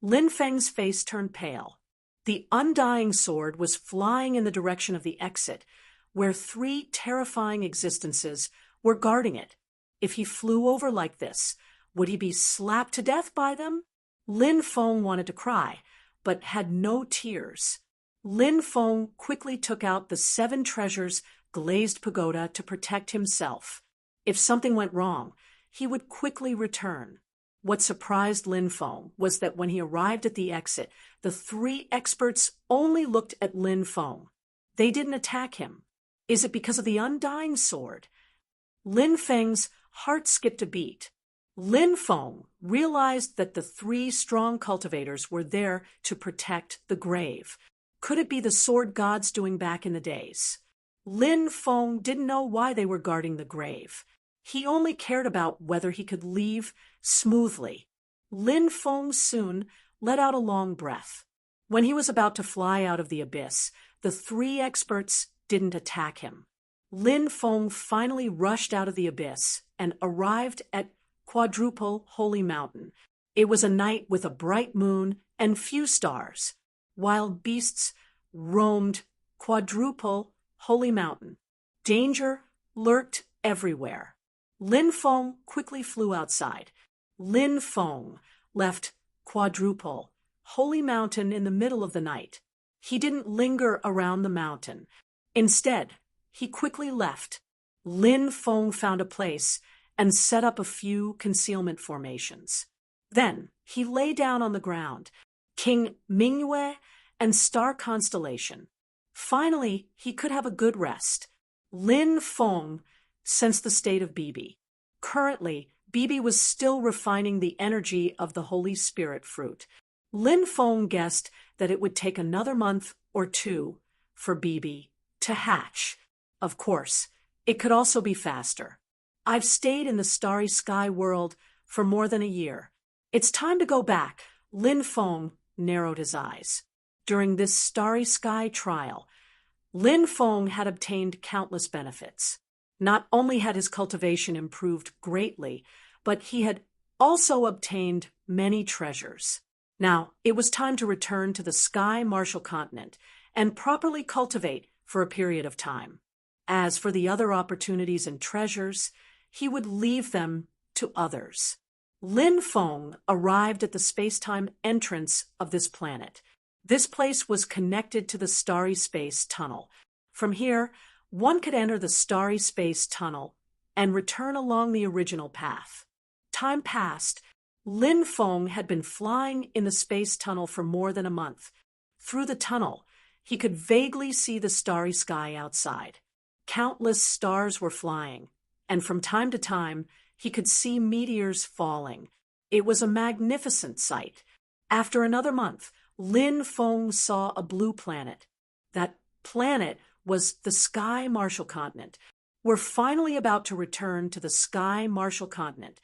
Lin Feng's face turned pale. The undying sword was flying in the direction of the exit, where 3 terrifying existences were guarding it. If he flew over like this, would he be slapped to death by them? Lin Feng wanted to cry, but had no tears. Lin Feng quickly took out the 7 treasures glazed pagoda to protect himself. If something went wrong, he would quickly return. What surprised Lin Feng was that when he arrived at the exit, the 3 experts only looked at Lin Feng. They didn't attack him. Is it because of the undying sword? Lin Feng's heart skipped a beat. Lin Feng realized that the 3 strong cultivators were there to protect the grave. Could it be the Sword Gods doing back in the days? Lin Feng didn't know why they were guarding the grave. He only cared about whether he could leave smoothly. Lin Feng soon let out a long breath. When he was about to fly out of the abyss, the 3 experts didn't attack him. Lin Feng finally rushed out of the abyss and arrived at Quadruple Holy Mountain. It was a night with a bright moon and few stars. Wild beasts roamed Quadruple Holy Mountain. Danger lurked everywhere. Lin Feng quickly flew outside. Lin Feng left Quadruple Holy Mountain in the middle of the night. He didn't linger around the mountain. Instead, he quickly left. Lin Feng found a place and set up a few concealment formations. Then he lay down on the ground, King Mingyue and star constellation. Finally, he could have a good rest. Lin Feng sensed the state of Bibi. Currently, Bibi was still refining the energy of the Holy Spirit fruit. Lin Feng guessed that it would take another month or two for Bibi to hatch. Of course, it could also be faster. I've stayed in the starry sky world for more than a year. It's time to go back. Lin Feng narrowed his eyes. During this starry sky trial, Lin Feng had obtained countless benefits. Not only had his cultivation improved greatly, but he had also obtained many treasures. Now, it was time to return to the Sky Martial Continent and properly cultivate for a period of time. As for the other opportunities and treasures, he would leave them to others. Lin Feng arrived at the space-time entrance of this planet. This place was connected to the Starry Space Tunnel. From here, one could enter the Starry Space Tunnel and return along the original path. Time passed. Lin Feng had been flying in the space tunnel for more than a month. Through the tunnel, he could vaguely see the starry sky outside. Countless stars were flying, and from time to time, he could see meteors falling. It was a magnificent sight. After another month, Lin Feng saw a blue planet. That planet was the Sky Martial Continent. We're finally about to return to the Sky Martial Continent.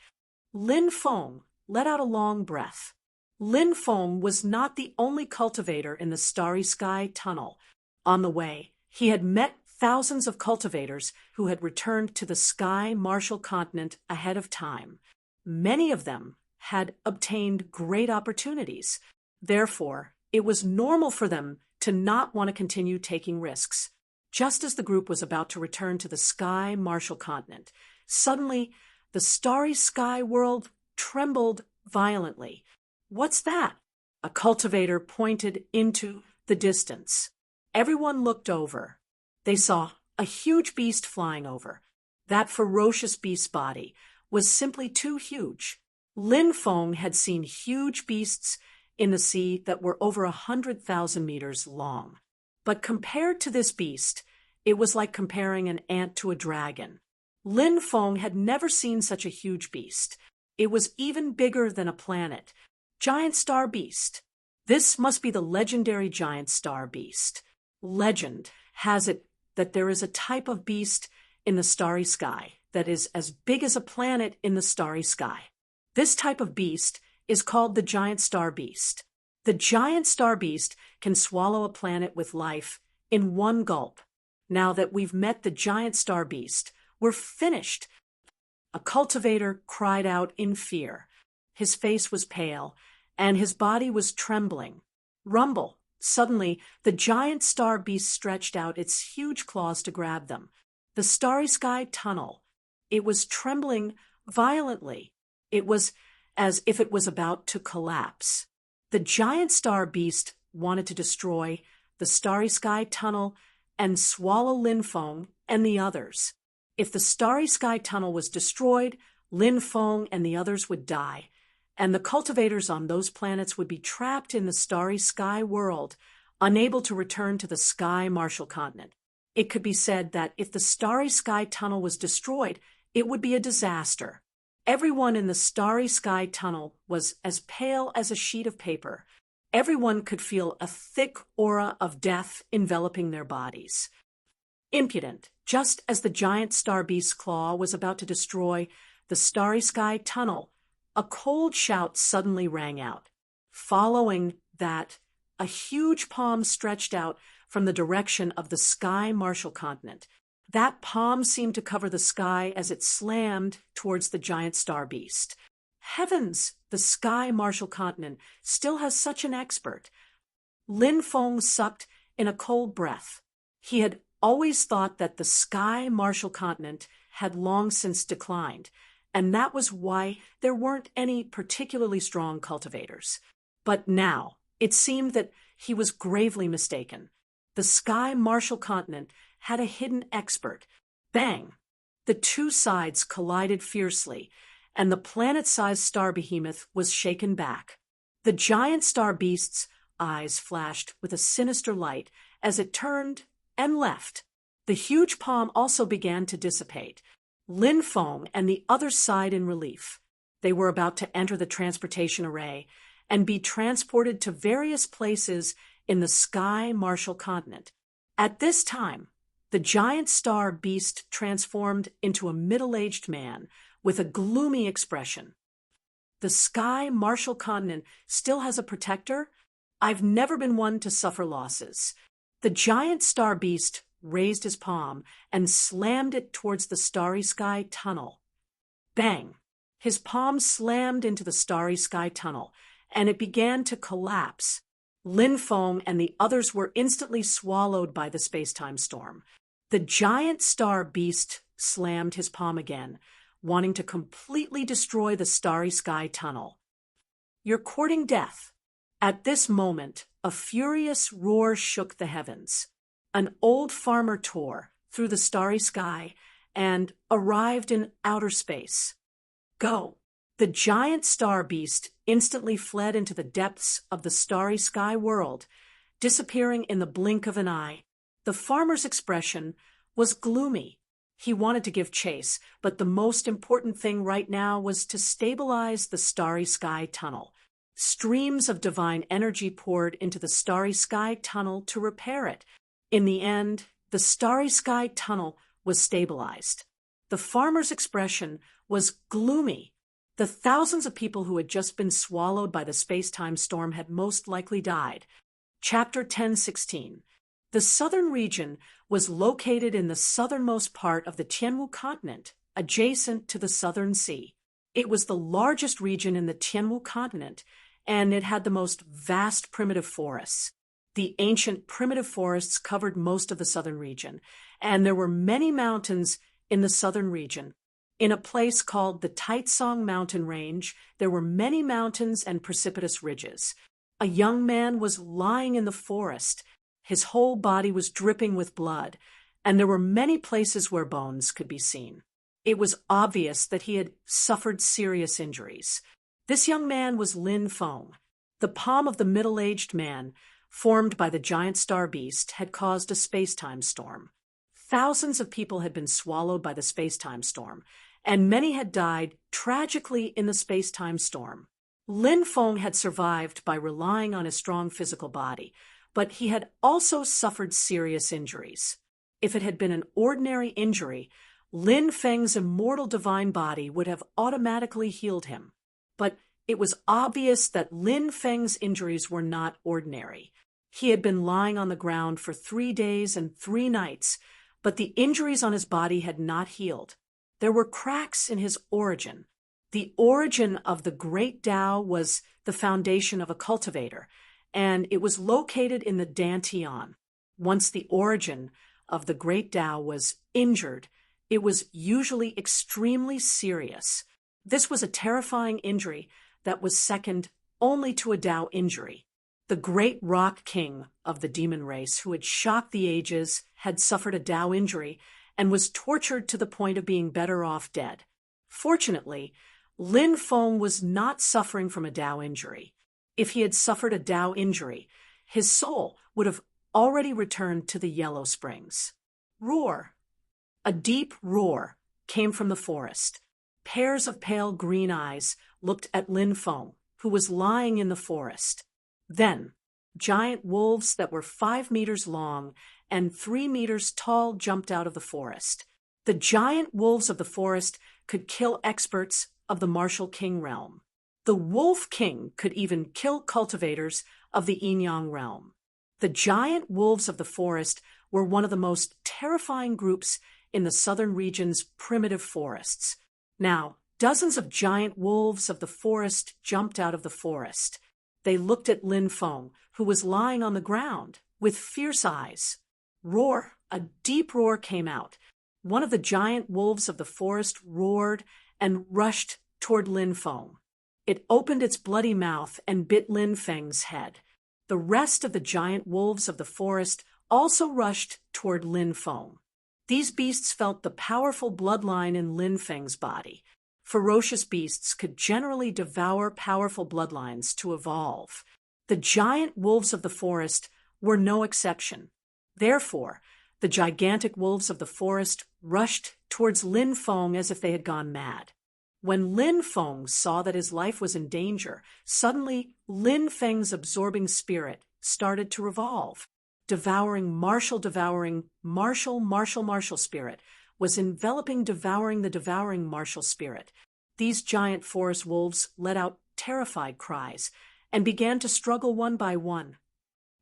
Lin Feng let out a long breath. Lin Feng was not the only cultivator in the Starry Sky Tunnel. On the way, he had met thousands of cultivators who had returned to the Sky Martial Continent ahead of time. Many of them had obtained great opportunities. Therefore, it was normal for them to not want to continue taking risks. Just as the group was about to return to the Sky Martial Continent, suddenly the starry sky world trembled violently. "What's that?" A cultivator pointed into the distance. Everyone looked over. They saw a huge beast flying over. That ferocious beast's body was simply too huge. Lin Feng had seen huge beasts in the sea that were over 100,000 meters long. But compared to this beast, it was like comparing an ant to a dragon. Lin Feng had never seen such a huge beast. It was even bigger than a planet. Giant star beast. This must be the legendary giant star beast. Legend has it that there is a type of beast in the starry sky that is as big as a planet in the starry sky. This type of beast is called the giant star beast. The giant star beast can swallow a planet with life in one gulp. Now that we've met the giant star beast, we're finished. A cultivator cried out in fear. His face was pale, and his body was trembling. Rumble! Suddenly, the giant star beast stretched out its huge claws to grab them. The starry sky tunnel. It was trembling violently. It was as if it was about to collapse. The giant star beast wanted to destroy the starry sky tunnel and swallow Lin Feng and the others. If the starry sky tunnel was destroyed, Lin Feng and the others would die, and the cultivators on those planets would be trapped in the starry sky world, unable to return to the Sky Martial Continent. It could be said that if the starry sky tunnel was destroyed, it would be a disaster. Everyone in the starry sky tunnel was as pale as a sheet of paper. Everyone could feel a thick aura of death enveloping their bodies. Impudent, just as the giant star beast's claw was about to destroy the starry sky tunnel, a cold shout suddenly rang out. Following that, a huge palm stretched out from the direction of the Sky Martial Continent. That palm seemed to cover the sky as it slammed towards the giant star beast. Heavens! The Sky Martial Continent still has such an expert. Lin Feng sucked in a cold breath. He had always thought that the Sky Martial Continent had long since declined, and that was why there weren't any particularly strong cultivators. But now, it seemed that he was gravely mistaken. The Sky Martial Continent had a hidden expert. Bang! The two sides collided fiercely, and the planet-sized star behemoth was shaken back. The giant star beast's eyes flashed with a sinister light as it turned and left. The huge palm also began to dissipate. Lin Feng and the other sighed in relief. They were about to enter the transportation array and be transported to various places in the Sky Martial Continent. At this time, the giant star beast transformed into a middle-aged man with a gloomy expression. The Sky Martial Continent still has a protector? I've never been one to suffer losses. The giant star beast raised his palm and slammed it towards the starry sky tunnel. Bang! His palm slammed into the starry sky tunnel, and it began to collapse. Lin Feng and the others were instantly swallowed by the space-time storm. The giant star beast slammed his palm again, wanting to completely destroy the starry sky tunnel. You're courting death. At this moment, a furious roar shook the heavens. An old farmer tore through the starry sky and arrived in outer space. Go! The giant star beast instantly fled into the depths of the starry sky world, disappearing in the blink of an eye. The farmer's expression was gloomy. He wanted to give chase, but the most important thing right now was to stabilize the starry sky tunnel. Streams of divine energy poured into the starry sky tunnel to repair it. In the end, the starry sky tunnel was stabilized. The farmer's expression was gloomy. The thousands of people who had just been swallowed by the space-time storm had most likely died. Chapter 10:16. The southern region was located in the southernmost part of the Tianwu continent, adjacent to the Southern Sea. It was the largest region in the Tianwu continent, and it had the most vast primitive forests. The ancient primitive forests covered most of the southern region, and there were many mountains in the southern region. In a place called the Taitsong Mountain Range, there were many mountains and precipitous ridges. A young man was lying in the forest. His whole body was dripping with blood, and there were many places where bones could be seen. It was obvious that he had suffered serious injuries. This young man was Lin Feng. The palm of the middle-aged man, formed by the giant star beast, had caused a space-time storm. Thousands of people had been swallowed by the space-time storm, and many had died tragically in the space-time storm. Lin Feng had survived by relying on his strong physical body, but he had also suffered serious injuries. If it had been an ordinary injury, Lin Feng's immortal divine body would have automatically healed him. But it was obvious that Lin Feng's injuries were not ordinary. He had been lying on the ground for 3 days and 3 nights, but the injuries on his body had not healed. There were cracks in his origin. The origin of the Great Tao was the foundation of a cultivator, and it was located in the Dantian. Once the origin of the Great Tao was injured, it was usually extremely serious. This was a terrifying injury that was second only to a Tao injury. The great rock king of the demon race, who had shocked the ages, had suffered a Tao injury and was tortured to the point of being better off dead. Fortunately, Lin Feng was not suffering from a Tao injury. If he had suffered a Tao injury, his soul would have already returned to the Yellow Springs. Roar! A deep roar came from the forest. Pairs of pale green eyes looked at Lin Feng, who was lying in the forest. Then, giant wolves that were 5 meters long and 3 meters tall jumped out of the forest. The giant wolves of the forest could kill experts of the Martial King realm. The Wolf King could even kill cultivators of the Yin-Yang realm. The giant wolves of the forest were one of the most terrifying groups in the southern region's primitive forests. Now, dozens of giant wolves of the forest jumped out of the forest. They looked at Lin Feng, who was lying on the ground, with fierce eyes. Roar! A deep roar came out. One of the giant wolves of the forest roared and rushed toward Lin Feng. It opened its bloody mouth and bit Lin Feng's head. The rest of the giant wolves of the forest also rushed toward Lin Feng. These beasts felt the powerful bloodline in Lin Feng's body. Ferocious beasts could generally devour powerful bloodlines to evolve. The giant wolves of the forest were no exception. Therefore, the gigantic wolves of the forest rushed towards Lin Feng as if they had gone mad. When Lin Feng saw that his life was in danger, suddenly Lin Feng's absorbing spirit started to revolve. Martial spirit was enveloping the devouring martial spirit. These giant forest wolves let out terrified cries and began to struggle one by one.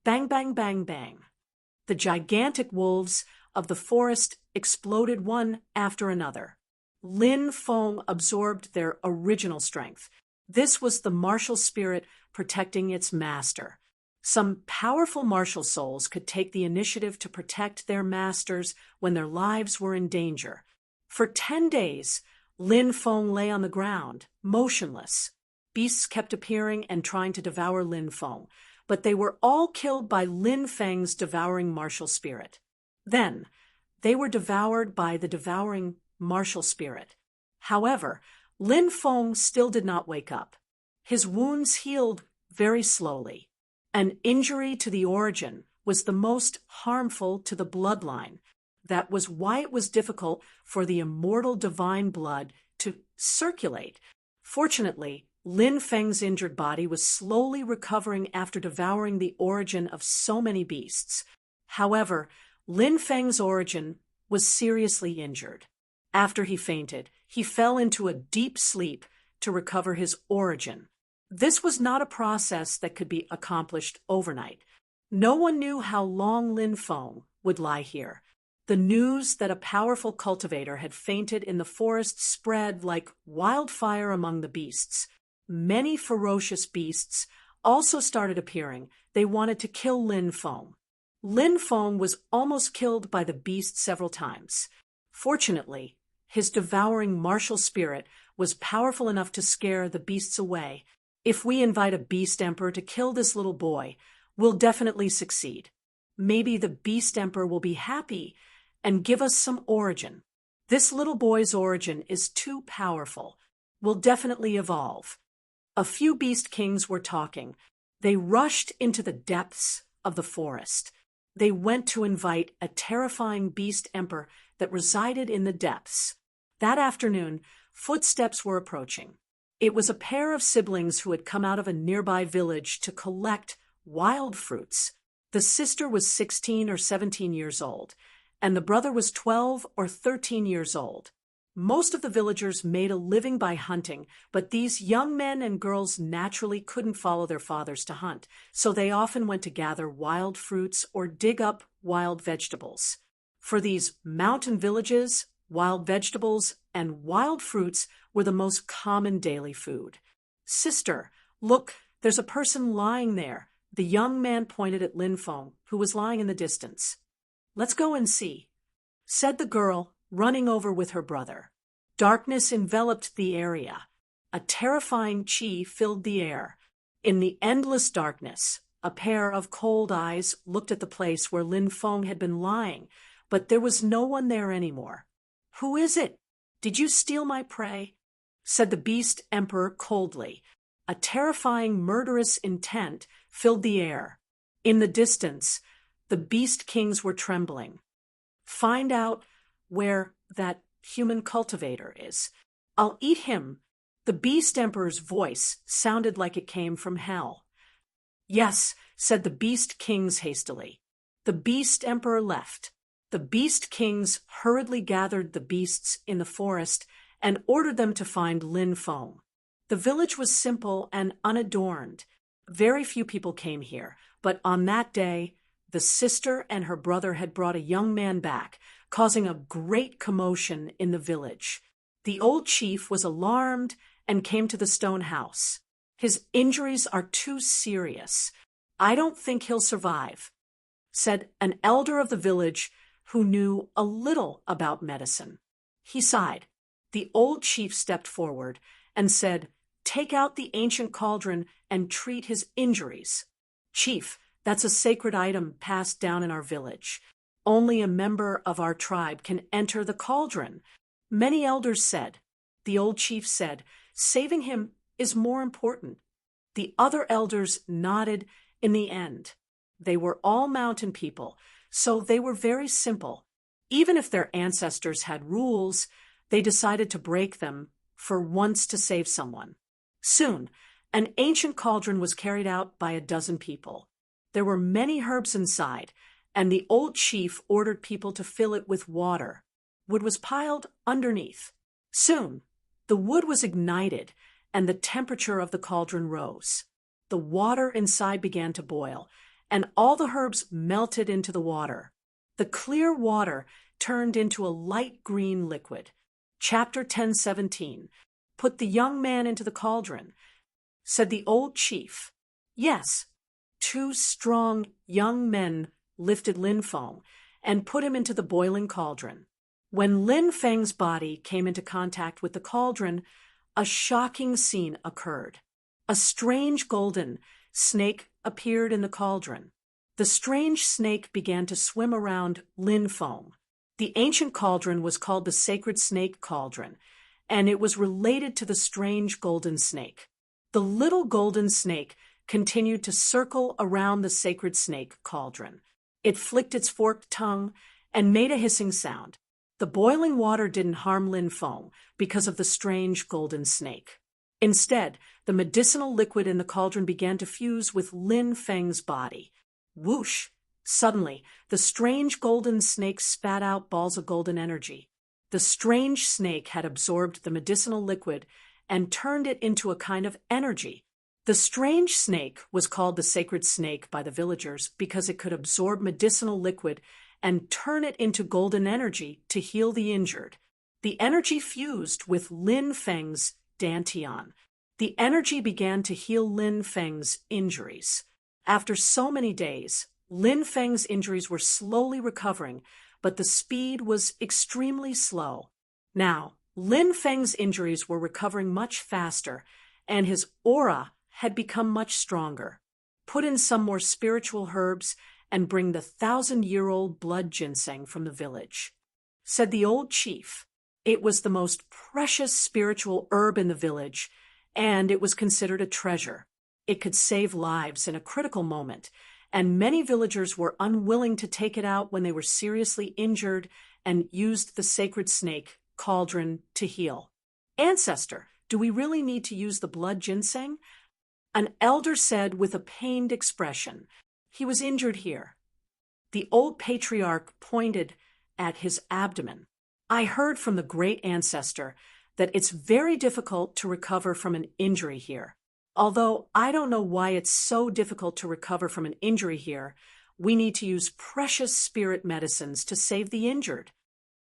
Bang, bang, bang, bang. The gigantic wolves of the forest exploded one after another. Lin Feng absorbed their original strength. This was the martial spirit protecting its master. Some powerful martial souls could take the initiative to protect their masters when their lives were in danger. For 10 days, Lin Feng lay on the ground, motionless. Beasts kept appearing and trying to devour Lin Feng, but they were all killed by Lin Feng's devouring martial spirit. Then, they were devoured by the devouring martial spirit. However, Lin Feng still did not wake up. His wounds healed very slowly. An injury to the origin was the most harmful to the bloodline. That was why it was difficult for the immortal divine blood to circulate. Fortunately, Lin Feng's injured body was slowly recovering after devouring the origin of so many beasts. However, Lin Feng's origin was seriously injured. After he fainted, he fell into a deep sleep to recover his origin. This was not a process that could be accomplished overnight. No one knew how long Lin Feng would lie here. The news that a powerful cultivator had fainted in the forest spread like wildfire among the beasts. Many ferocious beasts also started appearing. They wanted to kill Lin Feng. Lin Feng was almost killed by the beast several times. Fortunately, his devouring martial spirit was powerful enough to scare the beasts away. If we invite a beast emperor to kill this little boy, we'll definitely succeed. Maybe the beast emperor will be happy and give us some origin. This little boy's origin is too powerful. We'll definitely evolve. A few beast kings were talking. They rushed into the depths of the forest. They went to invite a terrifying beast emperor that resided in the depths. That afternoon, footsteps were approaching. It was a pair of siblings who had come out of a nearby village to collect wild fruits. The sister was 16 or 17 years old, and the brother was 12 or 13 years old. Most of the villagers made a living by hunting, but these young men and girls naturally couldn't follow their fathers to hunt, so they often went to gather wild fruits or dig up wild vegetables. For these mountain villages, wild vegetables and wild fruits were the most common daily food. "Sister, look, there's a person lying there." The young man pointed at Lin Feng, who was lying in the distance. "Let's go and see," said the girl, running over with her brother. Darkness enveloped the area. A terrifying chi filled the air. In the endless darkness, a pair of cold eyes looked at the place where Lin Feng had been lying, but there was no one there anymore. "Who is it? Did you steal my prey?" said the beast emperor coldly. A terrifying murderous intent filled the air. In the distance, the beast kings were trembling. "Find out where that human cultivator is. I'll eat him." The beast emperor's voice sounded like it came from hell. "Yes," said the beast kings hastily. The beast emperor left. The beast kings hurriedly gathered the beasts in the forest and ordered them to find Lin Feng. The village was simple and unadorned. Very few people came here, but on that day, the sister and her brother had brought a young man back, causing a great commotion in the village. The old chief was alarmed and came to the stone house. "His injuries are too serious. I don't think he'll survive," said an elder of the village who knew a little about medicine. He sighed. The old chief stepped forward and said, "Take out the ancient cauldron and treat his injuries." "Chief, That's a sacred item passed down in our village. Only a member of our tribe can enter the cauldron. Many elders said. The old chief said, saving him is more important. The other elders nodded in the end. They were all mountain people, so they were very simple. Even if their ancestors had rules, they decided to break them for once to save someone. Soon, an ancient cauldron was carried out by a dozen people. There were many herbs inside, and the old chief ordered people to fill it with water. Wood was piled underneath. Soon, the wood was ignited, and the temperature of the cauldron rose. The water inside began to boil, and all the herbs melted into the water. The clear water turned into a light green liquid. Chapter 10:17. Put the young man into the cauldron, said the old chief. Yes, 2 strong young men lifted Lin Feng and put him into the boiling cauldron. When Lin Feng's body came into contact with the cauldron, a shocking scene occurred. A strange golden snake appeared in the cauldron. The strange snake began to swim around Lin Feng. The ancient cauldron was called the Sacred Snake Cauldron, and it was related to the strange golden snake. The little golden snake continued to circle around the Sacred Snake Cauldron. It flicked its forked tongue and made a hissing sound. The boiling water didn't harm Lin Feng because of the strange golden snake. Instead, the medicinal liquid in the cauldron began to fuse with Lin Feng's body. Whoosh! Suddenly, the strange golden snake spat out balls of golden energy. The strange snake had absorbed the medicinal liquid and turned it into a kind of energy. The strange snake was called the sacred snake by the villagers because it could absorb medicinal liquid and turn it into golden energy to heal the injured. The energy fused with Lin Feng's dantian. The energy began to heal Lin Feng's injuries. After so many days, Lin Feng's injuries were slowly recovering, but the speed was extremely slow. Now, Lin Feng's injuries were recovering much faster, and his aura had become much stronger. Put in some more spiritual herbs and bring the 1,000-year-old blood ginseng from the village, said the old chief. It was the most precious spiritual herb in the village, and it was considered a treasure. It could save lives in a critical moment, and many villagers were unwilling to take it out when they were seriously injured and used the sacred snake cauldron to heal. Ancestor, do we really need to use the blood ginseng? An elder said with a pained expression. He was injured here. The old patriarch pointed at his abdomen. I heard from the great ancestor that it's very difficult to recover from an injury here. Although I don't know why it's so difficult to recover from an injury here, we need to use precious spirit medicines to save the injured.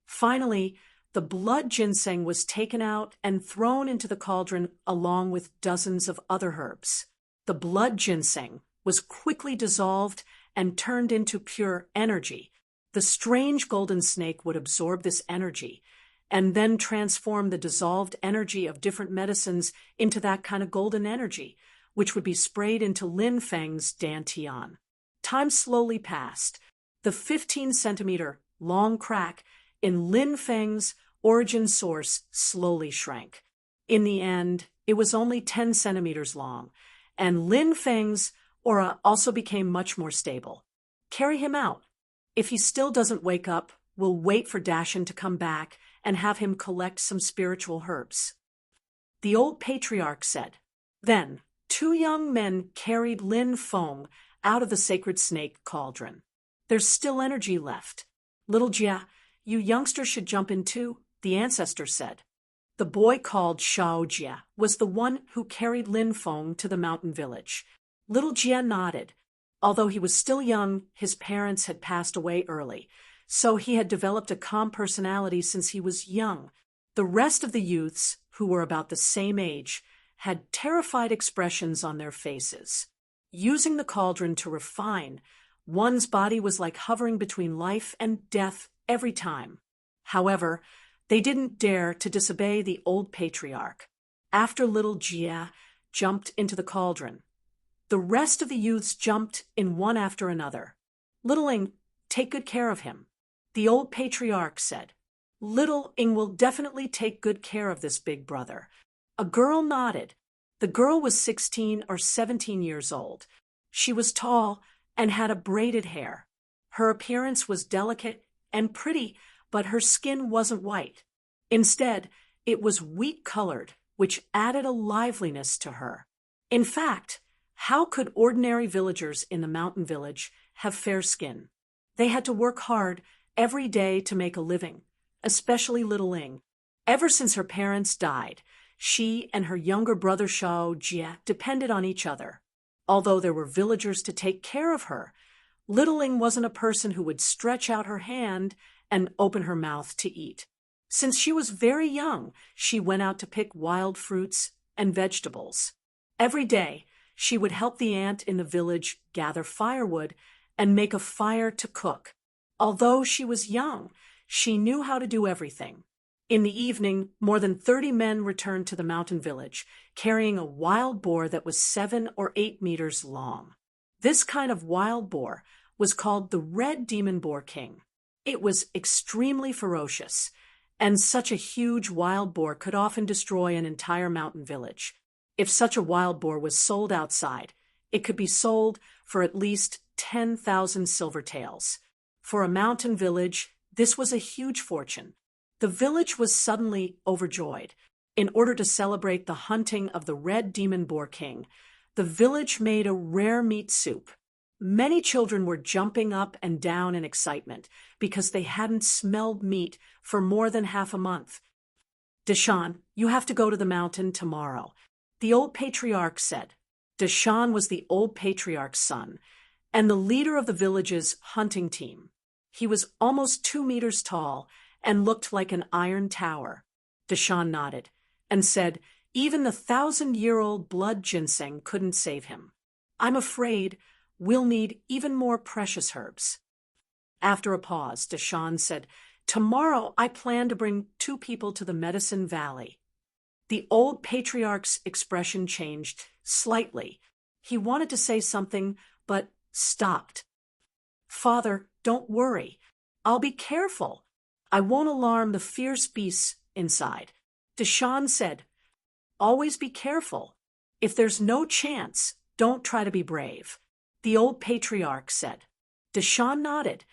Finally, the blood ginseng was taken out and thrown into the cauldron along with dozens of other herbs. The blood ginseng was quickly dissolved and turned into pure energy. The strange golden snake would absorb this energy and then transform the dissolved energy of different medicines into that kind of golden energy, which would be sprayed into Lin Feng's dantian. Time slowly passed. The 15-centimeter long crack in Lin Feng's origin source slowly shrank. In the end, it was only 10 centimeters long, and Lin Feng's aura also became much more stable. Carry him out. If he still doesn't wake up, we'll wait for Dashin to come back and have him collect some spiritual herbs. The old patriarch said. Then, 2 young men carried Lin Feng out of the sacred snake cauldron. There's still energy left. Little Jia, you youngsters should jump in too, the ancestor said. The boy called Shao Jia was the one who carried Lin Feng to the mountain village. Little Jia nodded. Although he was still young, his parents had passed away early, so he had developed a calm personality since he was young. The rest of the youths, who were about the same age, had terrified expressions on their faces. Using the cauldron to refine, one's body was like hovering between life and death every time. However, they didn't dare to disobey the old patriarch. After little Jia jumped into the cauldron, The rest of the youths jumped in one after another. Little Ing, take good care of him, the old patriarch said. Little Ing will definitely take good care of this big brother. A girl nodded. The girl was 16 or 17 years old. She was tall and had a braided hair. Her appearance was delicate and pretty, but her skin wasn't white. Instead, it was wheat-colored, which added a liveliness to her. In fact, how could ordinary villagers in the mountain village have fair skin? They had to work hard every day to make a living, especially Little Ing. Ever since her parents died, she and her younger brother Shao Jie depended on each other. Although there were villagers to take care of her, Little Ing wasn't a person who would stretch out her hand and open her mouth to eat. Since she was very young, she went out to pick wild fruits and vegetables. Every day, she would help the aunt in the village gather firewood and make a fire to cook. Although she was young, she knew how to do everything. In the evening, more than 30 men returned to the mountain village, carrying a wild boar that was 7 or 8 meters long. This kind of wild boar was called the Red Demon Boar King. It was extremely ferocious, and such a huge wild boar could often destroy an entire mountain village. If such a wild boar was sold outside, it could be sold for at least 10,000 silver taels. For a mountain village, this was a huge fortune. The village was suddenly overjoyed. In order to celebrate the hunting of the Red Demon Boar King, the village made a rare meat soup. Many children were jumping up and down in excitement because they hadn't smelled meat for more than half a month. Deshan, you have to go to the mountain tomorrow, the old patriarch said. Deshan was the old patriarch's son and the leader of the village's hunting team. He was almost 2 meters tall and looked like an iron tower. Deshan nodded and said, even the 1,000-year-old blood ginseng couldn't save him. I'm afraid we'll need even more precious herbs. After a pause, Deshan said, tomorrow I plan to bring 2 people to the Medicine Valley. The old patriarch's expression changed slightly. He wanted to say something, but stopped. Father, don't worry. I'll be careful. I won't alarm the fierce beasts inside. Deshan said, always be careful. If there's no chance, don't try to be brave. The old patriarch said. Deshan nodded.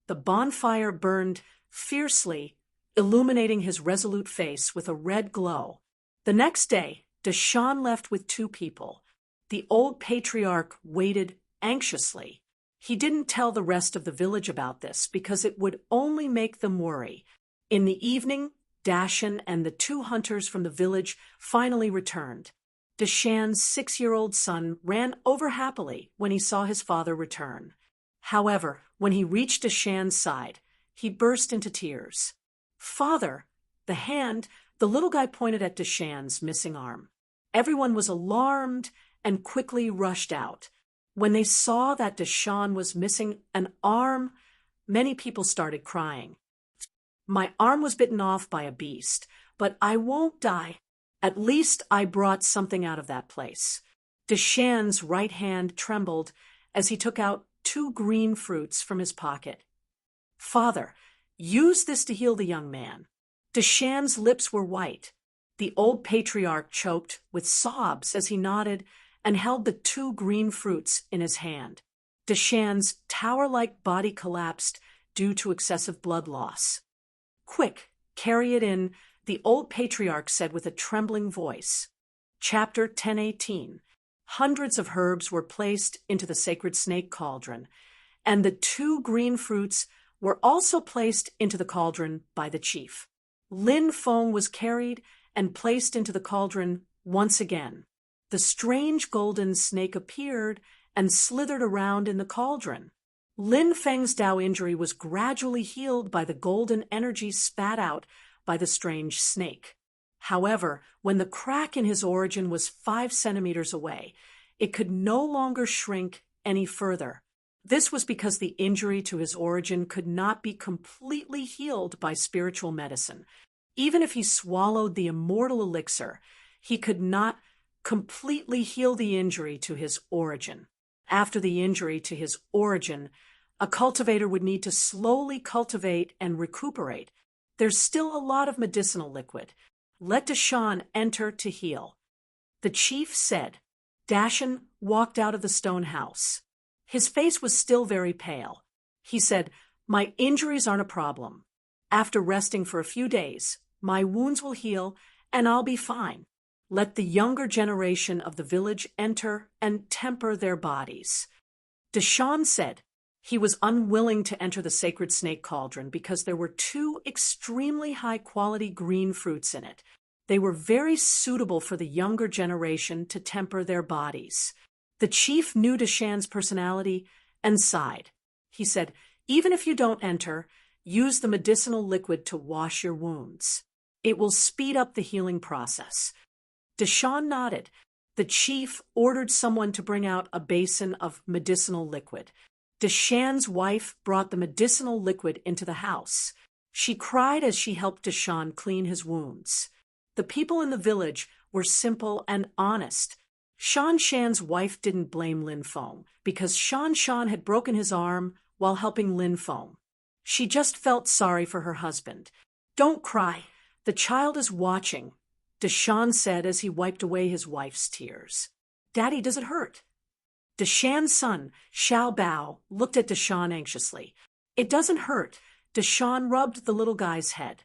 The bonfire burned fiercely, illuminating his resolute face with a red glow. The next day, Deshan left with 2 people. The old patriarch waited anxiously. He didn't tell the rest of the village about this because it would only make them worry. In the evening, Dashan and the 2 hunters from the village finally returned. Deshan's 6-year-old son ran over happily when he saw his father return. However, when he reached Deshan's side, he burst into tears. Father, the little guy pointed at Deshan's missing arm. Everyone was alarmed and quickly rushed out. When they saw that Deshan was missing an arm, many people started crying. My arm was bitten off by a beast, but I won't die. At least I brought something out of that place. Deshan's right hand trembled as he took out 2 green fruits from his pocket. Father, use this to heal the young man. Deshan's lips were white. The old patriarch choked with sobs as he nodded and held the 2 green fruits in his hand. Deshan's tower-like body collapsed due to excessive blood loss. Quick, carry it in, the old patriarch said with a trembling voice. Chapter 1018. Hundreds of herbs were placed into the sacred snake cauldron, and the 2 green fruits were also placed into the cauldron by the chief. Lin Feng was carried and placed into the cauldron once again. The strange golden snake appeared and slithered around in the cauldron. Lin Feng's Dao injury was gradually healed by the golden energy spat out by the strange snake. However, when the crack in his origin was 5 centimeters away, it could no longer shrink any further. This was because the injury to his origin could not be completely healed by spiritual medicine. Even if he swallowed the immortal elixir, he could not completely heal the injury to his origin. After the injury to his origin, a cultivator would need to slowly cultivate and recuperate. There's still a lot of medicinal liquid. Let Deshaun enter to heal. The chief said. Dashan walked out of the stone house. His face was still very pale. He said, "My injuries aren't a problem. After resting for a few days, my wounds will heal and I'll be fine. Let the younger generation of the village enter and temper their bodies." Deshaun said he was unwilling to enter the sacred snake cauldron because there were two extremely high-quality green fruits in it. They were very suitable for the younger generation to temper their bodies. The chief knew Deshaun's personality and sighed. He said, "Even if you don't enter, use the medicinal liquid to wash your wounds. It will speed up the healing process." Deshaun nodded. The chief ordered someone to bring out a basin of medicinal liquid. Deshaun's wife brought the medicinal liquid into the house. She cried as she helped Deshaun clean his wounds. The people in the village were simple and honest. Shan Shan's wife didn't blame Lin Feng because Shan Shan had broken his arm while helping Lin Feng. She just felt sorry for her husband. "Don't cry. The child is watching," Deshaun said as he wiped away his wife's tears. "Daddy, does it hurt?" Deshaun's son, Xiao Bao, looked at Deshaun anxiously. "It doesn't hurt." Deshaun rubbed the little guy's head.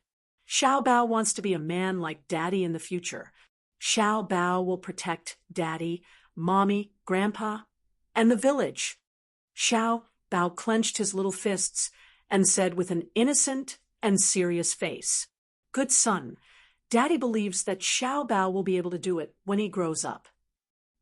"Xiao Bao wants to be a man like Daddy in the future. Xiao Bao will protect Daddy, Mommy, Grandpa, and the village." Xiao Bao clenched his little fists and said with an innocent and serious face, "Good son, Daddy believes that Xiao Bao will be able to do it when he grows up."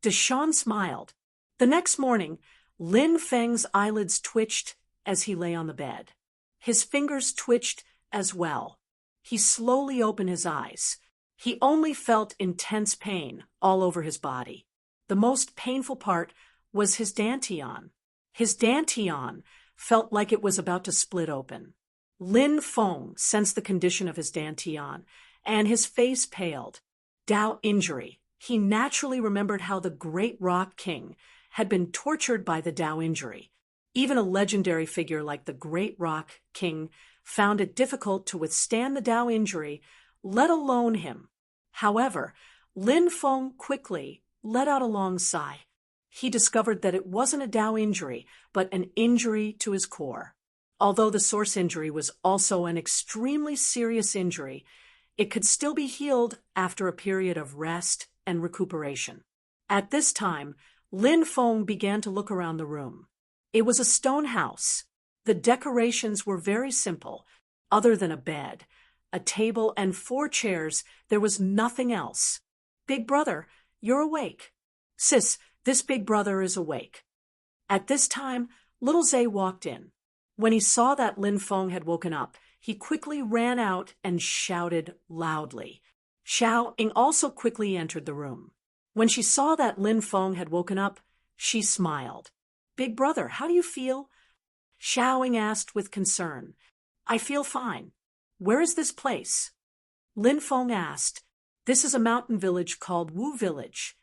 Deshaun smiled. The next morning, Lin Feng's eyelids twitched as he lay on the bed. His fingers twitched as well. He slowly opened his eyes. He only felt intense pain all over his body. The most painful part was his dantian. His dantian felt like it was about to split open. Lin Feng sensed the condition of his dantian, and his face paled. Dao injury. He naturally remembered how the great rock king had been tortured by the Dao injury. Even a legendary figure like the great rock king found it difficult to withstand the Dao injury, let alone him. However, Lin Feng quickly let out a long sigh. He discovered that it wasn't a Dao injury, but an injury to his core. Although the source injury was also an extremely serious injury, it could still be healed after a period of rest and recuperation. At this time, Lin Feng began to look around the room. It was a stone house. The decorations were very simple. Other than a bed, a table, and 4 chairs, there was nothing else. "Big brother, you're awake." "Sis, this big brother is awake." At this time, little Zay walked in. When he saw that Lin Feng had woken up, he quickly ran out and shouted loudly. Xiao Ying also quickly entered the room. When she saw that Lin Feng had woken up, she smiled. "Big brother, how do you feel?" Xiao Ying asked with concern. "I feel fine." "Where is this place?" Lin Feng asked. "This is a mountain village called Wu Village."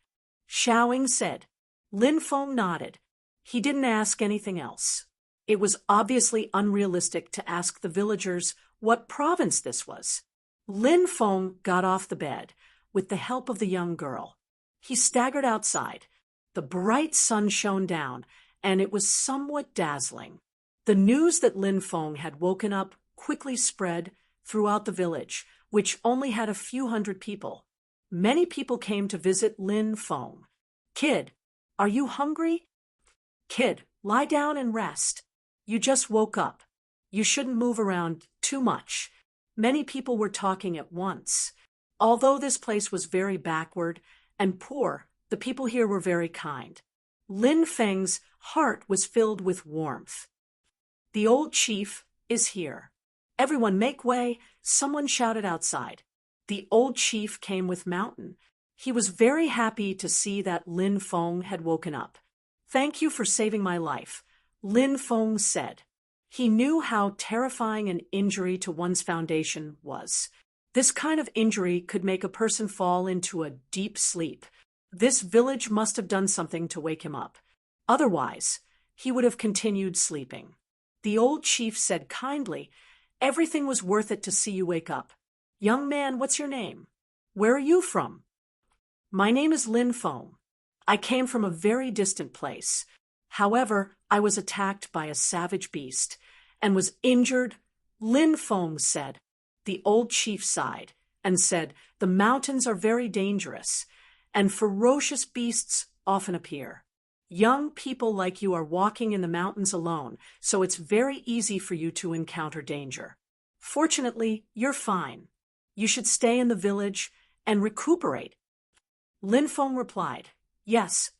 Xiao Ying said. Lin Feng nodded. He didn't ask anything else. It was obviously unrealistic to ask the villagers what province this was. Lin Feng got off the bed with the help of the young girl. He staggered outside. The bright sun shone down, and it was somewhat dazzling. The news that Lin Feng had woken up quickly spread throughout the village, which only had a few hundred people. Many people came to visit Lin Feng. "Kid, are you hungry?" "Kid, lie down and rest. You just woke up. You shouldn't move around too much." Many people were talking at once. Although this place was very backward and poor, the people here were very kind. Lin Feng's heart was filled with warmth. "The old chief is here. Everyone make way," someone shouted outside. The old chief came with Mountain. He was very happy to see that Lin Feng had woken up. "Thank you for saving my life," Lin Feng said. He knew how terrifying an injury to one's foundation was. This kind of injury could make a person fall into a deep sleep. This village must have done something to wake him up. Otherwise, he would have continued sleeping. The old chief said kindly, "Everything was worth it to see you wake up. Young man, what's your name? Where are you from?" "My name is Lin Feng. I came from a very distant place. However, I was attacked by a savage beast and was injured," Lin Feng said. The old chief sighed and said, "The mountains are very dangerous, and ferocious beasts often appear. Young people like you are walking in the mountains alone, so it's very easy for you to encounter danger. Fortunately, you're fine. You should stay in the village and recuperate." Lin Feng replied, "Yes."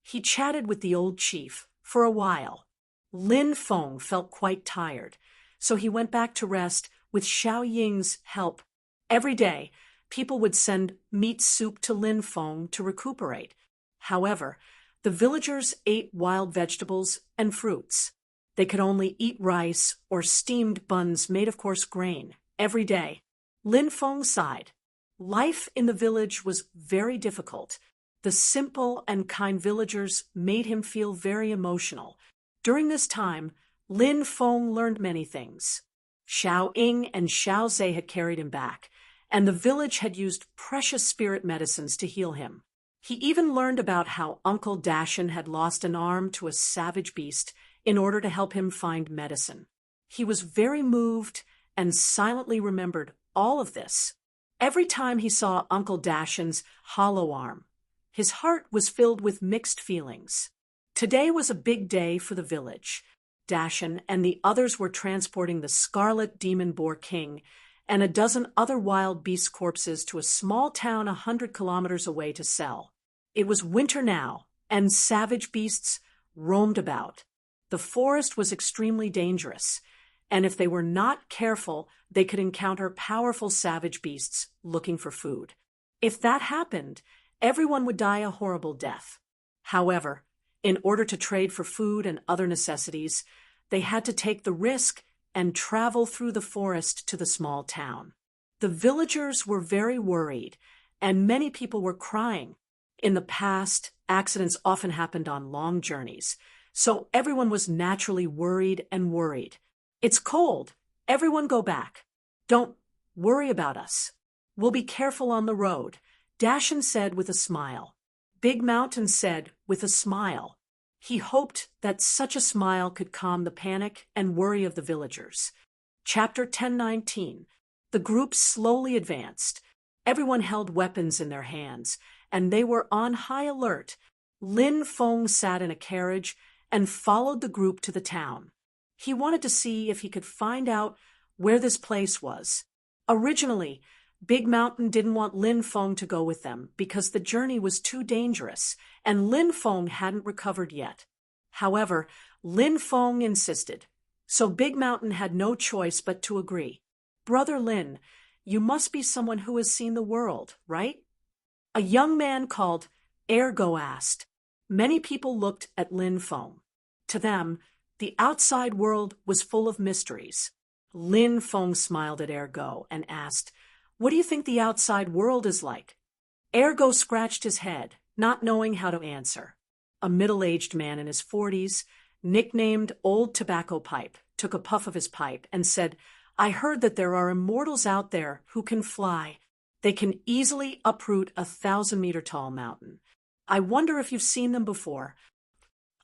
He chatted with the old chief for a while. Lin Feng felt quite tired, so he went back to rest with Xiao Ying's help. Every day, people would send meat soup to Lin Feng to recuperate. However, the villagers ate wild vegetables and fruits. They could only eat rice or steamed buns made of coarse grain every day. Lin Feng sighed. Life in the village was very difficult. The simple and kind villagers made him feel very emotional. During this time, Lin Feng learned many things. Xiao Ying and Xiao Zhe had carried him back, and the village had used precious spirit medicines to heal him. He even learned about how Uncle Dashin had lost an arm to a savage beast in order to help him find medicine. He was very moved and silently remembered all of this. Every time he saw Uncle Dashin's hollow arm, his heart was filled with mixed feelings. Today was a big day for the village. Dashin and the others were transporting the Scarlet Demon Boar King and a dozen other wild beast corpses to a small town 100 kilometers away to sell. It was winter now, and savage beasts roamed about. The forest was extremely dangerous, and if they were not careful, they could encounter powerful savage beasts looking for food. If that happened, everyone would die a horrible death. However, in order to trade for food and other necessities, they had to take the risk and travel through the forest to the small town. The villagers were very worried, and many people were crying. In the past, accidents often happened on long journeys, so everyone was naturally worried and worried. "It's cold. Everyone go back. Don't worry about us. We'll be careful on the road," Dashin said with a smile. Big Mountain said with a smile. He hoped that such a smile could calm the panic and worry of the villagers. Chapter 10:19. The group slowly advanced. Everyone held weapons in their hands, and they were on high alert. Lin Feng sat in a carriage and followed the group to the town. He wanted to see if he could find out where this place was. Originally, Big Mountain didn't want Lin Feng to go with them because the journey was too dangerous, and Lin Feng hadn't recovered yet. However, Lin Feng insisted, so Big Mountain had no choice but to agree. "Brother Lin, you must be someone who has seen the world, right?" A young man called Ergo asked. Many people looked at Lin Feng. To them, the outside world was full of mysteries. Lin Feng smiled at Ergo and asked, "What do you think the outside world is like?" Ergo scratched his head, not knowing how to answer. A middle-aged man in his 40s, nicknamed Old Tobacco Pipe, took a puff of his pipe and said, "I heard that there are immortals out there who can fly. They can easily uproot a 1,000-meter-tall mountain. I wonder if you've seen them before.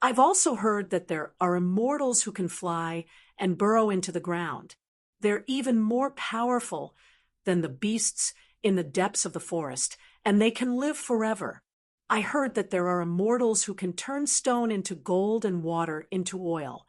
I've also heard that there are immortals who can fly and burrow into the ground. They're even more powerful than the beasts in the depths of the forest, and they can live forever. I heard that there are immortals who can turn stone into gold and water into oil."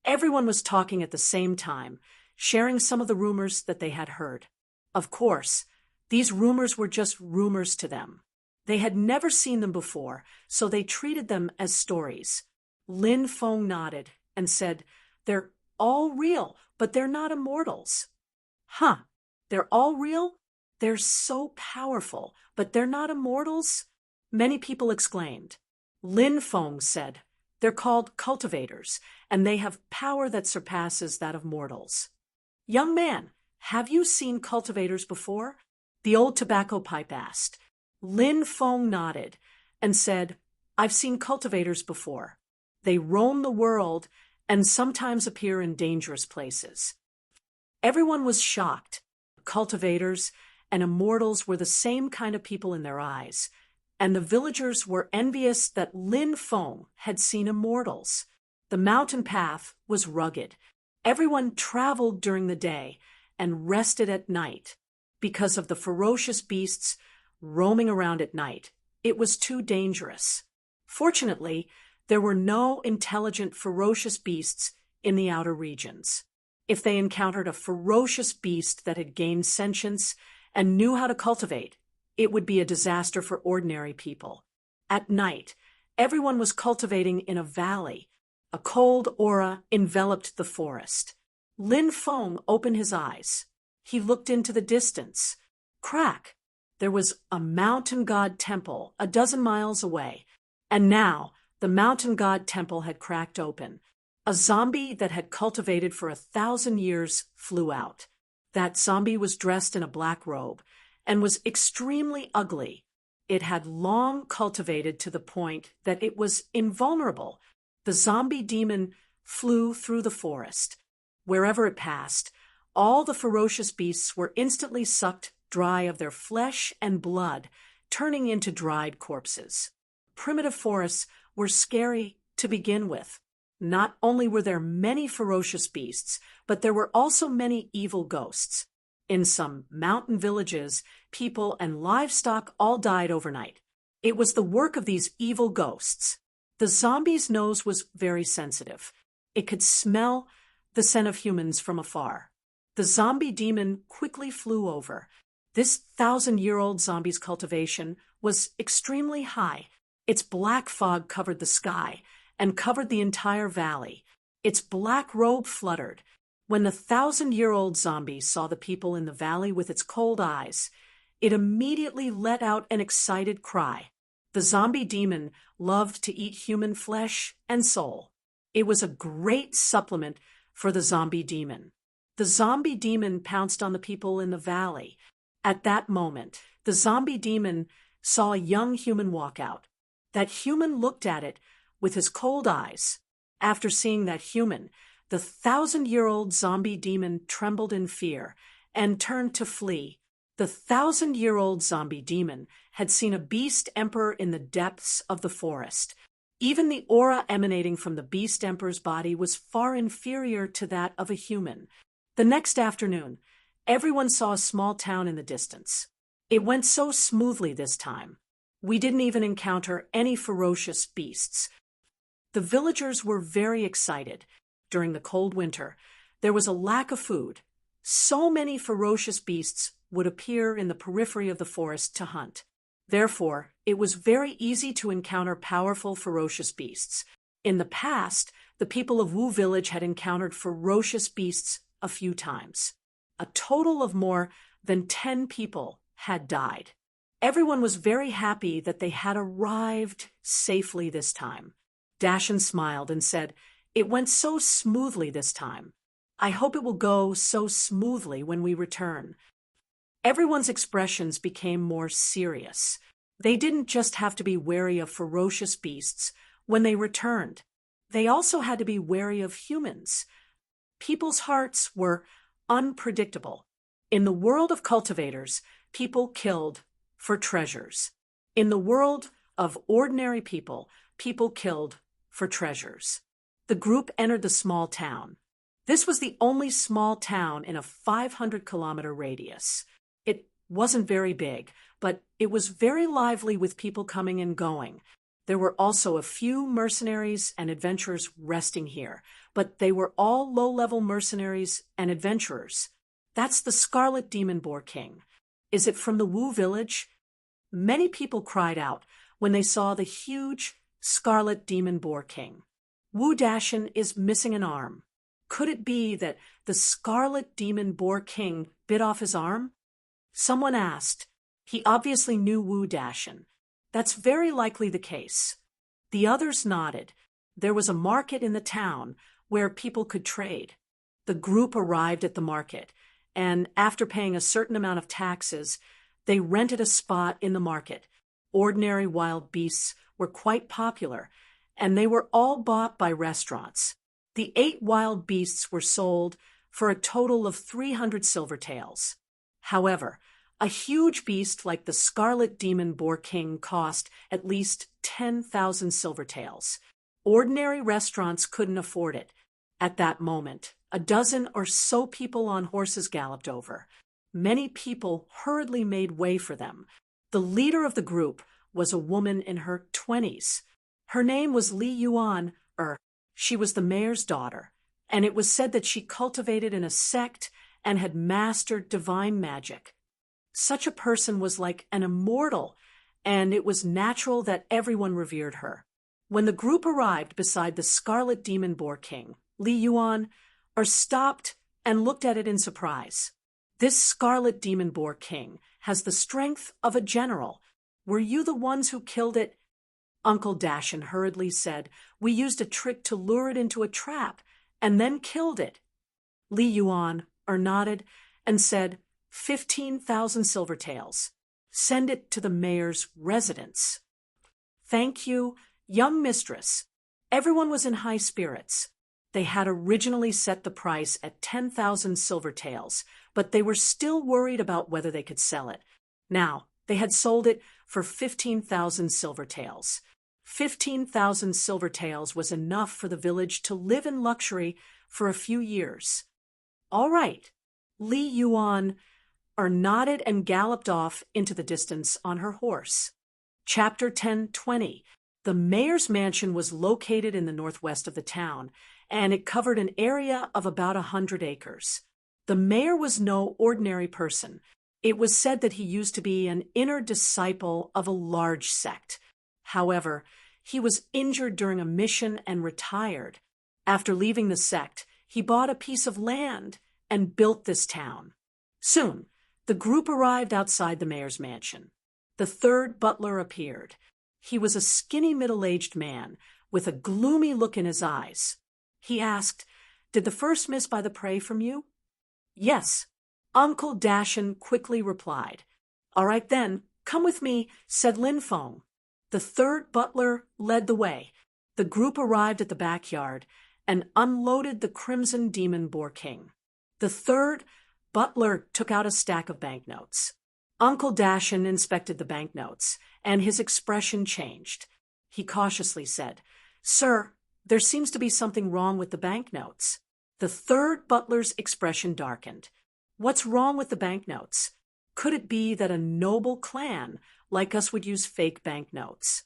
Everyone was talking at the same time, sharing some of the rumors that they had heard. Of course, these rumors were just rumors to them. They had never seen them before, so they treated them as stories. Lin Feng nodded and said, "They're all real, but they're not immortals." "Huh, they're all real? They're so powerful, but they're not immortals?" Many people exclaimed. Lin Feng said, "They're called cultivators, and they have power that surpasses that of mortals." "Young man, have you seen cultivators before?" the old tobacco pipe asked. Lin Feng nodded and said, "I've seen cultivators before. They roam the world and sometimes appear in dangerous places." Everyone was shocked. Cultivators and immortals were the same kind of people in their eyes, and the villagers were envious that Lin Feng had seen immortals. The mountain path was rugged. Everyone traveled during the day and rested at night. Because of the ferocious beasts roaming around at night, it was too dangerous. Fortunately, there were no intelligent, ferocious beasts in the outer regions. If they encountered a ferocious beast that had gained sentience and knew how to cultivate, it would be a disaster for ordinary people. At night, everyone was cultivating in a valley. A cold aura enveloped the forest. Lin Feng opened his eyes. He looked into the distance. Crack! There was a mountain god temple a dozen miles away, and now the mountain god temple had cracked open. A zombie that had cultivated for 1,000 years flew out. That zombie was dressed in a black robe and was extremely ugly. It had long cultivated to the point that it was invulnerable. The zombie demon flew through the forest. Wherever it passed, all the ferocious beasts were instantly sucked dry of their flesh and blood, turning into dried corpses. Primitive forests were scary to begin with. Not only were there many ferocious beasts, but there were also many evil ghosts. In some mountain villages, people and livestock all died overnight. It was the work of these evil ghosts. The zombie's nose was very sensitive. It could smell the scent of humans from afar. The zombie demon quickly flew over. This 1,000-year-old zombie's cultivation was extremely high. Its black fog covered the sky and covered the entire valley. Its black robe fluttered. When the 1,000-year-old zombie saw the people in the valley with its cold eyes, it immediately let out an excited cry. The zombie demon loved to eat human flesh and soul. It was a great supplement for the zombie demon. The zombie demon pounced on the people in the valley. At that moment, the zombie demon saw a young human walk out. That human looked at it with his cold eyes. After seeing that human, the 1,000-year-old zombie demon trembled in fear and turned to flee. The 1,000-year-old zombie demon had seen a beast emperor in the depths of the forest. Even the aura emanating from the beast emperor's body was far inferior to that of a human. The next afternoon, everyone saw a small town in the distance. It went so smoothly this time. We didn't even encounter any ferocious beasts. The villagers were very excited. During the cold winter, there was a lack of food. So many ferocious beasts would appear in the periphery of the forest to hunt. Therefore, it was very easy to encounter powerful, ferocious beasts. In the past, the people of Wu Village had encountered ferocious beasts a few times. A total of more than 10 people had died. Everyone was very happy that they had arrived safely this time. Dashan smiled and said, "It went so smoothly this time. I hope it will go so smoothly when we return." Everyone's expressions became more serious. They didn't just have to be wary of ferocious beasts when they returned. They also had to be wary of humans. People's hearts were unpredictable. In the world of cultivators, people killed for treasures. In the world of ordinary people, people killed for treasures. The group entered the small town. This was the only small town in a 500-kilometer radius. It wasn't very big, but it was very lively with people coming and going. There were also a few mercenaries and adventurers resting here, but they were all low-level mercenaries and adventurers. That's the Scarlet Demon Boar King. Is it from the Wu Village? Many people cried out when they saw the huge Scarlet Demon Boar King. Wu Dashan is missing an arm. Could it be that the Scarlet Demon Boar King bit off his arm? Someone asked. He obviously knew Wu Dashan. That's very likely the case. The others nodded. There was a market in the town where people could trade. The group arrived at the market, and after paying a certain amount of taxes, they rented a spot in the market. ordinary wild beasts were quite popular, and they were all bought by restaurants. The 8 wild beasts were sold for a total of 300 silver taels. However, a huge beast like the scarlet demon boar king cost at least 10,000 silver taels. Ordinary restaurants couldn't afford it. At that moment, a dozen or so people on horses galloped over. Many people hurriedly made way for them. The leader of the group was a woman in her 20s. Her name was Li Yuan. She was the mayor's daughter, and it was said that she cultivated in a sect and had mastered divine magic. Such a person was like an immortal, and it was natural that everyone revered her. When the group arrived beside the scarlet demon boar king, Li Yuan stopped and looked at it in surprise. This scarlet demon boar king has the strength of a general. Were you the ones who killed it? Uncle Dashin hurriedly said, "We used a trick to lure it into a trap and then killed it." Li Yuan nodded and said, 15,000 silver taels. Send it to the mayor's residence. Thank you, young mistress. Everyone was in high spirits. They had originally set the price at 10,000 silver taels, but they were still worried about whether they could sell it. Now, they had sold it for 15,000 silver taels. 15,000 silver taels was enough for the village to live in luxury for a few years. All right. Li Yuan nodded and galloped off into the distance on her horse. Chapter 10:20. The mayor's mansion was located in the northwest of the town, and it covered an area of about 100 acres. The mayor was no ordinary person. It was said that he used to be an inner disciple of a large sect. However, he was injured during a mission and retired. After leaving the sect, he bought a piece of land and built this town. Soon, the group arrived outside the mayor's mansion. The third butler appeared. He was a skinny middle-aged man with a gloomy look in his eyes. He asked, "Did the first miss buy the prey from you?" "Yes," Uncle Dashin quickly replied. "All right then, come with me," said Lin Feng. The third butler led the way. The group arrived at the backyard and unloaded the crimson demon boar king. The third butler took out a stack of banknotes. Uncle Dashin inspected the banknotes, and his expression changed. He cautiously said, "Sir, there seems to be something wrong with the banknotes." The third butler's expression darkened. "What's wrong with the banknotes? Could it be that a noble clan like us would use fake banknotes?"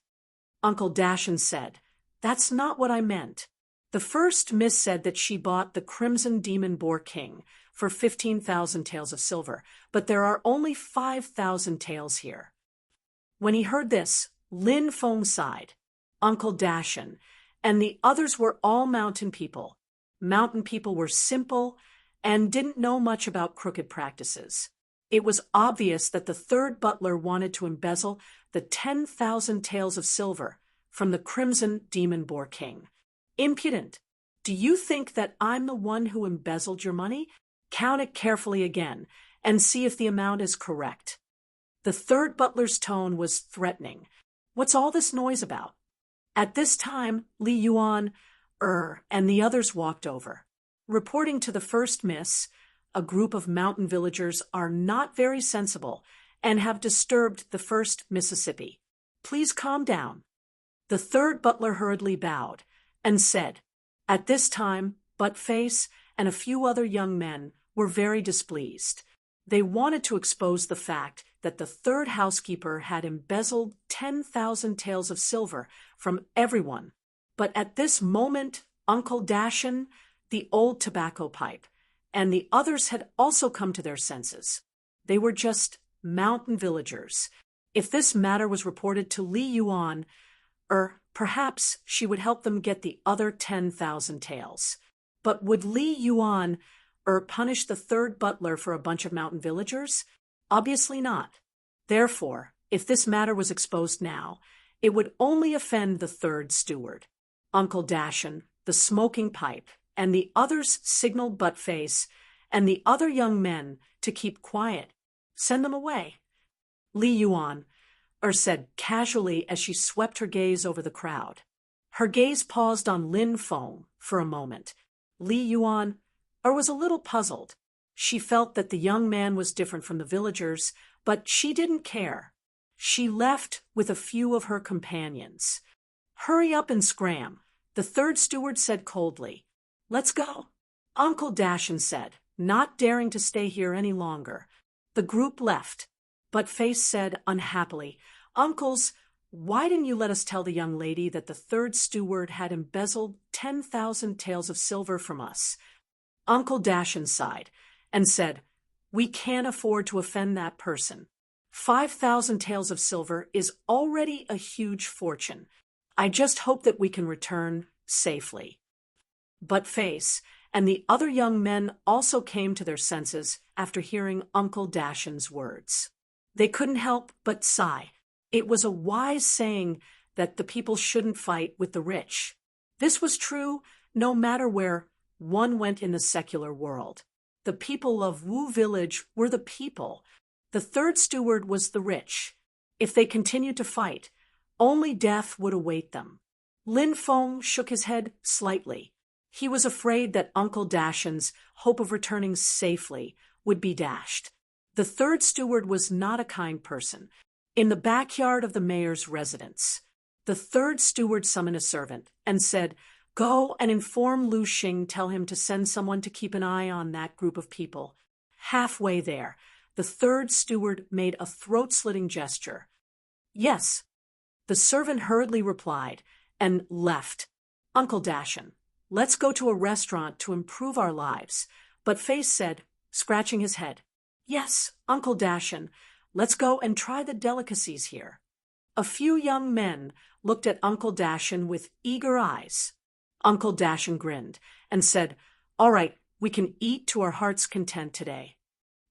Uncle Dashin said, "That's not what I meant. The first miss said that she bought the Crimson Demon Boar King for 15,000 taels of silver, but there are only 5,000 taels here." When he heard this, Lin Feng sighed. Uncle Dashin and the others were all mountain people. Mountain people were simple and didn't know much about crooked practices. It was obvious that the third butler wanted to embezzle the 10,000 taels of silver from the Crimson Demon Boar King. "Impudent! Do you think that I'm the one who embezzled your money? Count it carefully again and see if the amount is correct." The third butler's tone was threatening. "What's all this noise about?" At this time, Li Yuan and the others walked over. Reporting to the first miss, a group of mountain villagers are not very sensible and have disturbed the first Mississippi. Please calm down. The third butler hurriedly bowed and said, at this time, Buttface and a few other young men were very displeased. They wanted to expose the fact that the third housekeeper had embezzled 10,000 taels of silver from everyone. But at this moment, Uncle Dashin, the old tobacco pipe, and the others had also come to their senses. They were just mountain villagers. If this matter was reported to Li Yuan, perhaps she would help them get the other 10,000 taels. But would Li Yuan punish the third butler for a bunch of mountain villagers? Obviously not. Therefore, if this matter was exposed now, it would only offend the third steward. Uncle Dashin, the smoking pipe, and the others signaled Buttface and the other young men to keep quiet. Send them away. Li Yuan said casually as she swept her gaze over the crowd. Her gaze paused on Lin Feng for a moment. Li Yuan was a little puzzled. She felt that the young man was different from the villagers, but she didn't care. She left with a few of her companions. Hurry up and scram, the third steward said coldly. Let's go, Uncle Dashin said, not daring to stay here any longer. The group left, but Face said unhappily, Uncles, why didn't you let us tell the young lady that the third steward had embezzled 10,000 taels of silver from us? Uncle Dashin sighed and said, We can't afford to offend that person. 5,000 taels of silver is already a huge fortune. I just hope that we can return safely. But Face and the other young men also came to their senses after hearing Uncle Dashin's words. They couldn't help but sigh. It was a wise saying that the people shouldn't fight with the rich. This was true no matter where one went in the secular world. The people of Wu Village were the people. The third steward was the rich. If they continued to fight, only death would await them. Lin Feng shook his head slightly. He was afraid that Uncle Dashin's hope of returning safely would be dashed. The third steward was not a kind person. In the backyard of the mayor's residence, the third steward summoned a servant and said, Go and inform Lu Xing, tell him to send someone to keep an eye on that group of people. Halfway there, the third steward made a throat-slitting gesture. Yes, the servant hurriedly replied and left. Uncle Dashin, let's go to a restaurant to improve our lives. But Face said, scratching his head, Yes, Uncle Dashin, let's go and try the delicacies here. A few young men looked at Uncle Dashin with eager eyes. Uncle Dashin grinned and said, All right, we can eat to our heart's content today.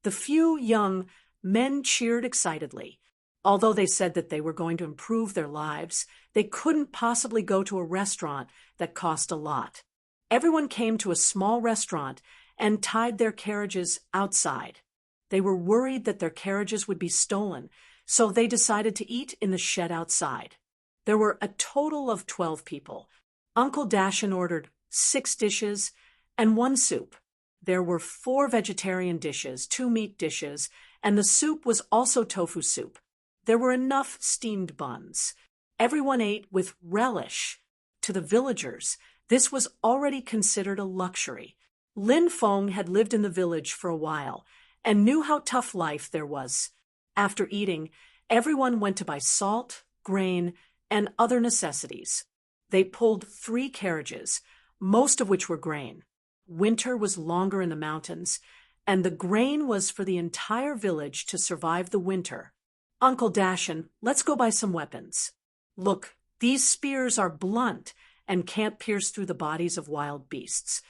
The few young men cheered excitedly. Although they said that they were going to improve their lives, they couldn't possibly go to a restaurant that cost a lot. Everyone came to a small restaurant and tied their carriages outside. They were worried that their carriages would be stolen, so they decided to eat in the shed outside. There were a total of 12 people. Uncle Dashin ordered 6 dishes and 1 soup. There were 4 vegetarian dishes, 2 meat dishes, and the soup was also tofu soup. There were enough steamed buns. Everyone ate with relish. To the villagers, this was already considered a luxury. Lin Feng had lived in the village for a while and knew how tough life there was. After eating, everyone went to buy salt, grain, and other necessities. They pulled 3 carriages, most of which were grain. Winter was longer in the mountains, and the grain was for the entire village to survive the winter. Uncle Dashin, let's go buy some weapons. Look, these spears are blunt and can't pierce through the bodies of wild beasts.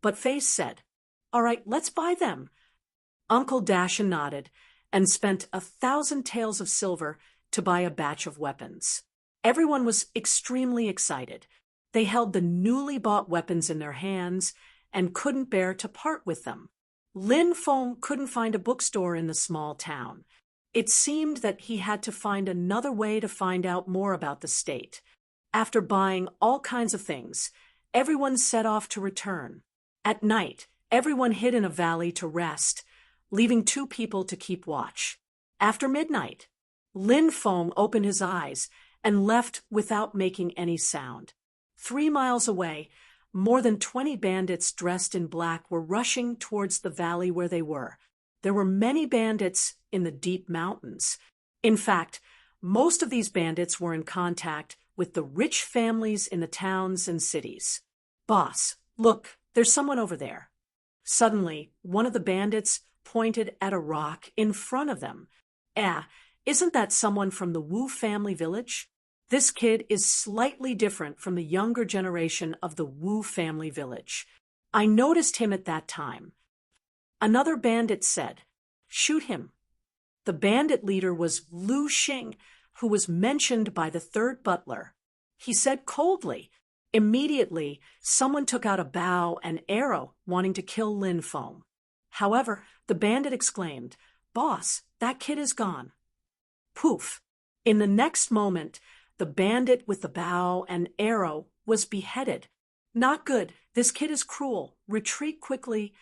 But Face said, All right, let's buy them. Uncle Dashin nodded and spent 1,000 taels of silver to buy a batch of weapons. Everyone was extremely excited. They held the newly bought weapons in their hands and couldn't bear to part with them. Lin Feng couldn't find a bookstore in the small town. It seemed that he had to find another way to find out more about the state. After buying all kinds of things, everyone set off to return. At night, everyone hid in a valley to rest, leaving 2 people to keep watch. After midnight, Lin Feng opened his eyes and left without making any sound. 3 miles away, more than 20 bandits dressed in black were rushing towards the valley where they were. There were many bandits in the deep mountains. In fact, most of these bandits were in contact with the rich families in the towns and cities. Boss, look, there's someone over there. Suddenly, one of the bandits pointed at a rock in front of them. Isn't that someone from the Wu family village? This kid is slightly different from the younger generation of the Wu family village. I noticed him at that time. Another bandit said, Shoot him. The bandit leader was Lu Xing, who was mentioned by the third butler. He said coldly. Immediately, someone took out a bow and arrow, wanting to kill Lin Feng. However, the bandit exclaimed, Boss, that kid is gone. Poof! In the next moment, the bandit with the bow and arrow was beheaded. Not good. This kid is cruel. Retreat quickly.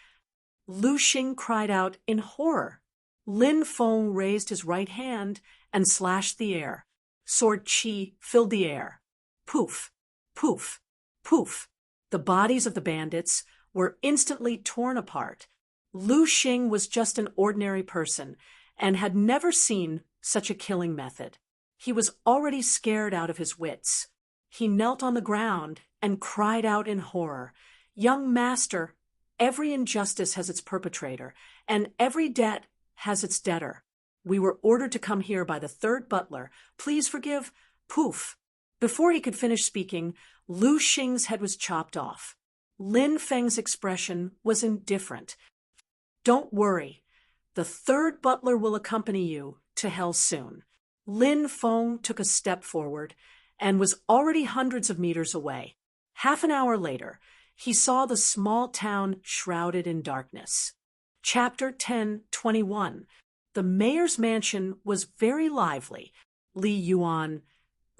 Lu Xing cried out in horror. Lin Feng raised his right hand and slashed the air. Sword qi filled the air. Poof, poof, poof. The bodies of the bandits were instantly torn apart. Lu Xing was just an ordinary person and had never seen such a killing method. He was already scared out of his wits. He knelt on the ground and cried out in horror, "Young master, every injustice has its perpetrator, and every debt has its debtor. We were ordered to come here by the third butler. Please forgive." Poof! Before he could finish speaking, Lu Xing's head was chopped off. Lin Feng's expression was indifferent. "Don't worry. The third butler will accompany you to hell soon." Lin Feng took a step forward and was already hundreds of meters away. Half an hour later, he saw the small town shrouded in darkness. Chapter 10:21. The mayor's mansion was very lively. Li Yuan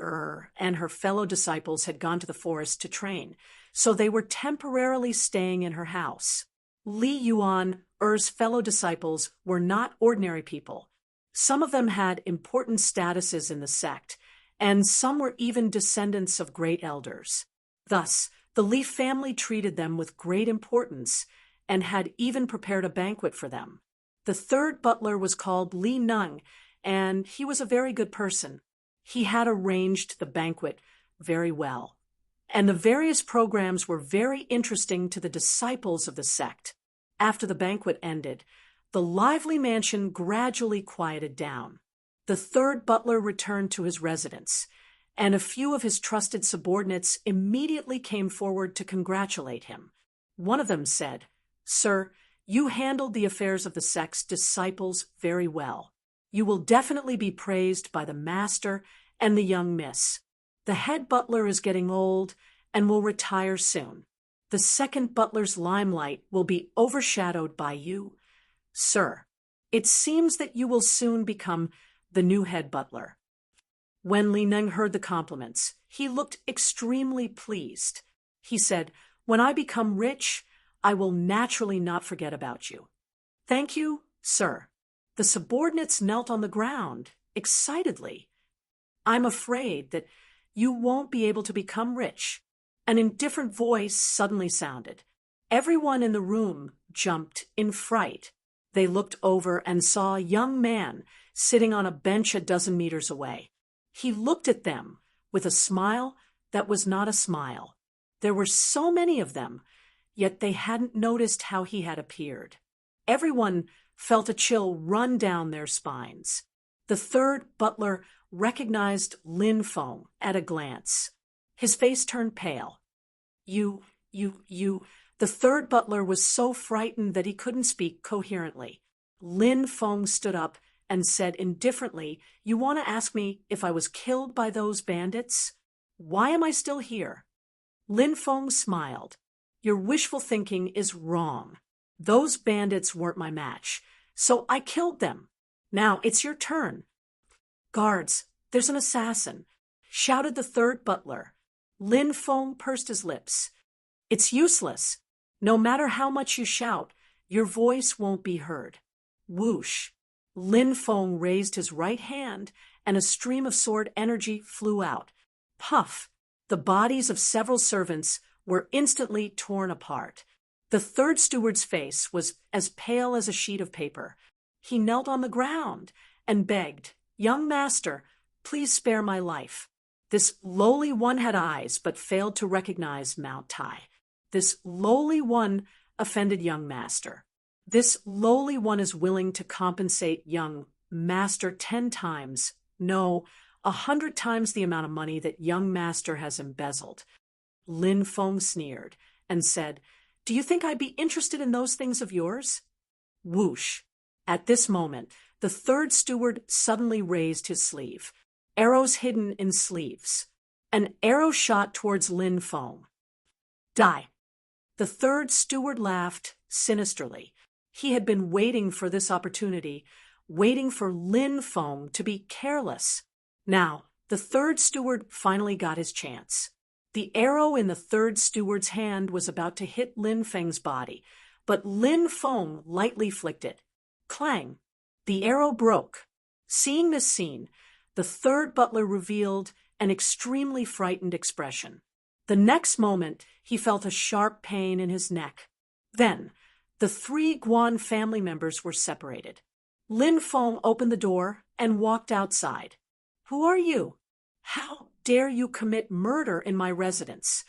and her fellow disciples had gone to the forest to train, so they were temporarily staying in her house. Li Yuan's fellow disciples were not ordinary people. Some of them had important statuses in the sect, and some were even descendants of great elders. Thus, the Li family treated them with great importance and had even prepared a banquet for them. The third butler was called Li Neng, and he was a very good person. He had arranged the banquet very well, and the various programs were very interesting to the disciples of the sect. After the banquet ended, the lively mansion gradually quieted down. The third butler returned to his residence, and a few of his trusted subordinates immediately came forward to congratulate him. One of them said, "Sir, you handled the affairs of the sect's disciples very well. You will definitely be praised by the master and the young miss. The head butler is getting old and will retire soon. The second butler's limelight will be overshadowed by you. Sir, it seems that you will soon become the new head butler." When Li Neng heard the compliments, he looked extremely pleased. He said, "When I become rich, I will naturally not forget about you." "Thank you, sir." The subordinates knelt on the ground, excitedly. "I'm afraid that you won't be able to become rich." An indifferent voice suddenly sounded. Everyone in the room jumped in fright. They looked over and saw a young man sitting on a bench a dozen meters away. He looked at them with a smile that was not a smile. There were so many of them, yet they hadn't noticed how he had appeared. Everyone felt a chill run down their spines. The third butler recognized Lin Feng at a glance. His face turned pale. You. The third butler was so frightened that he couldn't speak coherently. Lin Feng stood up and said indifferently, "You want to ask me if I was killed by those bandits? Why am I still here?" Lin Feng smiled. "Your wishful thinking is wrong. Those bandits weren't my match, so I killed them. Now it's your turn." "Guards, there's an assassin," shouted the third butler. Lin Feng pursed his lips. "It's useless. No matter how much you shout, your voice won't be heard." Whoosh! Lin Feng raised his right hand, and a stream of sword energy flew out. Puff! The bodies of several servants were instantly torn apart. The third steward's face was as pale as a sheet of paper. He knelt on the ground and begged, "Young master, please spare my life." This lowly one had eyes, but failed to recognize Mount Tai. This lowly one offended young master. This lowly one is willing to compensate young master 10 times, no, 100 times the amount of money that young master has embezzled. Lin Feng sneered and said, "Do you think I'd be interested in those things of yours?" Whoosh! At this moment, the third steward suddenly raised his sleeve. Arrows hidden in sleeves. An arrow shot towards Lin Feng. "Die!" The third steward laughed sinisterly. He had been waiting for this opportunity, waiting for Lin Feng to be careless. Now, the third steward finally got his chance. The arrow in the third steward's hand was about to hit Lin Feng's body, but Lin Feng lightly flicked it. Clang! The arrow broke. Seeing this scene, the third butler revealed an extremely frightened expression. The next moment, he felt a sharp pain in his neck. Then, the three Guan family members were separated. Lin Feng opened the door and walked outside. "Who are you? How dare you commit murder in my residence?"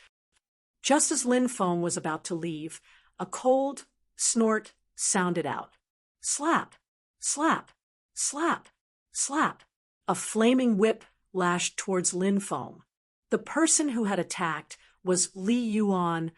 Just as Lin Feng was about to leave, a cold snort sounded out. Slap, slap, slap, slap. A flaming whip lashed towards Lin Feng. The person who had attacked was Li Yuan,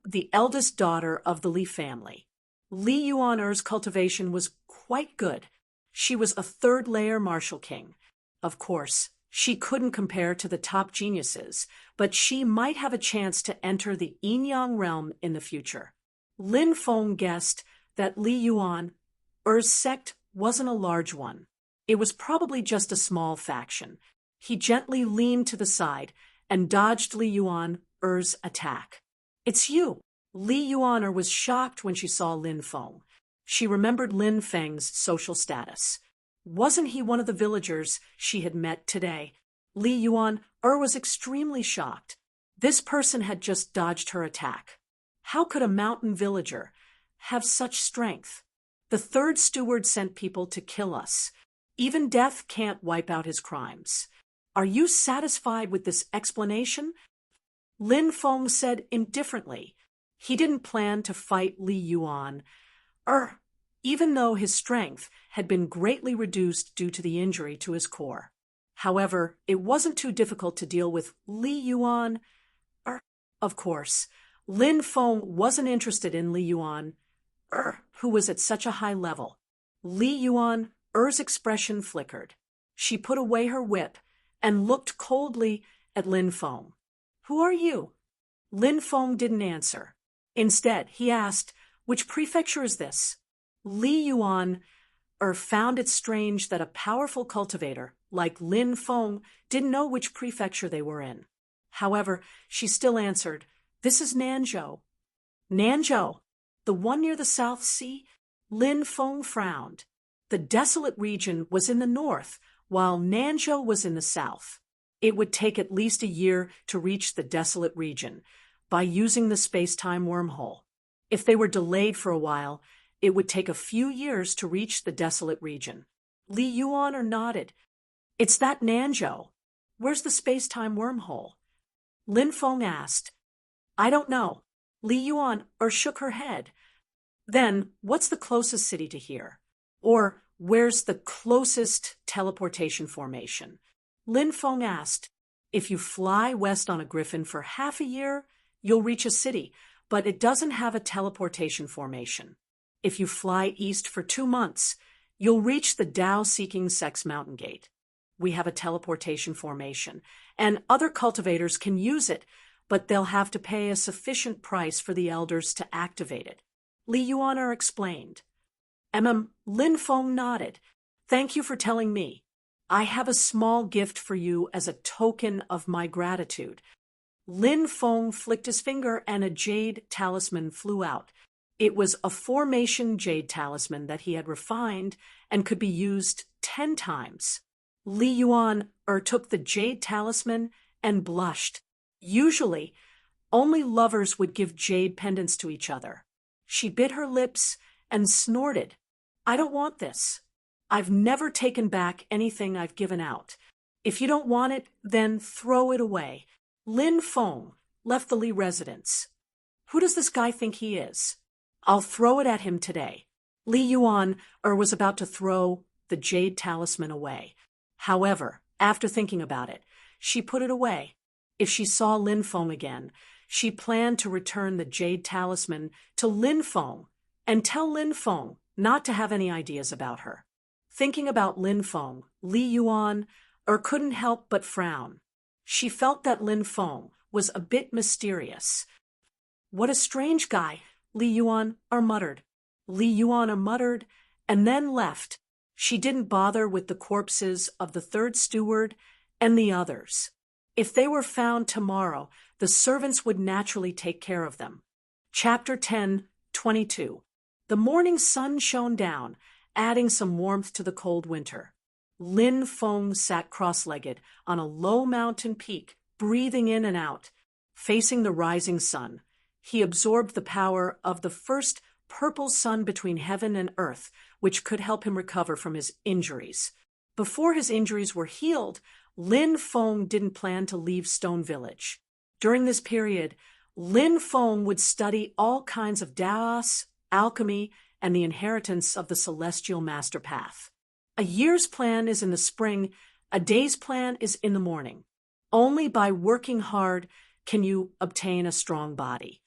the eldest daughter of the Li family. Li Yuan-er's cultivation was quite good. She was a third-layer martial king. Of course, she couldn't compare to the top geniuses, but she might have a chance to enter the Yin-Yang realm in the future. Lin Feng guessed that Li Yuan-er's sect wasn't a large one. It was probably just a small faction. He gently leaned to the side and dodged Li Yuan-er's attack. "It's you!" Li Yuan-er was shocked when she saw Lin Feng. She remembered Lin Feng's social status. Wasn't he one of the villagers she had met today? Li Yuan-er was extremely shocked. This person had just dodged her attack. How could a mountain villager have such strength? The third steward sent people to kill us. Even death can't wipe out his crimes. Are you satisfied with this explanation? Lin Feng said indifferently. He didn't plan to fight Li Yuan, even though his strength had been greatly reduced due to the injury to his core. However, it wasn't too difficult to deal with Li Yuan. Of course, Lin Feng wasn't interested in Li Yuan, who was at such a high level. Li Yuan-er's expression flickered. She put away her whip and looked coldly at Lin Feng. "Who are you?" Lin Feng didn't answer. Instead, he asked, "Which prefecture is this?" Li Yuan-er found it strange that a powerful cultivator like Lin Feng didn't know which prefecture they were in. However, she still answered, "This is Nanzhou." "Nanzhou? The one near the South Sea?" Lin Feng frowned. The desolate region was in the north, while Nanzhou was in the south. It would take at least a year to reach the desolate region by using the space-time wormhole. If they were delayed for a while, it would take a few years to reach the desolate region. Li Yuan-er nodded. "It's that Nanzhou. Where's the space-time wormhole?" Lin Feng asked. "I don't know." Li Yuan-er shook her head. "Then, what's the closest city to here? Or, where's the closest teleportation formation?" Lin Feng asked. "If you fly west on a griffin for half a year, you'll reach a city, but it doesn't have a teleportation formation. If you fly east for 2 months, you'll reach the Tao-seeking Sex Mountain Gate. We have a teleportation formation, and other cultivators can use it, but they'll have to pay a sufficient price for the elders to activate it." Li Yuan-er explained. Lin Feng nodded. "Thank you for telling me. I have a small gift for you as a token of my gratitude." Lin Feng flicked his finger and a jade talisman flew out. It was a formation jade talisman that he had refined and could be used 10 times. Li Yuan-er took the jade talisman and blushed. Usually, only lovers would give jade pendants to each other. She bit her lips and snorted. "I don't want this. I've never taken back anything I've given out. If you don't want it, then throw it away." Lin Feng left the Li residence. "Who does this guy think he is? I'll throw it at him today." Li Yuan-er was about to throw the jade talisman away. However, after thinking about it, she put it away. If she saw Lin Feng again, she planned to return the jade talisman to Lin Feng and tell Lin Feng not to have any ideas about her. Thinking about Lin Feng, Li Yuan-er couldn't help but frown. She felt that Lin Feng was a bit mysterious. "What a strange guy," Li Yuan-er muttered. Li Yuan-er muttered and then left. She didn't bother with the corpses of the third steward and the others. If they were found tomorrow, the servants would naturally take care of them. Chapter 10:22. The morning sun shone down, adding some warmth to the cold winter. Lin Feng sat cross-legged on a low mountain peak, breathing in and out. Facing the rising sun, he absorbed the power of the first purple sun between heaven and earth, which could help him recover from his injuries. Before his injuries were healed, Lin Feng didn't plan to leave Stone Village. During this period, Lin Feng would study all kinds of Taoists, alchemy, and the inheritance of the celestial master path. A year's plan is in the spring, a day's plan is in the morning. Only by working hard can you obtain a strong body.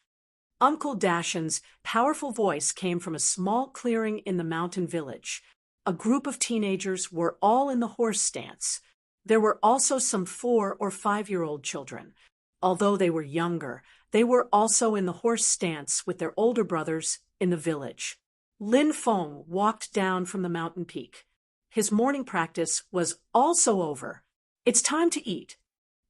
Uncle Dashin's powerful voice came from a small clearing in the mountain village. A group of teenagers were all in the horse stance. There were also some 4- or 5-year-old children. Although they were younger, they were also in the horse stance with their older brothers in the village. Lin Feng walked down from the mountain peak. His morning practice was also over. "It's time to eat."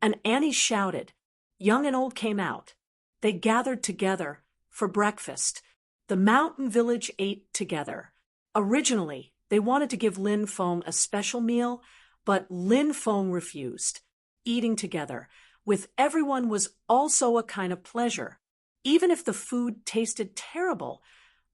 And Annie shouted. Young and old came out. They gathered together for breakfast. The mountain village ate together. Originally, they wanted to give Lin Feng a special meal, but Lin Feng refused. Eating together with everyone was also a kind of pleasure. Even if the food tasted terrible,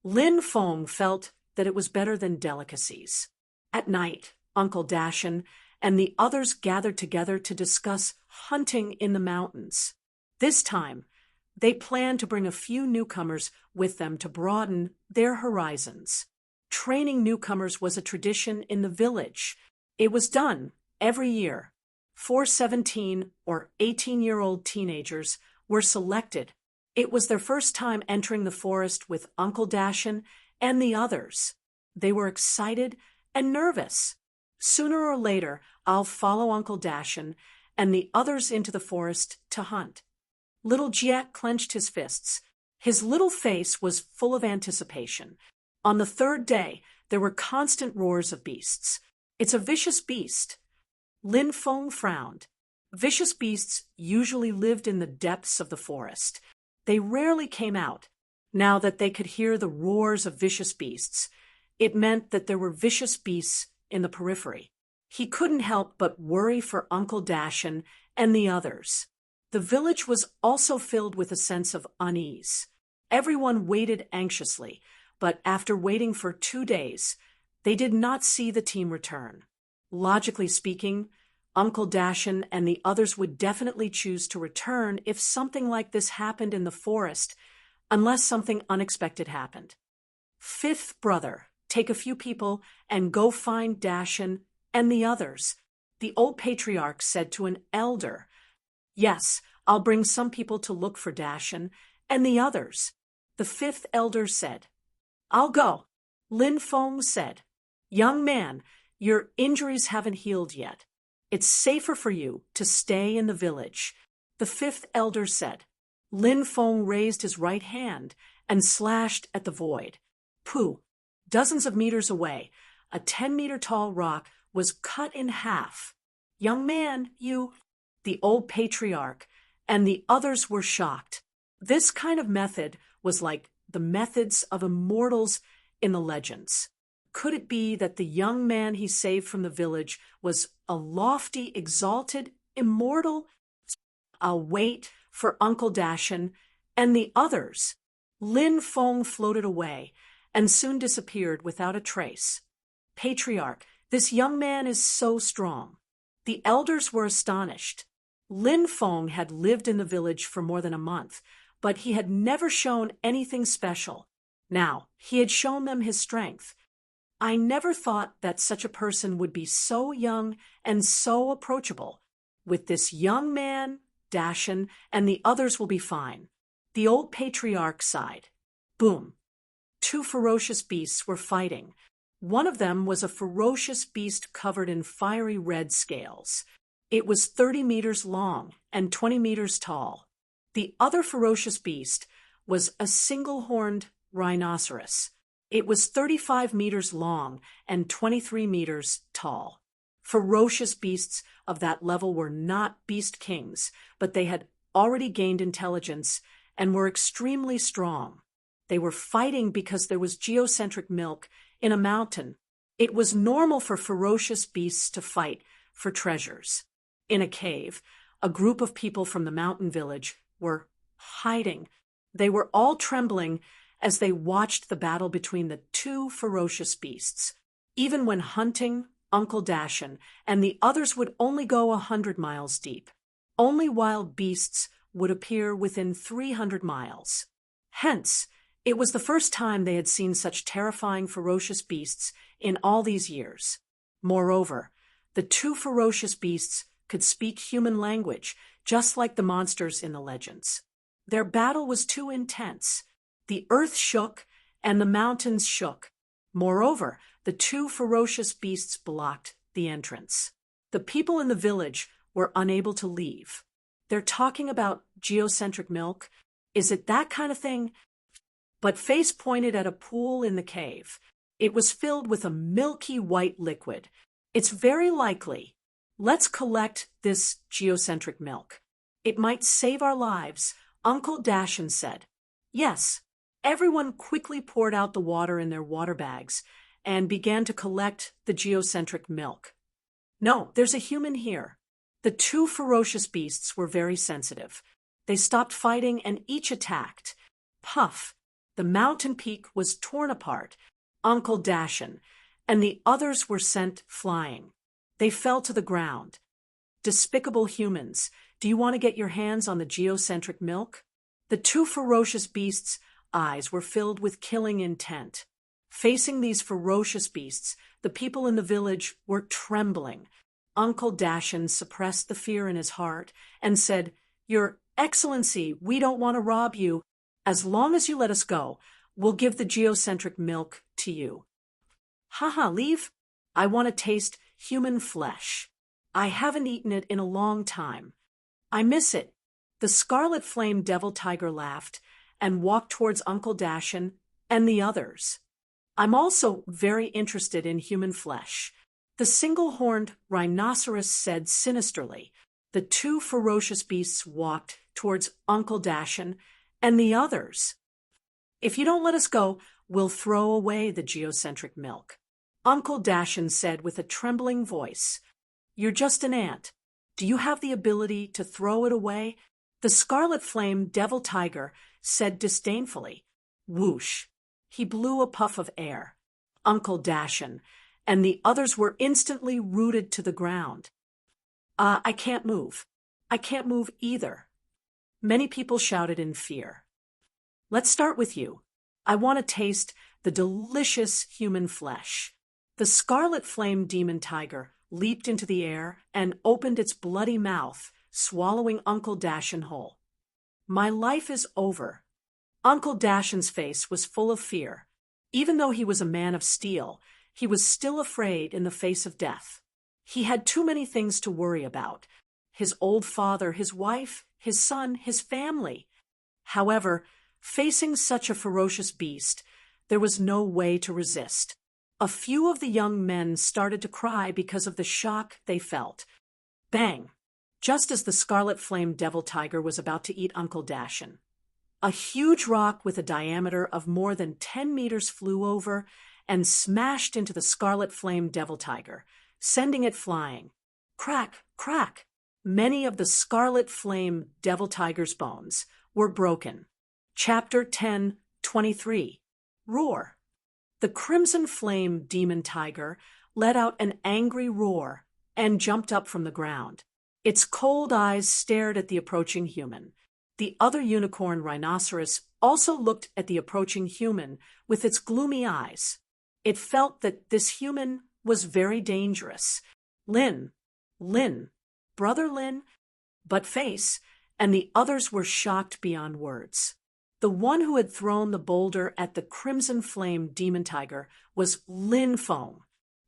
Lin Feng felt that it was better than delicacies. At night, Uncle Dashin and the others gathered together to discuss hunting in the mountains. This time, they planned to bring a few newcomers with them to broaden their horizons. Training newcomers was a tradition in the village. It was done every year. 4 17- or 18-year-old teenagers were selected. It was their first time entering the forest with Uncle Dashin and the others. They were excited and nervous. Sooner or later, I'll follow Uncle Dashin and the others into the forest to hunt. Little Jiet clenched his fists. His little face was full of anticipation. On the third day, there were constant roars of beasts. "It's a vicious beast." Lin Feng frowned. Vicious beasts usually lived in the depths of the forest. They rarely came out. Now that they could hear the roars of vicious beasts, it meant that there were vicious beasts in the periphery. He couldn't help but worry for Uncle Dashin and the others. The village was also filled with a sense of unease. Everyone waited anxiously, but after waiting for 2 days, they did not see the team return. Logically speaking, Uncle Dashin and the others would definitely choose to return if something like this happened in the forest, unless something unexpected happened. "Fifth brother, take a few people and go find Dashin and the others," the old patriarch said to an elder. "Yes, I'll bring some people to look for Dashin and the others," the 5th elder said. "I'll go," Lin Feng said. "Young man, your injuries haven't healed yet. It's safer for you to stay in the village," the 5th elder said. Lin Feng raised his right hand and slashed at the void. Pooh! Dozens of meters away, a 10-meter-tall rock was cut in half. "Young man, you—" The old patriarch and the others were shocked. This kind of method was like the methods of immortals in the legends. Could it be that the young man he saved from the village was a lofty, exalted, immortal? I'll wait for Uncle Dashin and the others. Lin Feng floated away and soon disappeared without a trace. "Patriarch, this young man is so strong." The elders were astonished. Lin Feng had lived in the village for more than a month, but he had never shown anything special. Now, he had shown them his strength. "I never thought that such a person would be so young and so approachable. With this young man, Dashin, and the others will be fine." The old patriarch sighed. Boom! 2 ferocious beasts were fighting. One of them was a ferocious beast covered in fiery red scales. It was 30 meters long and 20 meters tall. The other ferocious beast was a single-horned rhinoceros. It was 35 meters long and 23 meters tall. Ferocious beasts of that level were not beast kings, but they had already gained intelligence and were extremely strong. They were fighting because there was geocentric milk in a mountain. It was normal for ferocious beasts to fight for treasures. In a cave, a group of people from the mountain village were hiding. They were all trembling as they watched the battle between the two ferocious beasts. Even when hunting, Uncle Dashin and the others would only go 100 miles deep. Only wild beasts would appear within 300 miles. Hence, it was the first time they had seen such terrifying, ferocious beasts in all these years. Moreover, the two ferocious beasts could speak human language, just like the monsters in the legends. Their battle was too intense. The earth shook and the mountains shook. Moreover, the two ferocious beasts blocked the entrance. The people in the village were unable to leave. They're talking about geocentric milk. Is it that kind of thing? But Face pointed at a pool in the cave. It was filled with a milky white liquid. It's very likely. Let's collect this geocentric milk. It might save our lives, Uncle Dashin said. Yes. Everyone quickly poured out the water in their water bags and began to collect the geocentric milk. No, there's a human here. The two ferocious beasts were very sensitive. They stopped fighting and each attacked. Puff! The mountain peak was torn apart, Uncle Dashin, and the others were sent flying. They fell to the ground. Despicable humans, do you want to get your hands on the geocentric milk? The two ferocious beasts' eyes were filled with killing intent. Facing these ferocious beasts, the people in the village were trembling. Uncle Dashin suppressed the fear in his heart and said, "Your Excellency, we don't want to rob you. As long as you let us go, we'll give the geocentric milk to you." Haha, leave? I want to taste human flesh. I haven't eaten it in a long time. I miss it. The Scarlet Flame Devil Tiger laughed and walked towards Uncle Dashin and the others. I'm also very interested in human flesh. The single-horned rhinoceros said sinisterly. The two ferocious beasts walked towards Uncle Dashin and the others. If you don't let us go, we'll throw away the geocentric milk. Uncle Dashin said with a trembling voice, "You're just an ant. Do you have the ability to throw it away?" The Scarlet Flame Devil Tiger said disdainfully. Whoosh! He blew a puff of air. Uncle Dashin and the others were instantly rooted to the ground. I can't move. I can't move either. Many people shouted in fear. Let's start with you. I want to taste the delicious human flesh. The Scarlet Flame Demon Tiger leaped into the air and opened its bloody mouth, swallowing Uncle Dashin whole. My life is over. Uncle Dashin's face was full of fear. Even though he was a man of steel, he was still afraid in the face of death. He had too many things to worry about. His old father, his wife, his son, his family. However, facing such a ferocious beast, there was no way to resist. A few of the young men started to cry because of the shock they felt. Bang! Just as the Scarlet Flame Devil Tiger was about to eat Uncle Dashin. A huge rock with a diameter of more than 10 meters flew over and smashed into the Scarlet Flame Devil Tiger, sending it flying. Crack, crack! Many of the Scarlet Flame Devil Tiger's bones were broken. Chapter 10:23. Roar. The Crimson Flame Demon Tiger let out an angry roar and jumped up from the ground. Its cold eyes stared at the approaching human. The other unicorn rhinoceros also looked at the approaching human with its gloomy eyes. It felt that this human was very dangerous. Lin, Brother Lin, but Face, and the others were shocked beyond words. The one who had thrown the boulder at the Crimson Flame Demon Tiger was Lin Feng.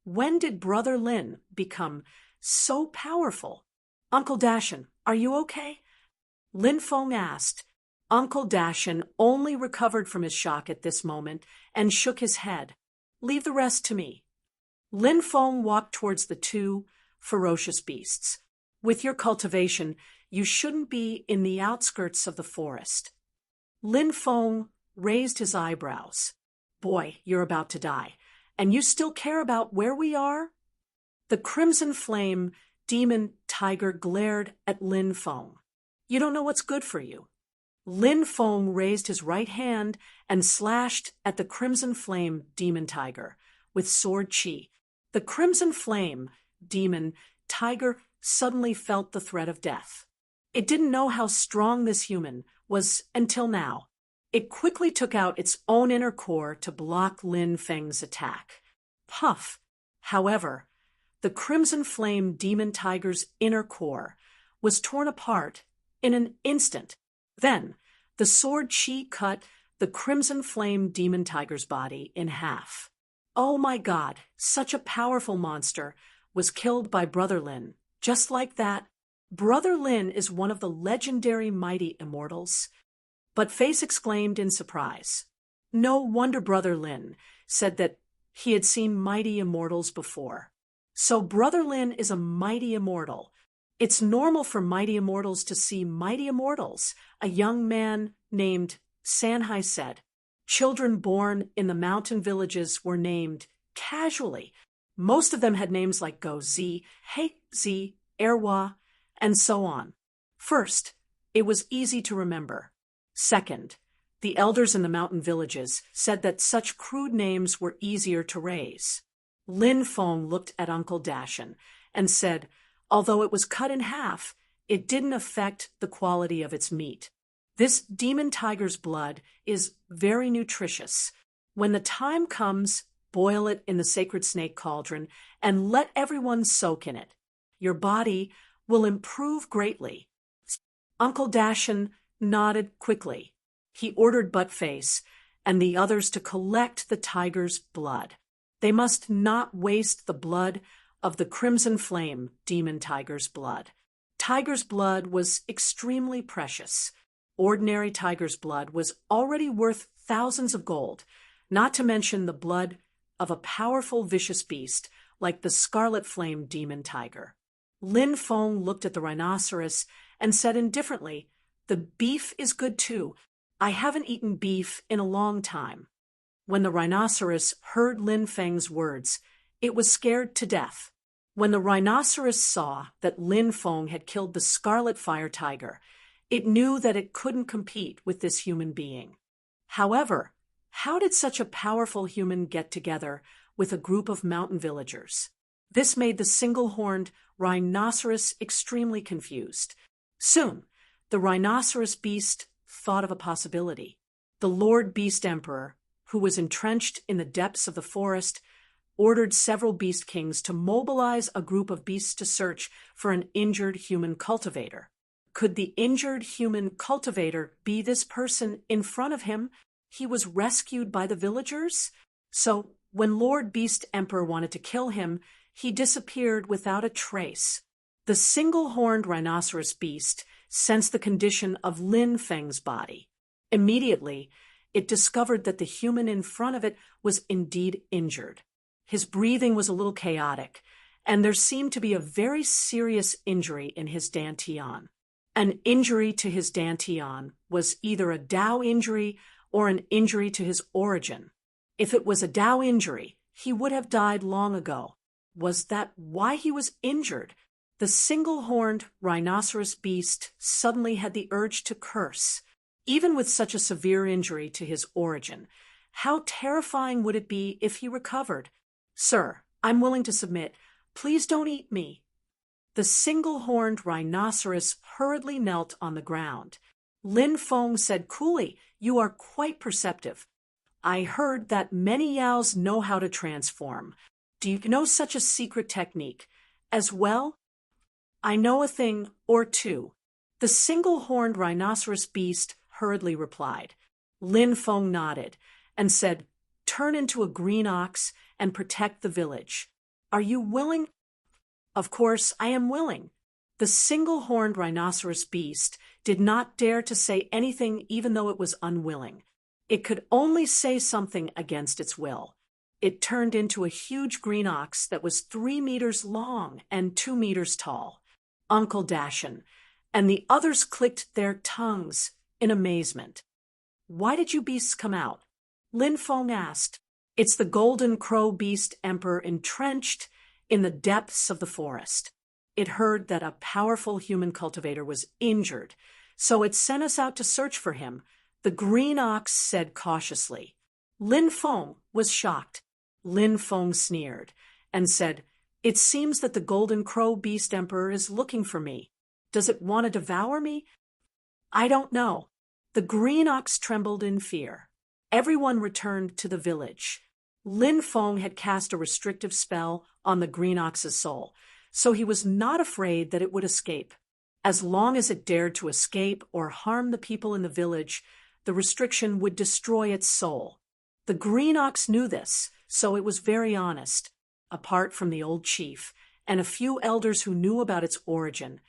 When did Brother Lin become so powerful? Uncle Dashin, are you okay? Lin Feng asked. Uncle Dashin only recovered from his shock at this moment and shook his head. Leave the rest to me. Lin Feng walked towards the two ferocious beasts. With your cultivation, you shouldn't be in the outskirts of the forest. Lin Feng raised his eyebrows. Boy, you're about to die. And you still care about where we are? The crimson flame demon tiger glared at Lin Feng. You don't know what's good for you. Lin Feng raised his right hand and slashed at the crimson flame demon tiger with sword chi. The crimson flame demon tiger suddenly felt the threat of death. It didn't know how strong this human was until now. It quickly took out its own inner core to block Lin Feng's attack. Puff! However, the crimson flame demon tiger's inner core was torn apart in an instant. Then, the sword chi cut the crimson flame demon tiger's body in half. Oh my God, such a powerful monster was killed by Brother Lin. Just like that, Brother Lin is one of the legendary mighty immortals. But Face exclaimed in surprise. No wonder Brother Lin said that he had seen mighty immortals before. So Brother Lin is a mighty immortal. It's normal for mighty immortals to see mighty immortals, a young man named Sanhai said. Children born in the mountain villages were named casually. Most of them had names like Go Zi, He Zi, Erwa, and so on. First, it was easy to remember. Second, the elders in the mountain villages said that such crude names were easier to raise. Lin Feng looked at Uncle Dashin and said, although it was cut in half, it didn't affect the quality of its meat. This demon tiger's blood is very nutritious. When the time comes, boil it in the sacred snake cauldron and let everyone soak in it. Your body will improve greatly. Uncle Dashin nodded quickly. He ordered Buttface and the others to collect the tiger's blood. They must not waste the blood of the crimson flame demon tiger's blood. Tiger's blood was extremely precious. Ordinary tiger's blood was already worth thousands of gold, not to mention the blood of a powerful vicious beast like the scarlet flame demon tiger. Lin Feng looked at the rhinoceros and said indifferently, the beef is good too. I haven't eaten beef in a long time. When the rhinoceros heard Lin Feng's words, it was scared to death. When the rhinoceros saw that Lin Feng had killed the scarlet fire tiger, it knew that it couldn't compete with this human being. However, how did such a powerful human get together with a group of mountain villagers? This made the single-horned rhinoceros extremely confused. Soon, the rhinoceros beast thought of a possibility. The Lord Beast Emperor, who was entrenched in the depths of the forest, ordered several beast kings to mobilize a group of beasts to search for an injured human cultivator. Could the injured human cultivator be this person in front of him? He was rescued by the villagers? So, when Lord Beast Emperor wanted to kill him, he disappeared without a trace. The single-horned rhinoceros beast sensed the condition of Lin Feng's body. Immediately, it discovered that the human in front of it was indeed injured. His breathing was a little chaotic, and there seemed to be a very serious injury in his dantian. An injury to his dantian was either a Dao injury or an injury to his origin. If it was a Dao injury, he would have died long ago. Was that why he was injured? The single-horned rhinoceros beast suddenly had the urge to curse. Even with such a severe injury to his origin, how terrifying would it be if he recovered? Sir, I'm willing to submit. Please don't eat me. The single-horned rhinoceros hurriedly knelt on the ground. Lin Feng said coolly, you are quite perceptive. I heard that many Yaos know how to transform. Do you know such a secret technique? As well? I know a thing or two. The single-horned rhinoceros beast hurriedly replied. Lin Feng nodded and said, turn into a green ox and protect the village. Are you willing? Of course, I am willing. The single-horned rhinoceros beast did not dare to say anything even though it was unwilling. It could only say something against its will. It turned into a huge green ox that was 3 meters long and 2 meters tall. Uncle Dashin and the others clicked their tongues in amazement. "Why did you beasts come out?" Lin Feng asked. "It's the golden crow beast emperor entrenched in the depths of the forest. It heard that a powerful human cultivator was injured, so it sent us out to search for him," the green ox said cautiously. Lin Feng was shocked. Lin Feng sneered and said, "It seems that the golden crow beast emperor is looking for me. Does it want to devour me?" "I don't know." The green ox trembled in fear. Everyone returned to the village. Lin Feng had cast a restrictive spell on the green ox's soul, so he was not afraid that it would escape. As long as it dared to escape or harm the people in the village, the restriction would destroy its soul. The green ox knew this, so it was very honest. Apart from the old chief and a few elders who knew about its origin,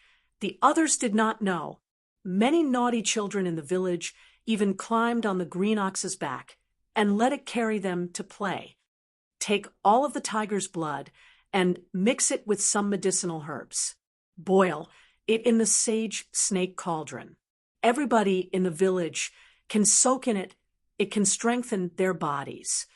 the others did not know. Many naughty children in the village even climbed on the green ox's back and let it carry them to play. Take all of the tiger's blood and mix it with some medicinal herbs. Boil it in the sage snake cauldron. Everybody in the village can soak in it. It can strengthen their bodies.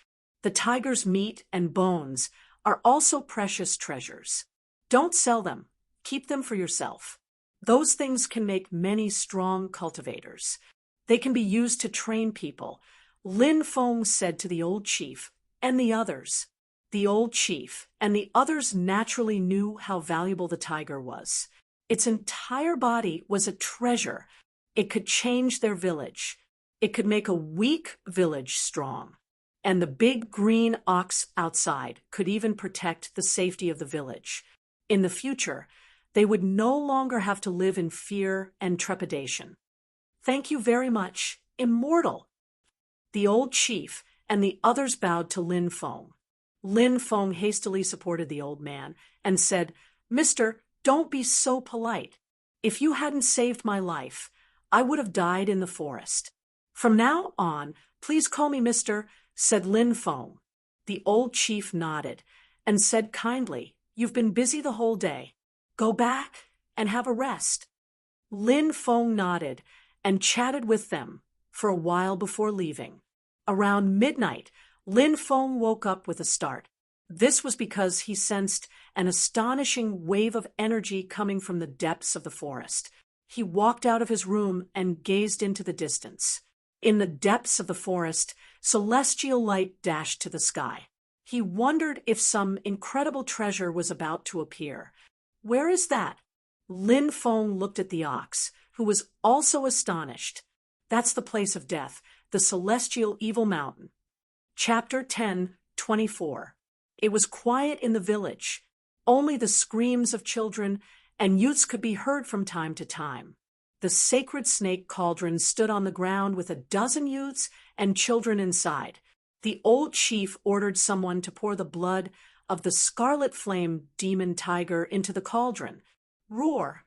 The tiger's meat and bones are also precious treasures. Don't sell them. Keep them for yourself. Those things can make many strong cultivators. They can be used to train people, Lin Feng said to the old chief and the others. The old chief and the others naturally knew how valuable the tiger was. Its entire body was a treasure. It could change their village. It could make a weak village strong. And the big green ox outside could even protect the safety of the village. In the future, they would no longer have to live in fear and trepidation. "Thank you very much, Immortal." The old chief and the others bowed to Lin Feng. Lin Feng hastily supported the old man and said, "Mister, don't be so polite. If you hadn't saved my life, I would have died in the forest. From now on, please call me Mister," said Lin Feng. The old chief nodded and said kindly, "You've been busy the whole day. Go back and have a rest." Lin Feng nodded and chatted with them for a while before leaving. Around midnight, Lin Feng woke up with a start. This was because he sensed an astonishing wave of energy coming from the depths of the forest. He walked out of his room and gazed into the distance. In the depths of the forest, celestial light dashed to the sky. He wondered if some incredible treasure was about to appear. "Where is that?" Lin Feng looked at the ox, who was also astonished. "That's the place of death, the celestial evil mountain." Chapter 10:24. It was quiet in the village. Only the screams of children and youths could be heard from time to time. The sacred snake cauldron stood on the ground with a dozen youths and children inside. The old chief ordered someone to pour the blood of the scarlet flame demon tiger into the cauldron. Roar!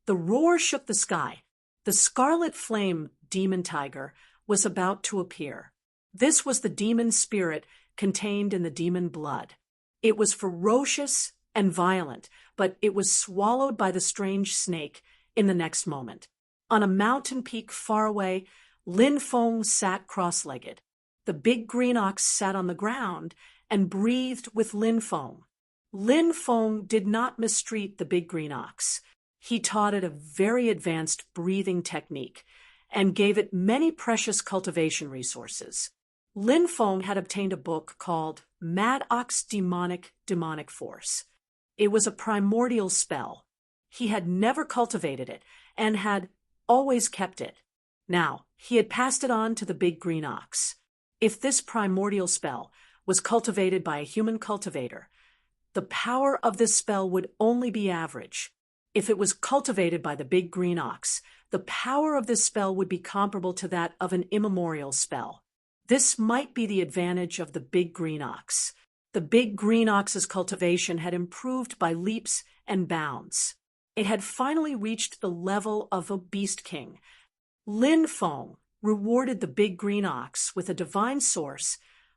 The roar shook the sky. The scarlet flame demon tiger was about to appear. This was the demon spirit contained in the demon blood. It was ferocious and violent, but it was swallowed by the strange snake in the next moment. On a mountain peak far away, Lin Feng sat cross-legged. The big green ox sat on the ground and breathed with Lin Feng. Lin Feng did not mistreat the big green ox. He taught it a very advanced breathing technique and gave it many precious cultivation resources. Lin Feng had obtained a book called Mad Ox Demonic Force. It was a primordial spell. He had never cultivated it and had always kept it. Now, he had passed it on to the big green ox. If this primordial spell was cultivated by a human cultivator, the power of this spell would only be average. If it was cultivated by the big green ox, the power of this spell would be comparable to that of an immemorial spell. This might be the advantage of the big green ox. The big green ox's cultivation had improved by leaps and bounds. It had finally reached the level of a beast king. Lin Feng rewarded the big green ox with a divine source,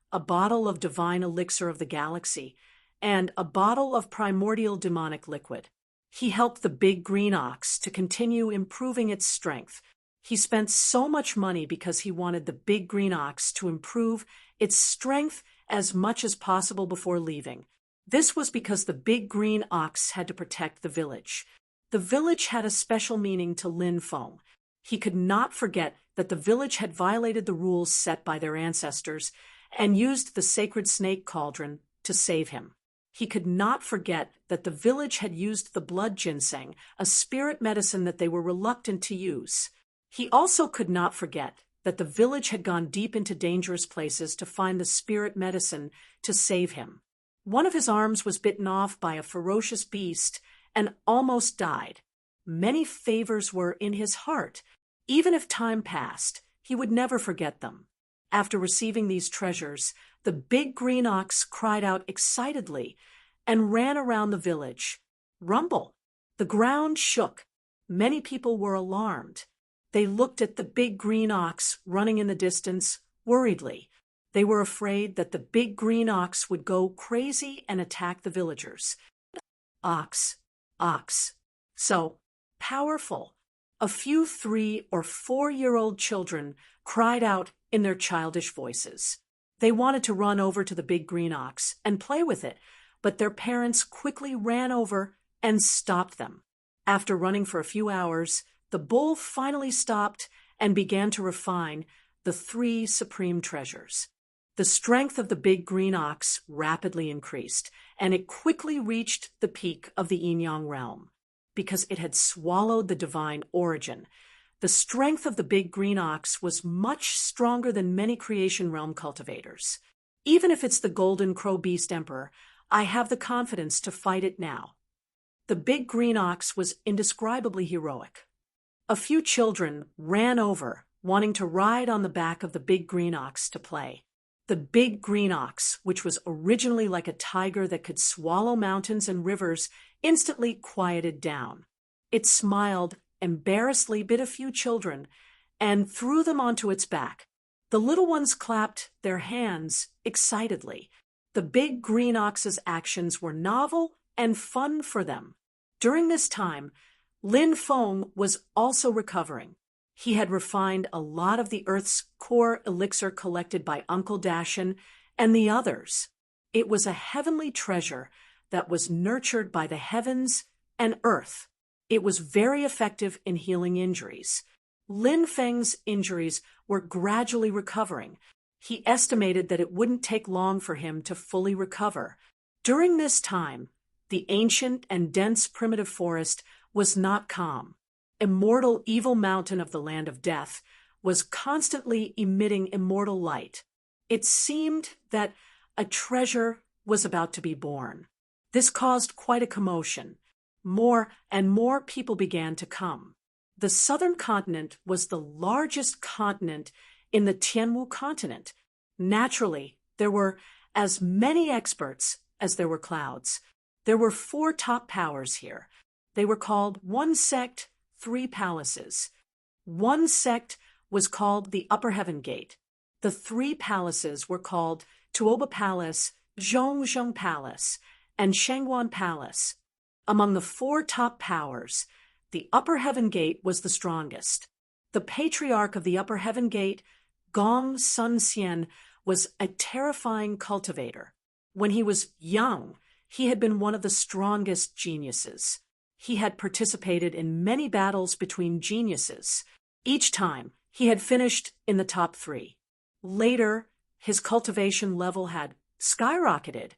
a bottle of divine elixir of the galaxy, and a bottle of primordial demonic liquid. He helped the big green ox to continue improving its strength. He spent so much money because he wanted the big green ox to improve its strength as much as possible before leaving. This was because the big green ox had to protect the village. The village had a special meaning to Lin Feng. He could not forget that the village had violated the rules set by their ancestors and used the sacred snake cauldron to save him. He could not forget that the village had used the blood ginseng, a spirit medicine that they were reluctant to use. He also could not forget that the village had gone deep into dangerous places to find the spirit medicine to save him. One of his arms was bitten off by a ferocious beast and almost died. Many favors were in his heart. Even if time passed, he would never forget them. After receiving these treasures, the big green ox cried out excitedly and ran around the village. Rumble! The ground shook. Many people were alarmed. They looked at the big green ox running in the distance worriedly. They were afraid that the big green ox would go crazy and attack the villagers. Ox, ox. So powerful. A few 3- or 4-year-old children cried out in their childish voices. They wanted to run over to the big green ox and play with it, but their parents quickly ran over and stopped them. After running for a few hours, the bull finally stopped and began to refine the 3 supreme treasures. The strength of the big green ox rapidly increased, and it quickly reached the peak of the yin-yang realm. Because it had swallowed the divine origin, the strength of the big green ox was much stronger than many creation realm cultivators. Even if it's the golden crow beast emperor, I have the confidence to fight it now. The big green ox was indescribably heroic. A few children ran over, wanting to ride on the back of the big green ox to play. The big green ox, which was originally like a tiger that could swallow mountains and rivers, instantly quieted down. It smiled, embarrassedly bit a few children, and threw them onto its back. The little ones clapped their hands excitedly. The big green ox's actions were novel and fun for them. During this time, Lin Feng was also recovering. He had refined a lot of the Earth's core elixir collected by Uncle Dashin and the others. It was a heavenly treasure that was nurtured by the heavens and earth. It was very effective in healing injuries. Lin Feng's injuries were gradually recovering. He estimated that it wouldn't take long for him to fully recover. During this time, the ancient and dense primitive forest was not calm. Immortal evil mountain of the land of death was constantly emitting immortal light. It seemed that a treasure was about to be born. This caused quite a commotion. More and more people began to come. The southern continent was the largest continent in the Tianwu continent. Naturally, there were as many experts as there were clouds. There were 4 top powers here. They were called One Sect, 3 Palaces. One sect was called the Upper Heaven Gate. The 3 palaces were called Tuoba Palace, Zhongzheng Palace, and Shangguan Palace. Among the 4 top powers, the Upper Heaven Gate was the strongest. The patriarch of the Upper Heaven Gate, Gong Sun Xian, was a terrifying cultivator. When he was young, he had been one of the strongest geniuses. He had participated in many battles between geniuses. Each time, he had finished in the top 3. Later, his cultivation level had skyrocketed,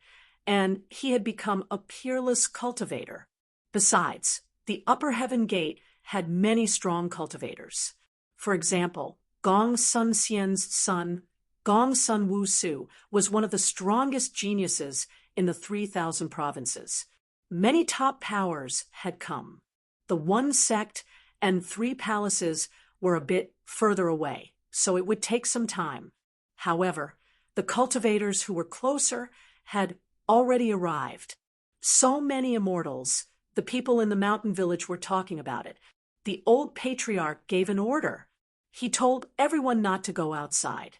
and he had become a peerless cultivator. Besides, the Upper Heaven Gate had many strong cultivators. For example, Gong Sun Xian's son, Gong Sun Wusu, was one of the strongest geniuses in the 3,000 provinces. Many top powers had come. The One Sect and 3 palaces were a bit further away, so it would take some time. However, the cultivators who were closer had already arrived. So many immortals The people in the mountain village were talking about it. The old patriarch gave an order. He told everyone not to go outside.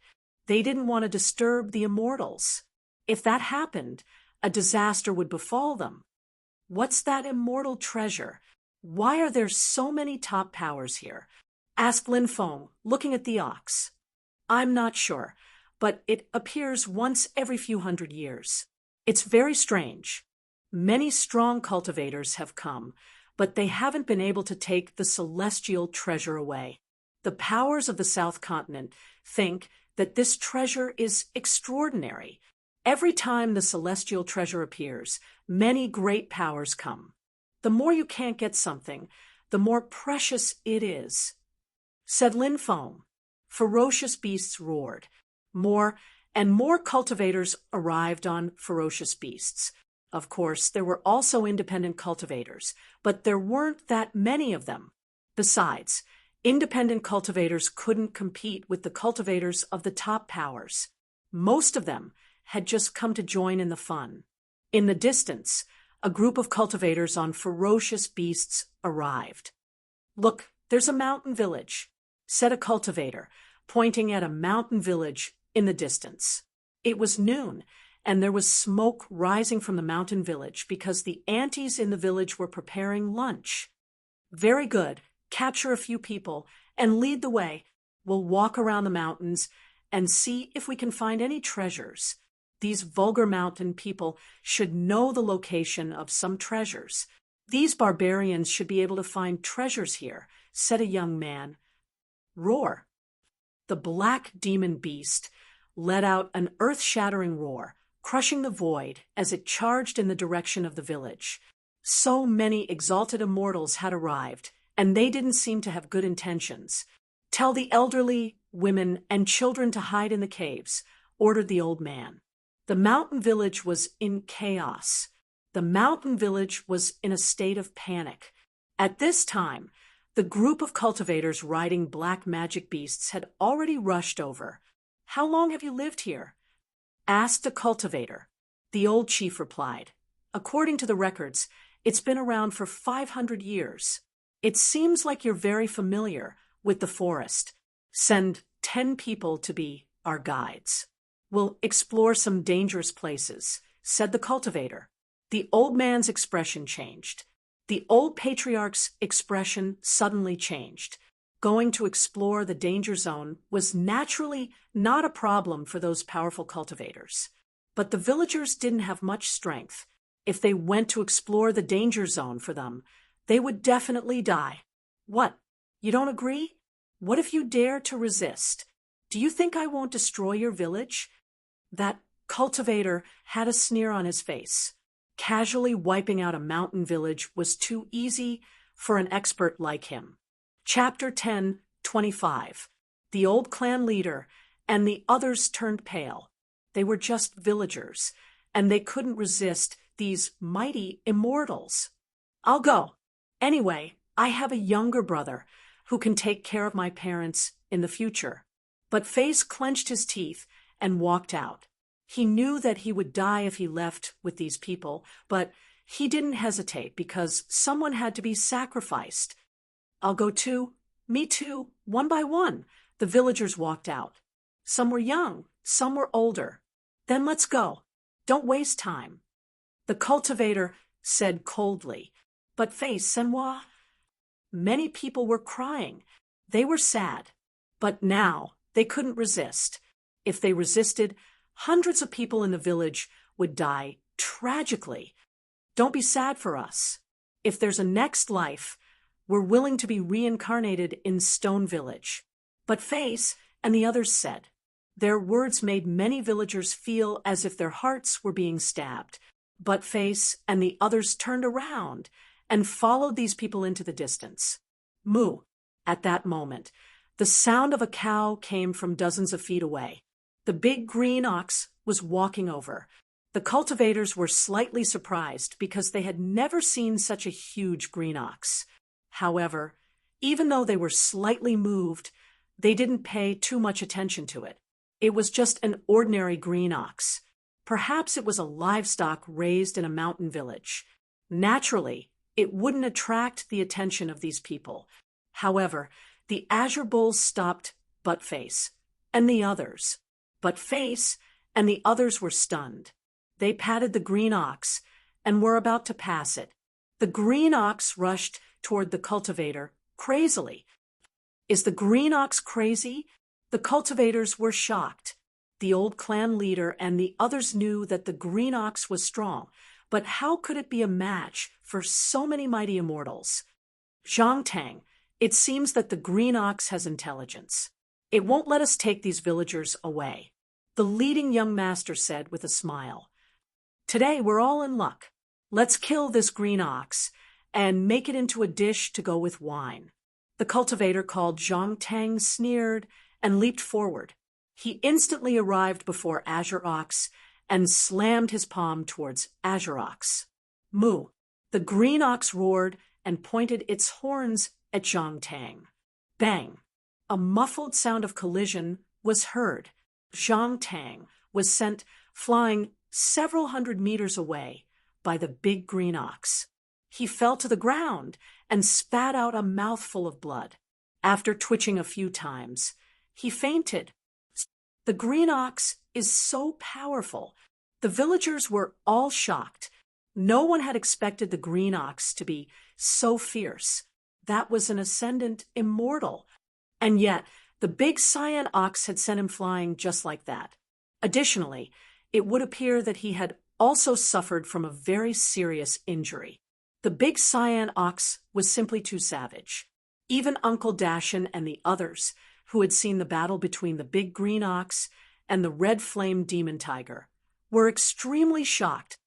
They didn't want to disturb the immortals. If that happened, a disaster would befall them. What's that immortal treasure? Why are there so many top powers here? Asked Lin Feng, looking at the ox. I'm not sure, but it appears once every few hundred years. It's very strange. Many strong cultivators have come, but they haven't been able to take the celestial treasure away. The powers of the South Continent think that this treasure is extraordinary. Every time the celestial treasure appears, many great powers come. The more you can't get something, the more precious it is. Said Lin Feng. Ferocious beasts roared. More and more cultivators arrived on ferocious beasts. Of course, there were also independent cultivators, but there weren't that many of them. Besides, independent cultivators couldn't compete with the cultivators of the top powers. Most of them had just come to join in the fun. In the distance, a group of cultivators on ferocious beasts arrived. Look, there's a mountain village, said a cultivator, pointing at a mountain village in the distance. It was noon, and there was smoke rising from the mountain village because the aunties in the village were preparing lunch. Very good. Capture a few people and lead the way. We'll walk around the mountains and see if we can find any treasures. These vulgar mountain people should know the location of some treasures. These barbarians should be able to find treasures here, said a young man. Roar. The black demon beast let out an earth-shattering roar, crushing the void as it charged in the direction of the village. So many exalted immortals had arrived, and they didn't seem to have good intentions. Tell the elderly, women, and children to hide in the caves, ordered the old man. The mountain village was in chaos. The mountain village was in a state of panic. At this time, the group of cultivators riding black magic beasts had already rushed over. How long have you lived here? Asked a cultivator. The old chief replied. According to the records, it's been around for 500 years. It seems like you're very familiar with the forest. Send 10 people to be our guides. We'll explore some dangerous places, said the cultivator. The old man's expression changed. The old patriarch's expression suddenly changed. Going to explore the danger zone was naturally not a problem for those powerful cultivators. But the villagers didn't have much strength. If they went to explore the danger zone for them, they would definitely die. What? You don't agree? What if you dare to resist? Do you think I won't destroy your village? That cultivator had a sneer on his face. Casually wiping out a mountain village was too easy for an expert like him. Chapter 10:25. The old clan leader and the others turned pale. They were just villagers, and they couldn't resist these mighty immortals. I'll go. Anyway, I have a younger brother who can take care of my parents in the future. But Face clenched his teeth and walked out. He knew that he would die if he left with these people, but he didn't hesitate because someone had to be sacrificed. I'll go too. Me too. One by one, the villagers walked out. Some were young, some were older. Then let's go. Don't waste time. The cultivator said coldly, but Face, c'est-moi. Many people were crying. They were sad. But now they couldn't resist. If they resisted, hundreds of people in the village would die tragically. Don't be sad for us. If there's a next life, we're willing to be reincarnated in Stone Village. But Face and the others said. Their words made many villagers feel as if their hearts were being stabbed. But Face and the others turned around and followed these people into the distance. Moo. At that moment, the sound of a cow came from dozens of feet away. The big green ox was walking over. The cultivators were slightly surprised because they had never seen such a huge green ox. However, even though they were slightly moved, they didn't pay too much attention to it. It was just an ordinary green ox. Perhaps it was a livestock raised in a mountain village. Naturally, It wouldn't attract the attention of these people. However, the Azure Bulls stopped Buttface and the others. Buttface and the others were stunned. They patted the green ox and were about to pass it. The green ox rushed toward the cultivator crazily. Is the green ox crazy? The cultivators were shocked. The old clan leader and the others knew that the green ox was strong, but how could it be a match for so many mighty immortals? Zhang Tang, it seems that the green ox has intelligence. It won't let us take these villagers away, the leading young master said with a smile. Today we're all in luck. Let's kill this green ox and make it into a dish to go with wine. The cultivator called Zhang Tang sneered and leaped forward. He instantly arrived before Azure Ox and slammed his palm towards Azure Ox. Moo! The green ox roared and pointed its horns at Zhang Tang. Bang! A muffled sound of collision was heard. Zhang Tang was sent flying several hundred meters away by the big green ox. He fell to the ground and spat out a mouthful of blood. After twitching a few times, he fainted. The green ox is so powerful. The villagers were all shocked. No one had expected the green ox to be so fierce. That was an ascendant immortal. And yet, the big cyan ox had sent him flying just like that. Additionally, it would appear that he had also suffered from a very serious injury. The big cyan ox was simply too savage. Even Uncle Dashin and the others, who had seen the battle between the big green ox and the red flame demon tiger, were extremely shocked.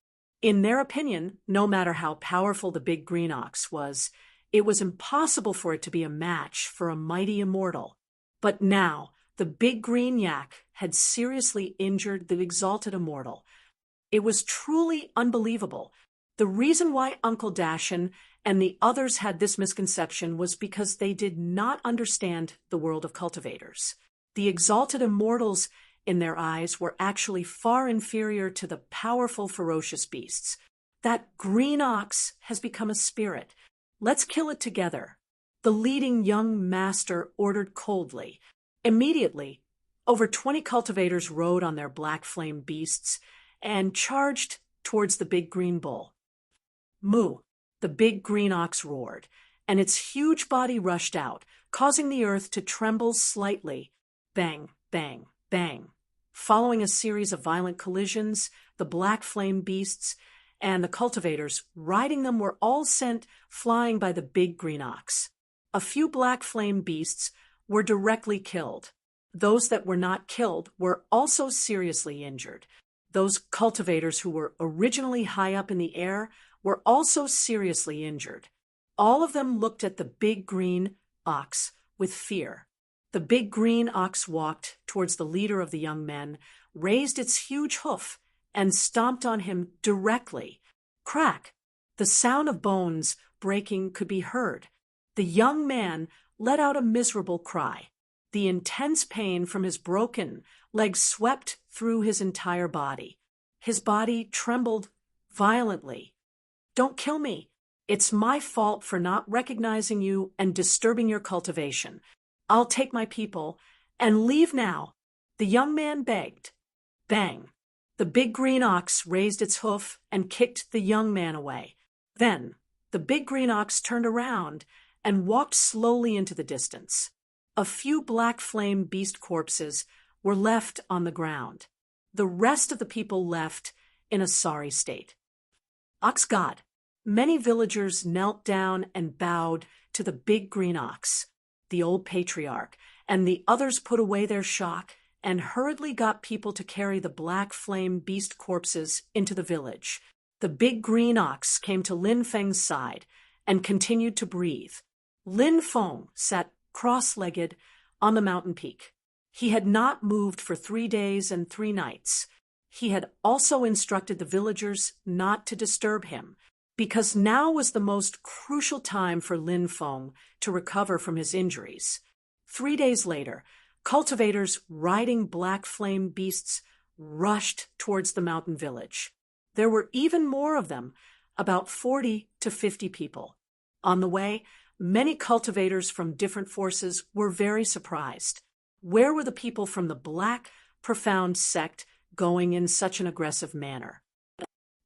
In their opinion, no matter how powerful the big green ox was, it was impossible for it to be a match for a mighty immortal. But now, the big green yak had seriously injured the exalted immortal. It was truly unbelievable. The reason why Uncle Dashin and the others had this misconception was because they did not understand the world of cultivators. The exalted immortals, in their eyes, were actually far inferior to the powerful, ferocious beasts. That green ox has become a spirit. Let's kill it together. The leading young master ordered coldly. Immediately, over 20 cultivators rode on their black flame beasts and charged towards the big green bull. Moo! The big green ox roared, and its huge body rushed out, causing the earth to tremble slightly. Bang, bang, bang. Following a series of violent collisions, the black flame beasts and the cultivators riding them were all sent flying by the big green ox. A few black flame beasts were directly killed. Those that were not killed were also seriously injured. Those cultivators who were originally high up in the air were also seriously injured. All of them looked at the big green ox with fear. The big green ox walked towards the leader of the young men, raised its huge hoof, and stomped on him directly. Crack! The sound of bones breaking could be heard. The young man let out a miserable cry. The intense pain from his broken leg swept through his entire body. His body trembled violently. Don't kill me. It's my fault for not recognizing you and disturbing your cultivation. I'll take my people and leave now. The young man begged. Bang! The big green ox raised its hoof and kicked the young man away. Then the big green ox turned around and walked slowly into the distance. A few black flame beast corpses were left on the ground. The rest of the people left in a sorry state. Ox God. Many villagers knelt down and bowed to the big green ox. The old patriarch and the others put away their shock and hurriedly got people to carry the black flame beast corpses into the village. The big green ox came to Lin Feng's side and continued to breathe. Lin Feng sat cross-legged on the mountain peak. He had not moved for 3 days and 3 nights. He had also instructed the villagers not to disturb him, because now was the most crucial time for Lin Feng to recover from his injuries. 3 days later, cultivators riding black flame beasts rushed towards the mountain village. There were even more of them, about 40 to 50 people. On the way, many cultivators from different forces were very surprised. Where were the people from the Black Profound sect going in such an aggressive manner?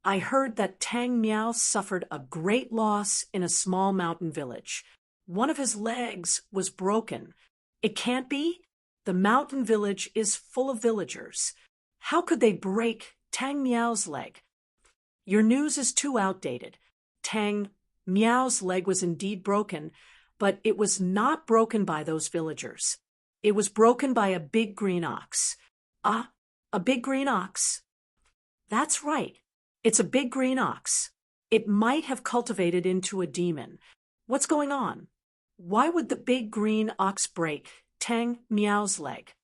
I heard that Tang Miao suffered a great loss in a small mountain village. One of his legs was broken. It can't be. The mountain village is full of villagers. How could they break Tang Miao's leg? Your news is too outdated. Tang Miao's leg was indeed broken, but it was not broken by those villagers. It was broken by a big green ox. A big green ox? That's right. It's a big green ox. It might have cultivated into a demon. What's going on? Why would the big green ox break Tang Miao's leg?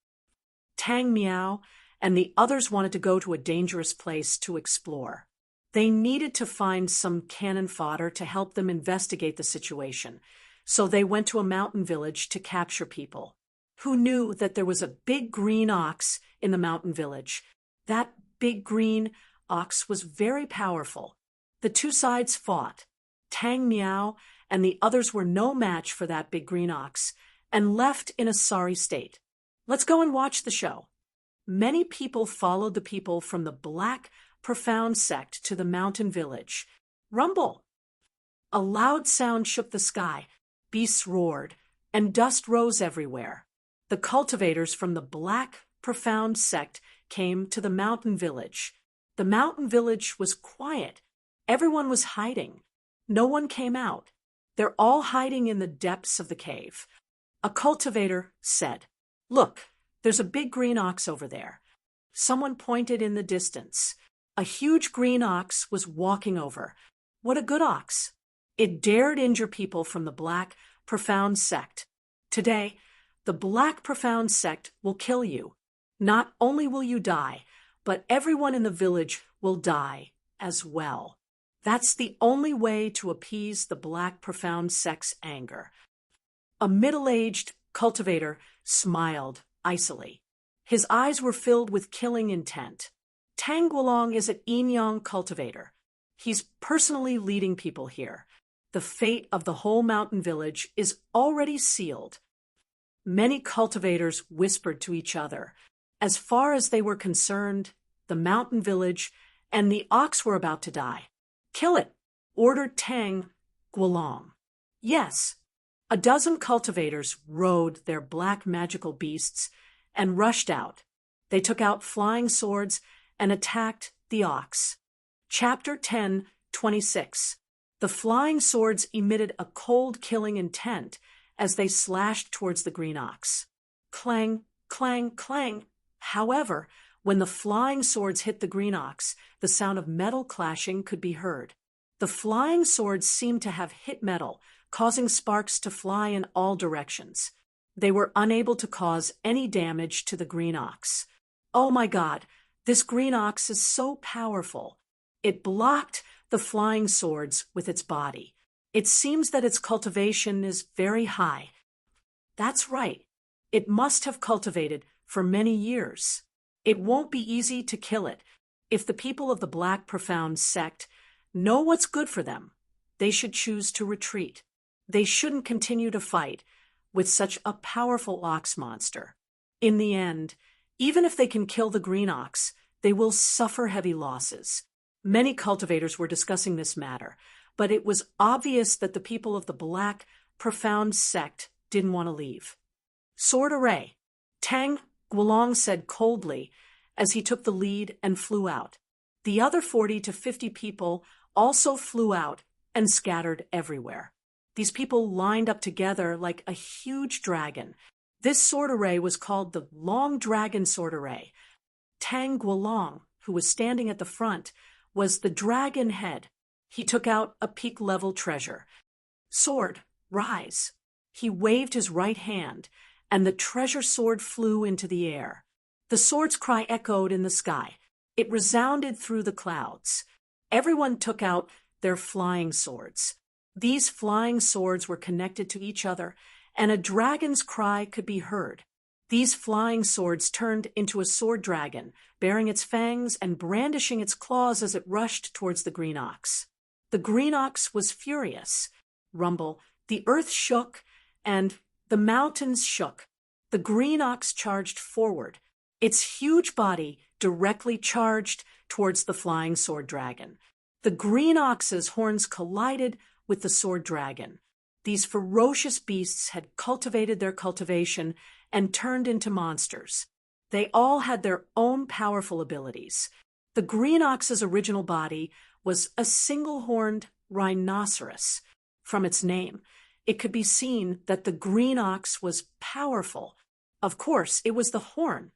Tang Miao and the others wanted to go to a dangerous place to explore. They needed to find some cannon fodder to help them investigate the situation, so they went to a mountain village to capture people. Who knew that there was a big green ox in the mountain village? That big green ox was very powerful. The two sides fought. Tang Miao and the others were no match for that big green ox and left in a sorry state. Let's go and watch the show. Many people followed the people from the Black Profound sect to the mountain village. Rumble! A loud sound shook the sky. Beasts roared, and dust rose everywhere. The cultivators from the Black Profound sect came to the mountain village. The mountain village was quiet. Everyone was hiding. No one came out. They're all hiding in the depths of the cave. A cultivator said, "Look, there's a big green ox over there." Someone pointed in the distance. A huge green ox was walking over. What a good ox! It dared injure people from the Black Profound sect. Today, the Black Profound sect will kill you. Not only will you die, but everyone in the village will die as well. That's the only way to appease the Black Profound sect's anger. A middle-aged cultivator smiled icily. His eyes were filled with killing intent. Tang Guolong is an Yinyang cultivator. He's personally leading people here. The fate of the whole mountain village is already sealed. Many cultivators whispered to each other. As far as they were concerned, the mountain village and the ox were about to die. "Kill it," ordered Tang Guolong. Yes. A dozen cultivators rode their black magical beasts and rushed out. They took out flying swords and attacked the ox. Chapter 10:26. The flying swords emitted a cold killing intent as they slashed towards the green ox. Clang, clang, clang. However, when the flying swords hit the green ox, the sound of metal clashing could be heard. The flying swords seemed to have hit metal, causing sparks to fly in all directions. They were unable to cause any damage to the green ox. Oh my God, this green ox is so powerful. It blocked the flying swords with its body. It seems that its cultivation is very high. That's right. It must have cultivated for many years. It won't be easy to kill it. If the people of the Black Profound sect know what's good for them, they should choose to retreat. They shouldn't continue to fight with such a powerful ox monster. In the end, even if they can kill the green ox, they will suffer heavy losses. Many cultivators were discussing this matter, but it was obvious that the people of the Black Profound sect didn't want to leave. "Sword array," Tang Guolong said coldly as he took the lead and flew out. The other 40 to 50 people also flew out and scattered everywhere. These people lined up together like a huge dragon. This sword array was called the Long Dragon Sword Array. Tang Guolong, who was standing at the front, was the dragon head. He took out a peak-level treasure. "Sword, rise." He waved his right hand, and the treasure sword flew into the air. The sword's cry echoed in the sky. It resounded through the clouds. Everyone took out their flying swords. These flying swords were connected to each other, and a dragon's cry could be heard. These flying swords turned into a sword dragon, bearing its fangs and brandishing its claws as it rushed towards the green ox. The green ox was furious. Rumble, the earth shook, and the mountains shook. The green ox charged forward, its huge body directly charged towards the flying sword dragon. The green ox's horns collided with the sword dragon. These ferocious beasts had cultivated their cultivation and turned into monsters. They all had their own powerful abilities. The green ox's original body was a single-horned rhinoceros. From its name, it could be seen that the green ox was powerful. Of course, it was the horn.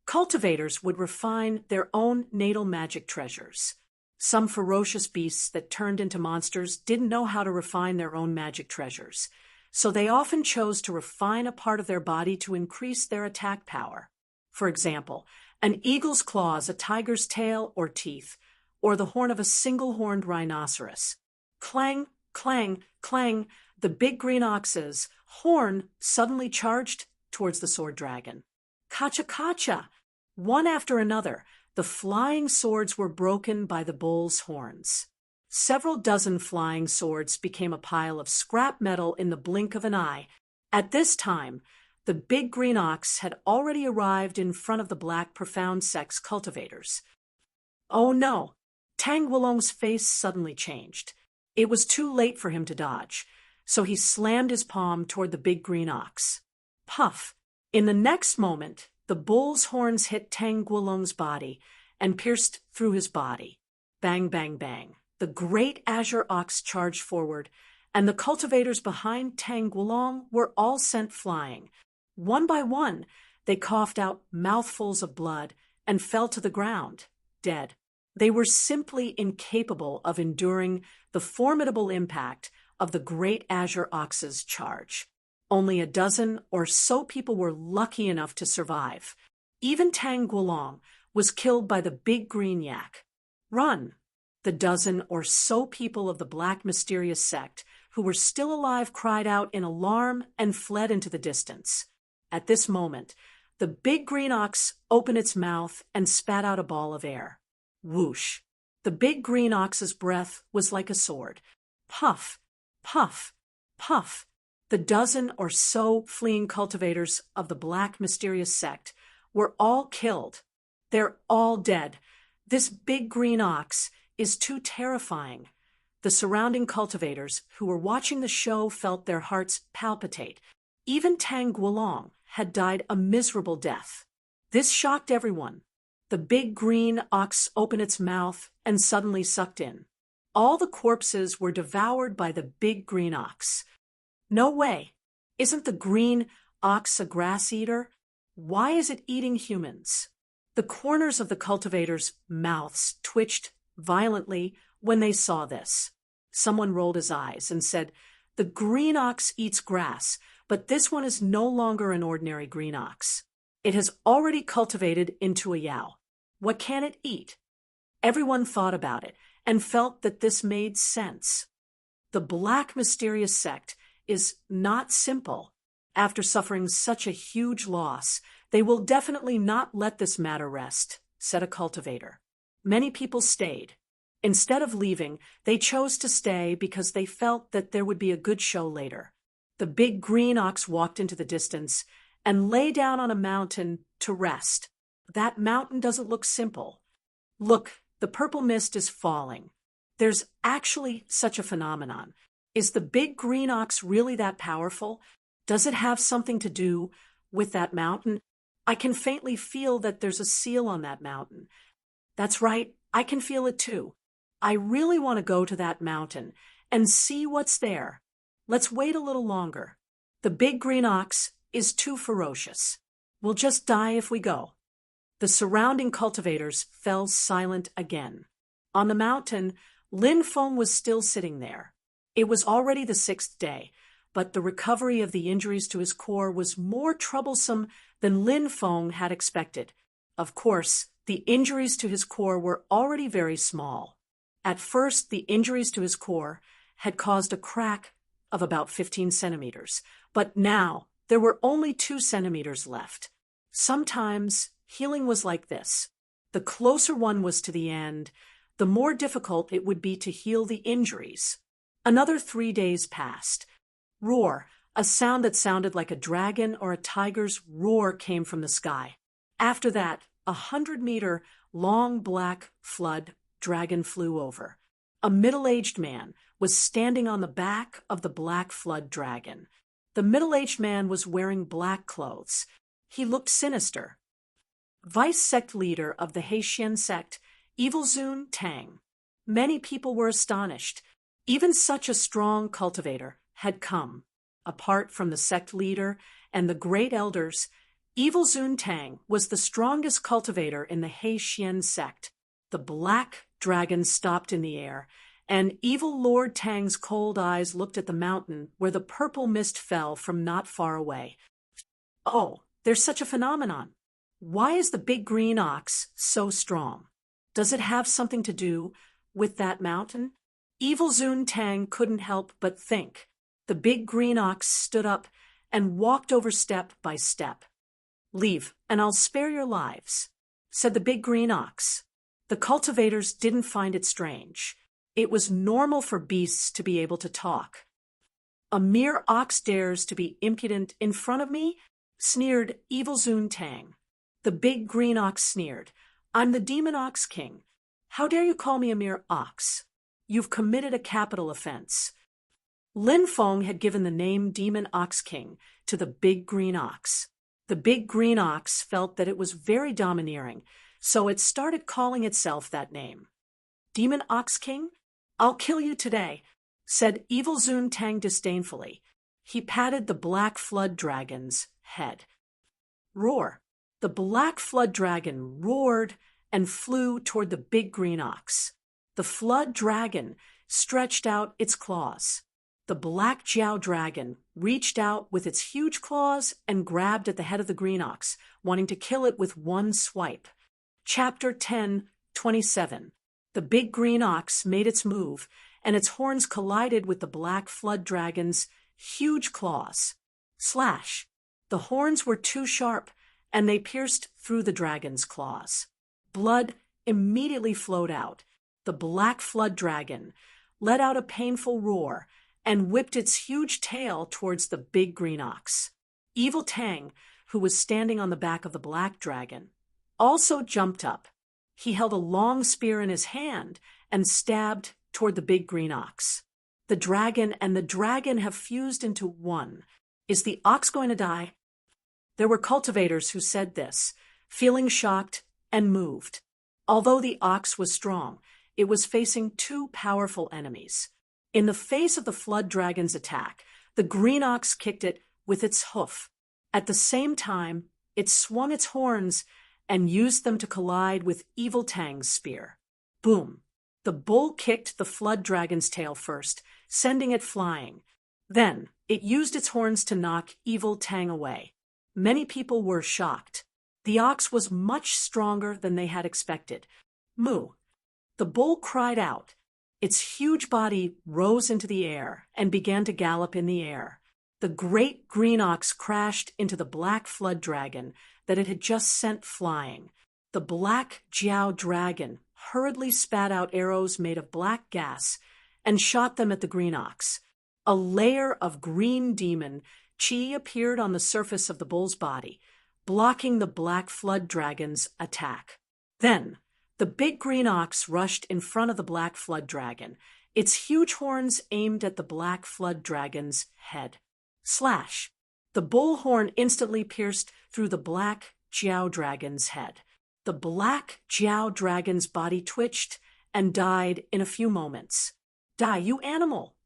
Cultivators would refine their own natal magic treasures. Some ferocious beasts that turned into monsters didn't know how to refine their own magic treasures, so they often chose to refine a part of their body to increase their attack power. For example, an eagle's claws, a tiger's tail or teeth, or the horn of a single-horned rhinoceros. Clang, clang, clang, the big green ox's horn suddenly charged towards the sword dragon. Kacha-kacha! One after another, the flying swords were broken by the bull's horns. Several dozen flying swords became a pile of scrap metal in the blink of an eye. At this time, the big green ox had already arrived in front of the Black Profound Sect's cultivators. Oh no! Tang Wulong's face suddenly changed. It was too late for him to dodge, so he slammed his palm toward the big green ox. Puff! In the next moment, the bull's horns hit Tang Wulong's body and pierced through his body. Bang, bang, bang. The great azure ox charged forward, and the cultivators behind Tang Wulong were all sent flying. One by one, they coughed out mouthfuls of blood and fell to the ground, dead. They were simply incapable of enduring the formidable impact of the great azure ox's charge. Only a dozen or so people were lucky enough to survive. Even Tang Wulong was killed by the big green yak. Run! The dozen or so people of the Black Mysterious Sect who were still alive cried out in alarm and fled into the distance. At this moment, the big green ox opened its mouth and spat out a ball of air. Whoosh! The big green ox's breath was like a sword. Puff! Puff! Puff! The dozen or so fleeing cultivators of the Black Mysterious Sect were all killed. They're all dead. This big green ox is too terrifying. The surrounding cultivators who were watching the show felt their hearts palpitate. Even Tang Wulong had died a miserable death. This shocked everyone. The big green ox opened its mouth and suddenly sucked in. All the corpses were devoured by the big green ox. No way! Isn't the green ox a grass eater? Why is it eating humans? The corners of the cultivators' mouths twitched violently when they saw this. Someone rolled his eyes and said, "The green ox eats grass, but this one is no longer an ordinary green ox. It has already cultivated into a yow. What can it eat?" Everyone thought about it and felt that this made sense. The Black Mysterious Sect is not simple. After suffering such a huge loss, they will definitely not let this matter rest, said a cultivator. Many people stayed. Instead of leaving, they chose to stay because they felt that there would be a good show later. The big green ox walked into the distance and lay down on a mountain to rest. That mountain doesn't look simple. Look, the purple mist is falling. There's actually such a phenomenon. Is the big green ox really that powerful? Does it have something to do with that mountain? I can faintly feel that there's a seal on that mountain. That's right, I can feel it too. I really want to go to that mountain and see what's there. Let's wait a little longer. The big green ox is too ferocious. We'll just die if we go. The surrounding cultivators fell silent again. On the mountain, Lin Feng was still sitting there. It was already the 6th day, but the recovery of the injuries to his core was more troublesome than Lin Feng had expected. Of course, the injuries to his core were already very small. At first, the injuries to his core had caused a crack of about 15 centimeters, but now there were only 2 centimeters left. Sometimes healing was like this. The closer one was to the end, the more difficult it would be to heal the injuries. Another 3 days passed. Roar, a sound that sounded like a dragon or a tiger's roar, came from the sky. After that, 100-meter long black flood dragon flew over. A middle-aged man was standing on the back of the black flood dragon. The middle-aged man was wearing black clothes. He looked sinister. Vice sect leader of the Haitian sect, Evilzun Tang. Many people were astonished. Even such a strong cultivator had come. Apart from the sect leader and the great elders, Evilzun Tang was the strongest cultivator in the Haitian sect. The black dragon stopped in the air, and evil Lord Tang's cold eyes looked at the mountain where the purple mist fell from not far away. Oh, there's such a phenomenon. Why is the big green ox so strong? Does it have something to do with that mountain? Evilzun Tang couldn't help but think. The big green ox stood up and walked over step by step. "Leave, and I'll spare your lives," said the big green ox. The cultivators didn't find it strange. It was normal for beasts to be able to talk. "A mere ox dares to be impudent in front of me?" sneered Evilzun Tang. The big green ox sneered. "I'm the demon ox king. How dare you call me a mere ox? You've committed a capital offense." Lin Feng had given the name Demon Ox King to the big green ox. The big green ox felt that it was very domineering, so it started calling itself that name. "Demon Ox King? I'll kill you today," said Evilzun Tang disdainfully. He patted the black flood dragon's head. Roar. The black flood dragon roared and flew toward the big green ox. The flood dragon stretched out its claws. The black Jiao dragon reached out with its huge claws and grabbed at the head of the green ox, wanting to kill it with one swipe. Chapter 10:27. The big green ox made its move, and its horns collided with the black flood dragon's huge claws. Slash! The horns were too sharp, and they pierced through the dragon's claws. Blood immediately flowed out. The black flood dragon let out a painful roar and whipped its huge tail towards the big green ox. Evil Tang, who was standing on the back of the black dragon, also jumped up. He held a long spear in his hand and stabbed toward the big green ox. The dragon and the dragon have fused into one. Is the ox going to die? There were cultivators who said this, feeling shocked and moved. Although the ox was strong, it was facing two powerful enemies. In the face of the flood dragon's attack, the green ox kicked it with its hoof. At the same time, it swung its horns and used them to collide with Evil Tang's spear. Boom! The bull kicked the flood dragon's tail first, sending it flying. Then, it used its horns to knock Evil Tang away. Many people were shocked. The ox was much stronger than they had expected. Moo! The bull cried out. Its huge body rose into the air and began to gallop in the air. The great green ox crashed into the black flood dragon that it had just sent flying. The black Jiao dragon hurriedly spat out arrows made of black gas and shot them at the green ox. A layer of green demon chi appeared on the surface of the bull's body, blocking the black flood dragon's attack. Then, the big green ox rushed in front of the black flood dragon, its huge horns aimed at the black flood dragon's head. Slash! The bull horn instantly pierced through the black Jiao dragon's head. The black Jiao dragon's body twitched and died in a few moments. "Die, you animal!"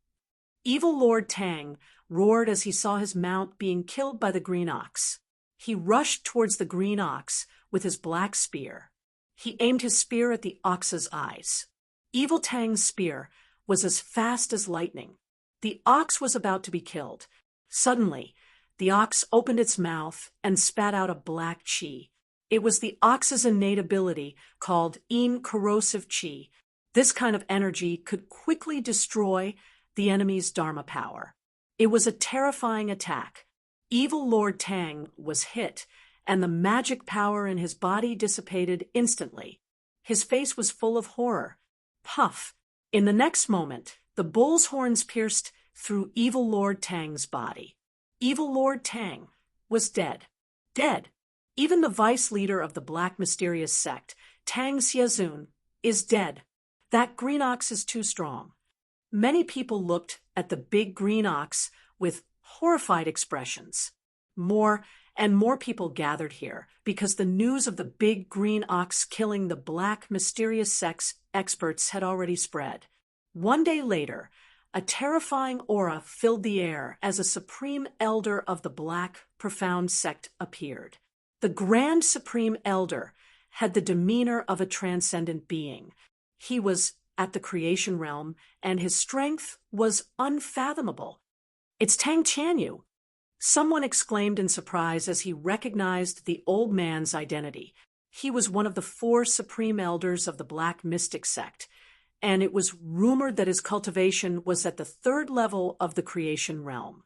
Evil Lord Tang roared as he saw his mount being killed by the green ox. He rushed towards the green ox with his black spear. He aimed his spear at the ox's eyes. Evil Tang's spear was as fast as lightning. The ox was about to be killed. Suddenly, the ox opened its mouth and spat out a black chi. It was the ox's innate ability called corrosive chi. This kind of energy could quickly destroy the enemy's dharma power. It was a terrifying attack. Evil Lord Tang was hit, and the magic power in his body dissipated instantly. His face was full of horror. Puff! In the next moment, the bull's horns pierced through Evil Lord Tang's body. Evil Lord Tang was dead. Dead. Even the vice leader of the Black Mysterious Sect, Tang Xiazun, is dead. That green ox is too strong. Many people looked at the big green ox with horrified expressions. More and more people gathered here because the news of the big green ox killing the Black Mysterious Sect's experts had already spread. One day later, a terrifying aura filled the air as a supreme elder of the Black Profound Sect appeared. The Grand Supreme Elder had the demeanor of a transcendent being. He was at the creation realm, and his strength was unfathomable. "It's Tang Tianyu," someone exclaimed in surprise as he recognized the old man's identity. He was one of the 4 supreme elders of the Black Mystic Sect, and it was rumored that his cultivation was at the 3rd level of the creation realm.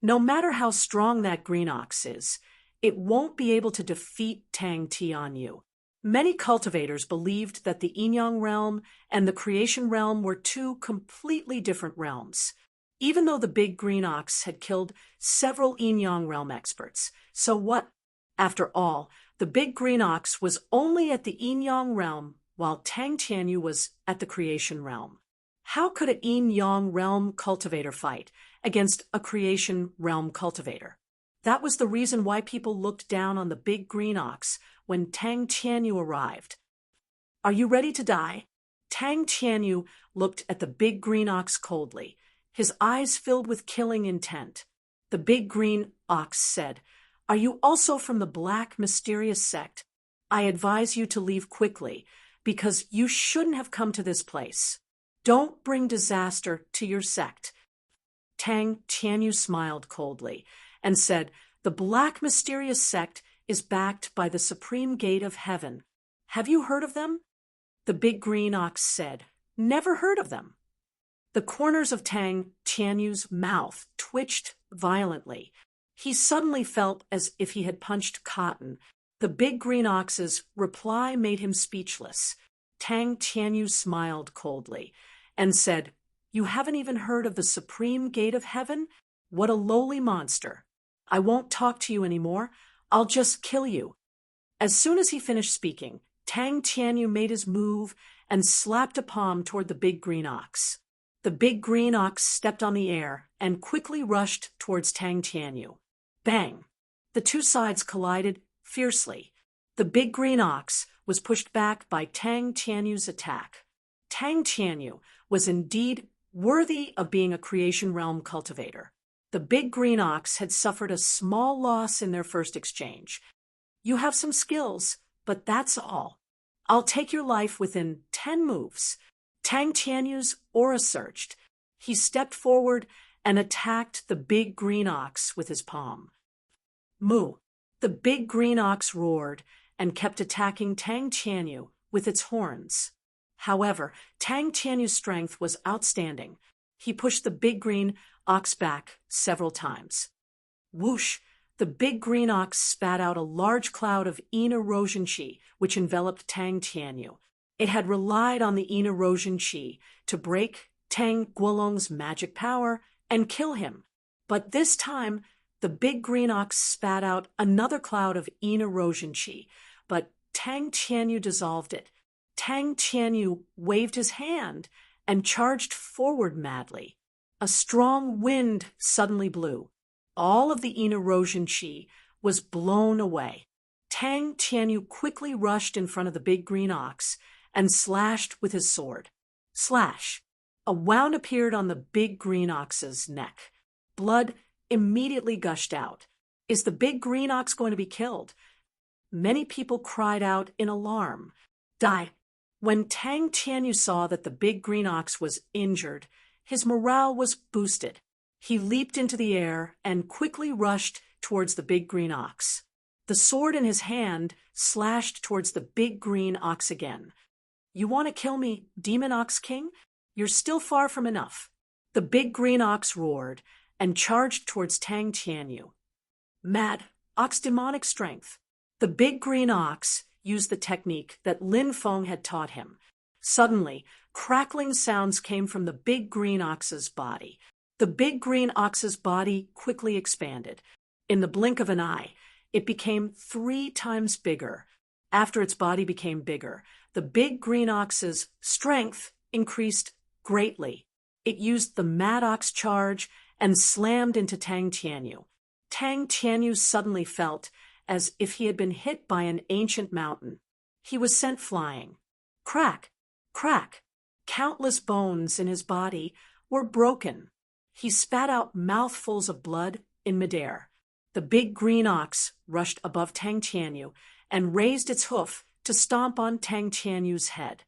No matter how strong that green ox is, it won't be able to defeat Tang Tianyu. Many cultivators believed that the Yin-Yang realm and the creation realm were 2 completely different realms, even though the big green ox had killed several Yin-Yang realm experts. So what? After all, the big green ox was only at the Yin-Yang realm while Tang Tianyu was at the creation realm. How could a Yin-Yang realm cultivator fight against a creation realm cultivator? That was the reason why people looked down on the big green ox when Tang Tianyu arrived. "Are you ready to die?" Tang Tianyu looked at the big green ox coldly, his eyes filled with killing intent. The big green ox said, "Are you also from the Black Mysterious Sect? I advise you to leave quickly, because you shouldn't have come to this place. Don't bring disaster to your sect." Tang Tianyu smiled coldly and said, "The Black Mysterious Sect is backed by the Supreme Gate of Heaven. Have you heard of them?" The big green ox said, "Never heard of them." The corners of Tang Tianyu's mouth twitched violently. He suddenly felt as if he had punched cotton. The big green ox's reply made him speechless. Tang Tianyu smiled coldly and said, "You haven't even heard of the Supreme Gate of Heaven? What a lowly monster. I won't talk to you anymore. I'll just kill you." As soon as he finished speaking, Tang Tianyu made his move and slapped a palm toward the big green ox. The big green ox stepped on the air and quickly rushed towards Tang Tianyu. Bang! The 2 sides collided fiercely. The big green ox was pushed back by Tang Tianyu's attack. Tang Tianyu was indeed worthy of being a creation realm cultivator. The big green ox had suffered a small loss in their first exchange. "You have some skills, but that's all. I'll take your life within 10 moves." Tang Tianyu's aura surged. He stepped forward and attacked the big green ox with his palm. Moo! The big green ox roared and kept attacking Tang Tianyu with its horns. However, Tang Tianyu's strength was outstanding. He pushed the big green ox back several times. Whoosh! The big green ox spat out a large cloud of Yin erosion chi, which enveloped Tang Tianyu. It had relied on the Yin erosion chi to break Tang Guolong's magic power and kill him. But this time, the big green ox spat out another cloud of Yin erosion chi, but Tang Tianyu dissolved it. Tang Tianyu waved his hand and charged forward madly. A strong wind suddenly blew. All of the Yin erosion chi was blown away. Tang Tianyu quickly rushed in front of the big green ox and slashed with his sword. Slash! A wound appeared on the big green ox's neck. Blood immediately gushed out. Is the big green ox going to be killed? Many people cried out in alarm. Die! When Tang Tianyu saw that the big green ox was injured, his morale was boosted. He leaped into the air and quickly rushed towards the big green ox. The sword in his hand slashed towards the big green ox again. "You want to kill me, Demon Ox King? You're still far from enough." The big green ox roared and charged towards Tang Tianyu. Mad Ox demonic strength. The big green ox used the technique that Lin Feng had taught him. Suddenly, Crackling sounds came from the big green ox's body. The big green ox's body quickly expanded. In the blink of an eye, it became 3 times bigger. After its body became bigger, the big green ox's strength increased greatly. It used the Mad Ox charge and slammed into Tang Tianyu. Tang Tianyu suddenly felt as if he had been hit by an ancient mountain. He was sent flying. Crack, crack. Countless bones in his body were broken. He spat out mouthfuls of blood in midair. The big green ox rushed above Tang Tianyu and raised its hoof to stomp on Tang Tianyu's head.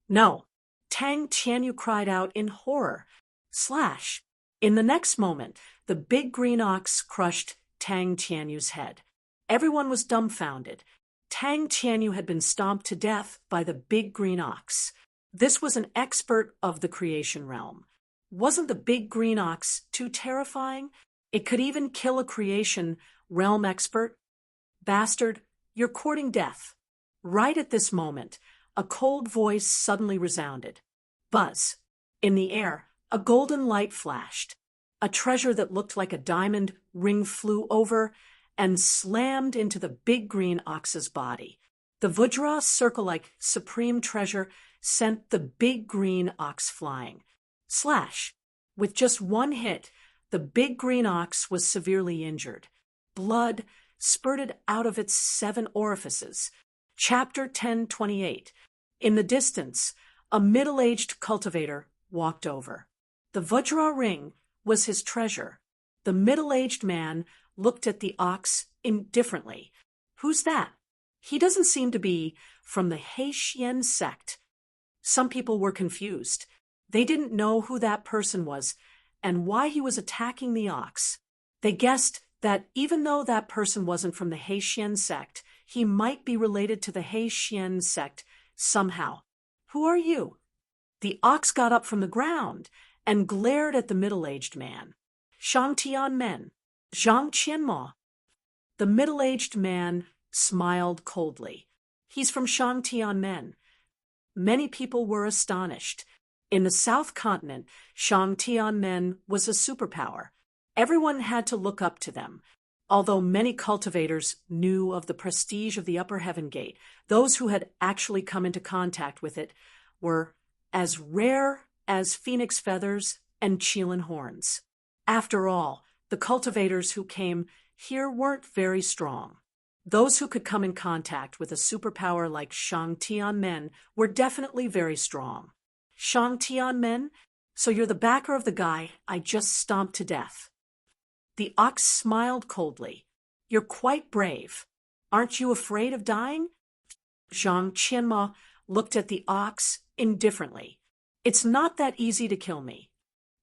No! Tang Tianyu cried out in horror. Slash! In the next moment, the big green ox crushed Tang Tianyu's head. Everyone was dumbfounded. Tang Tianyu had been stomped to death by the big green ox. This was an expert of the creation realm. Wasn't the big green ox too terrifying? It could even kill a creation realm expert. Bastard, you're courting death. Right at this moment, a cold voice suddenly resounded. Buzz. In the air, a golden light flashed. A treasure that looked like a diamond ring flew over and slammed into the big green ox's body. The Vajra circle-like supreme treasure sent the big green ox flying. Slash! With just one hit, the big green ox was severely injured. Blood spurted out of its 7 orifices. Chapter 1028. In the distance, a middle-aged cultivator walked over. The Vajra ring was his treasure. The middle-aged man looked at the ox indifferently. Who's that? He doesn't seem to be from the Hexian sect. Some people were confused. They didn't know who that person was and why he was attacking the ox. They guessed that even though that person wasn't from the Hexian sect, he might be related to the Hexian sect somehow. Who are you? The ox got up from the ground and glared at the middle-aged man. Shang Tian Men, Zhang Qianmo. The middle-aged man smiled coldly. He's from Shang Tian Men. Many people were astonished. In the South Continent, Shang Tian Men was a superpower. Everyone had to look up to them. Although many cultivators knew of the prestige of the Upper Heaven Gate, those who had actually come into contact with it were as rare as phoenix feathers and Qilin horns. After all, the cultivators who came here weren't very strong. Those who could come in contact with a superpower like Shang Tian Men were definitely very strong. Shang Tian Men? So you're the backer of the guy I just stomped to death. The ox smiled coldly. You're quite brave. Aren't you afraid of dying? Zhang Qianmo looked at the ox indifferently. It's not that easy to kill me.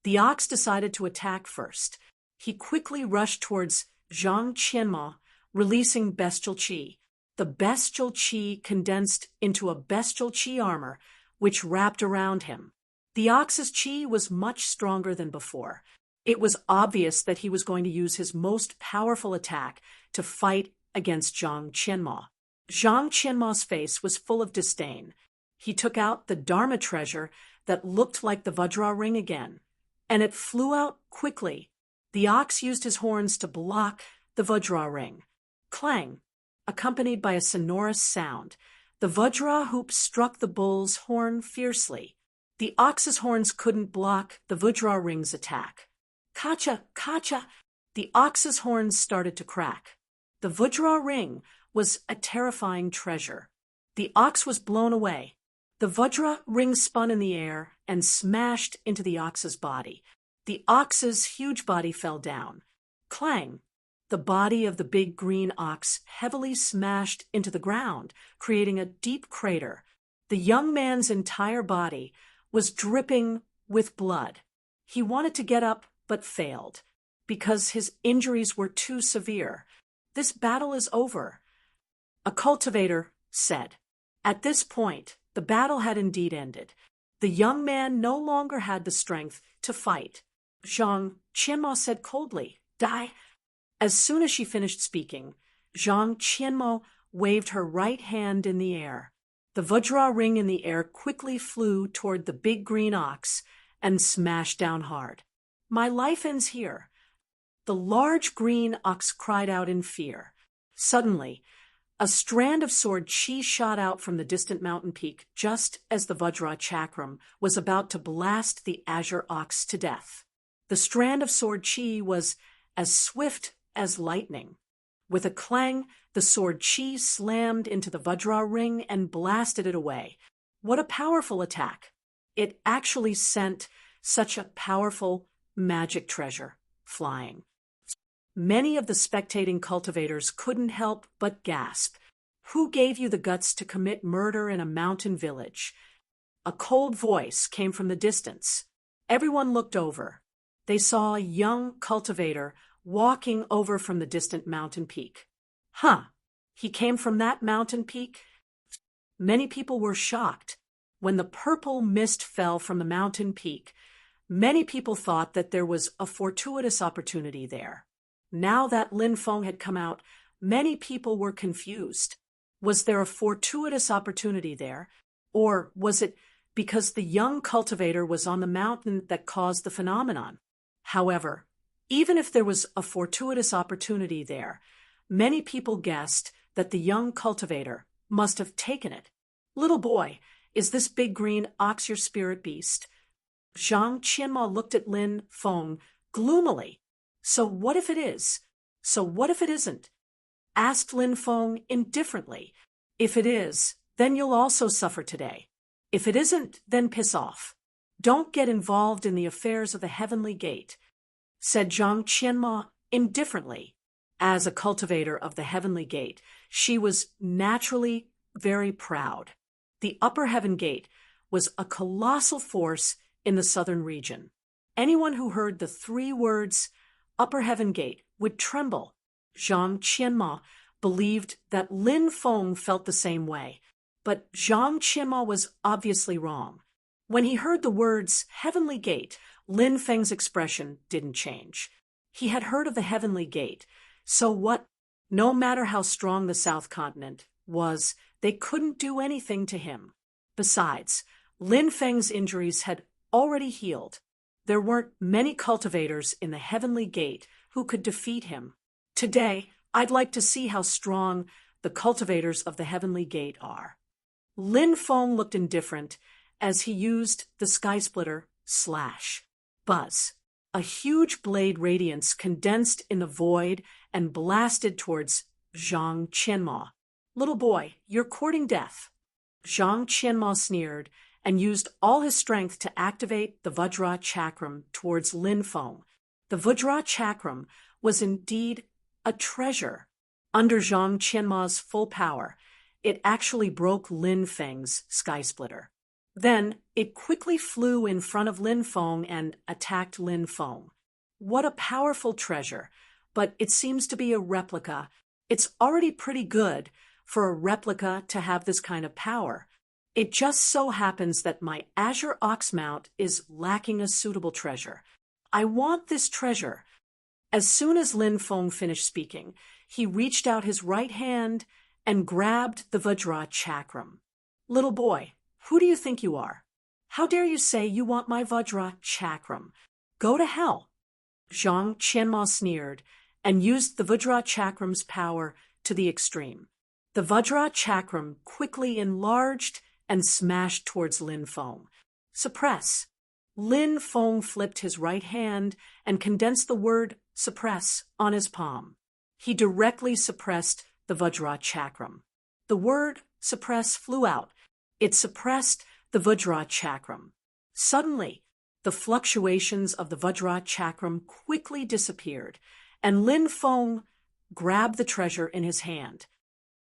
The ox decided to attack first. He quickly rushed towards Zhang Qianmo, releasing bestial qi. The bestial qi condensed into a bestial qi armor, which wrapped around him. The ox's qi was much stronger than before. It was obvious that he was going to use his most powerful attack to fight against Zhang Qianmo. Zhang Qianmo's face was full of disdain. He took out the Dharma treasure that looked like the Vajra ring again, and it flew out quickly. The ox used his horns to block the Vajra ring. Clang! Accompanied by a sonorous sound, the Vajra hoop struck the bull's horn fiercely. The ox's horns couldn't block the Vajra ring's attack. Kacha! Kacha! The ox's horns started to crack. The Vajra ring was a terrifying treasure. The ox was blown away. The Vajra ring spun in the air and smashed into the ox's body. The ox's huge body fell down. Clang! The body of the big green ox heavily smashed into the ground, creating a deep crater. The young man's entire body was dripping with blood. He wanted to get up, but failed, because his injuries were too severe. This battle is over, a cultivator said. At this point, the battle had indeed ended. The young man no longer had the strength to fight. Zhang Qianmo said coldly, Die. As soon as she finished speaking, Zhang Qianmo waved her right hand in the air. The Vajra ring in the air quickly flew toward the big green ox and smashed down hard. My life ends here. The large green ox cried out in fear. Suddenly, a strand of sword chi shot out from the distant mountain peak just as the Vajra chakram was about to blast the azure ox to death. The strand of sword chi was as swift as lightning. With a clang, the sword chi slammed into the Vajra ring and blasted it away. What a powerful attack! It actually sent such a powerful magic treasure flying. Many of the spectating cultivators couldn't help but gasp. Who gave you the guts to commit murder in a mountain village? A cold voice came from the distance. Everyone looked over. They saw a young cultivator walking over from the distant mountain peak. Huh, he came from that mountain peak? Many people were shocked. When the purple mist fell from the mountain peak, many people thought that there was a fortuitous opportunity there. Now that Lin Feng had come out, many people were confused. Was there a fortuitous opportunity there? Or was it because the young cultivator was on the mountain that caused the phenomenon? However, even if there was a fortuitous opportunity there, many people guessed that the young cultivator must have taken it. Little boy, is this big green ox your spirit beast? Zhang Qianma looked at Lin Feng gloomily. So what if it is? So what if it isn't? Asked Lin Feng indifferently. If it is, then you'll also suffer today. If it isn't, then piss off. Don't get involved in the affairs of the heavenly gate, said Zhang Qianma indifferently. As a cultivator of the heavenly gate, she was naturally very proud. The upper heaven gate was a colossal force in the southern region. Anyone who heard the 3 words, upper heaven gate, would tremble. Zhang Qianma believed that Lin Feng felt the same way, but Zhang Qianma was obviously wrong. When he heard the words heavenly gate, Lin Feng's expression didn't change. He had heard of the heavenly gate, so what? No matter how strong the South Continent was, they couldn't do anything to him. Besides, Lin Feng's injuries had already healed. There weren't many cultivators in the heavenly gate who could defeat him. Today, I'd like to see how strong the cultivators of the heavenly gate are. Lin Feng looked indifferent as he used the sky splitter slash. Buzz. A huge blade radiance condensed in the void and blasted towards Zhang Qianma. Little boy, you're courting death. Zhang Qianma sneered and used all his strength to activate the Vajra chakram towards Lin Feng. The Vajra chakram was indeed a treasure. Under Zhang Qianma's full power, it actually broke Lin Feng's sky splitter. Then it quickly flew in front of Lin Feng and attacked Lin Feng. What a powerful treasure, but it seems to be a replica. It's already pretty good for a replica to have this kind of power. It just so happens that my Azure Ox mount is lacking a suitable treasure. I want this treasure. As soon as Lin Feng finished speaking, he reached out his right hand and grabbed the Vajra chakram. Little boy, who do you think you are? How dare you say you want my Vajra chakram? Go to hell. Zhang Qianma sneered and used the Vajra chakram's power to the extreme. The Vajra chakram quickly enlarged and smashed towards Lin Feng. Suppress. Lin Feng flipped his right hand and condensed the word suppress on his palm. He directly suppressed the Vajra chakram. The word suppress flew out. It suppressed the Vajra chakram. Suddenly, the fluctuations of the Vajra chakram quickly disappeared, and Lin Feng grabbed the treasure in his hand.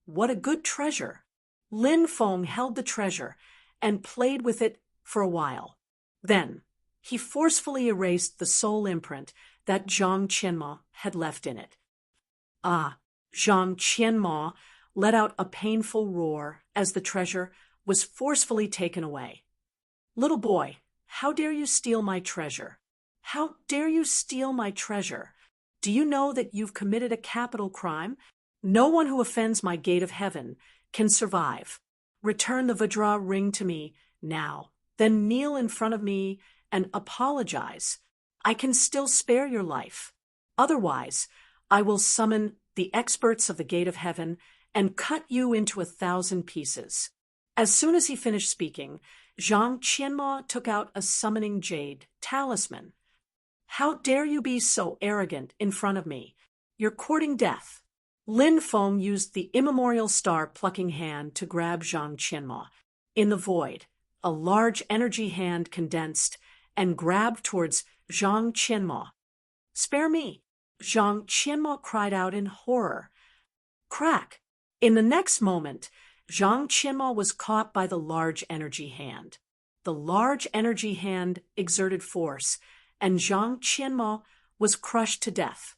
What a good treasure! Lin Feng held the treasure and played with it for a while. Then, he forcefully erased the soul imprint that Zhang Qianma had left in it. Ah, Zhang Qianma let out a painful roar as the treasure was forcefully taken away. Little boy, how dare you steal my treasure? How dare you steal my treasure? Do you know that you've committed a capital crime? No one who offends my gate of heaven can survive. Return the Vajra ring to me now. Then kneel in front of me and apologize. I can still spare your life. Otherwise, I will summon the experts of the gate of heaven and cut you into 1,000 pieces." As soon as he finished speaking, Zhang Qianma took out a summoning jade talisman. "How dare you be so arrogant in front of me? You're courting death." Lin Feng used the immemorial star-plucking hand to grab Zhang Qianma. In the void, a large energy hand condensed and grabbed towards Zhang Qianma. "Spare me!" Zhang Qianma cried out in horror. Crack! In the next moment, Zhang Qianma was caught by the large energy hand. The large energy hand exerted force, and Zhang Qianma was crushed to death.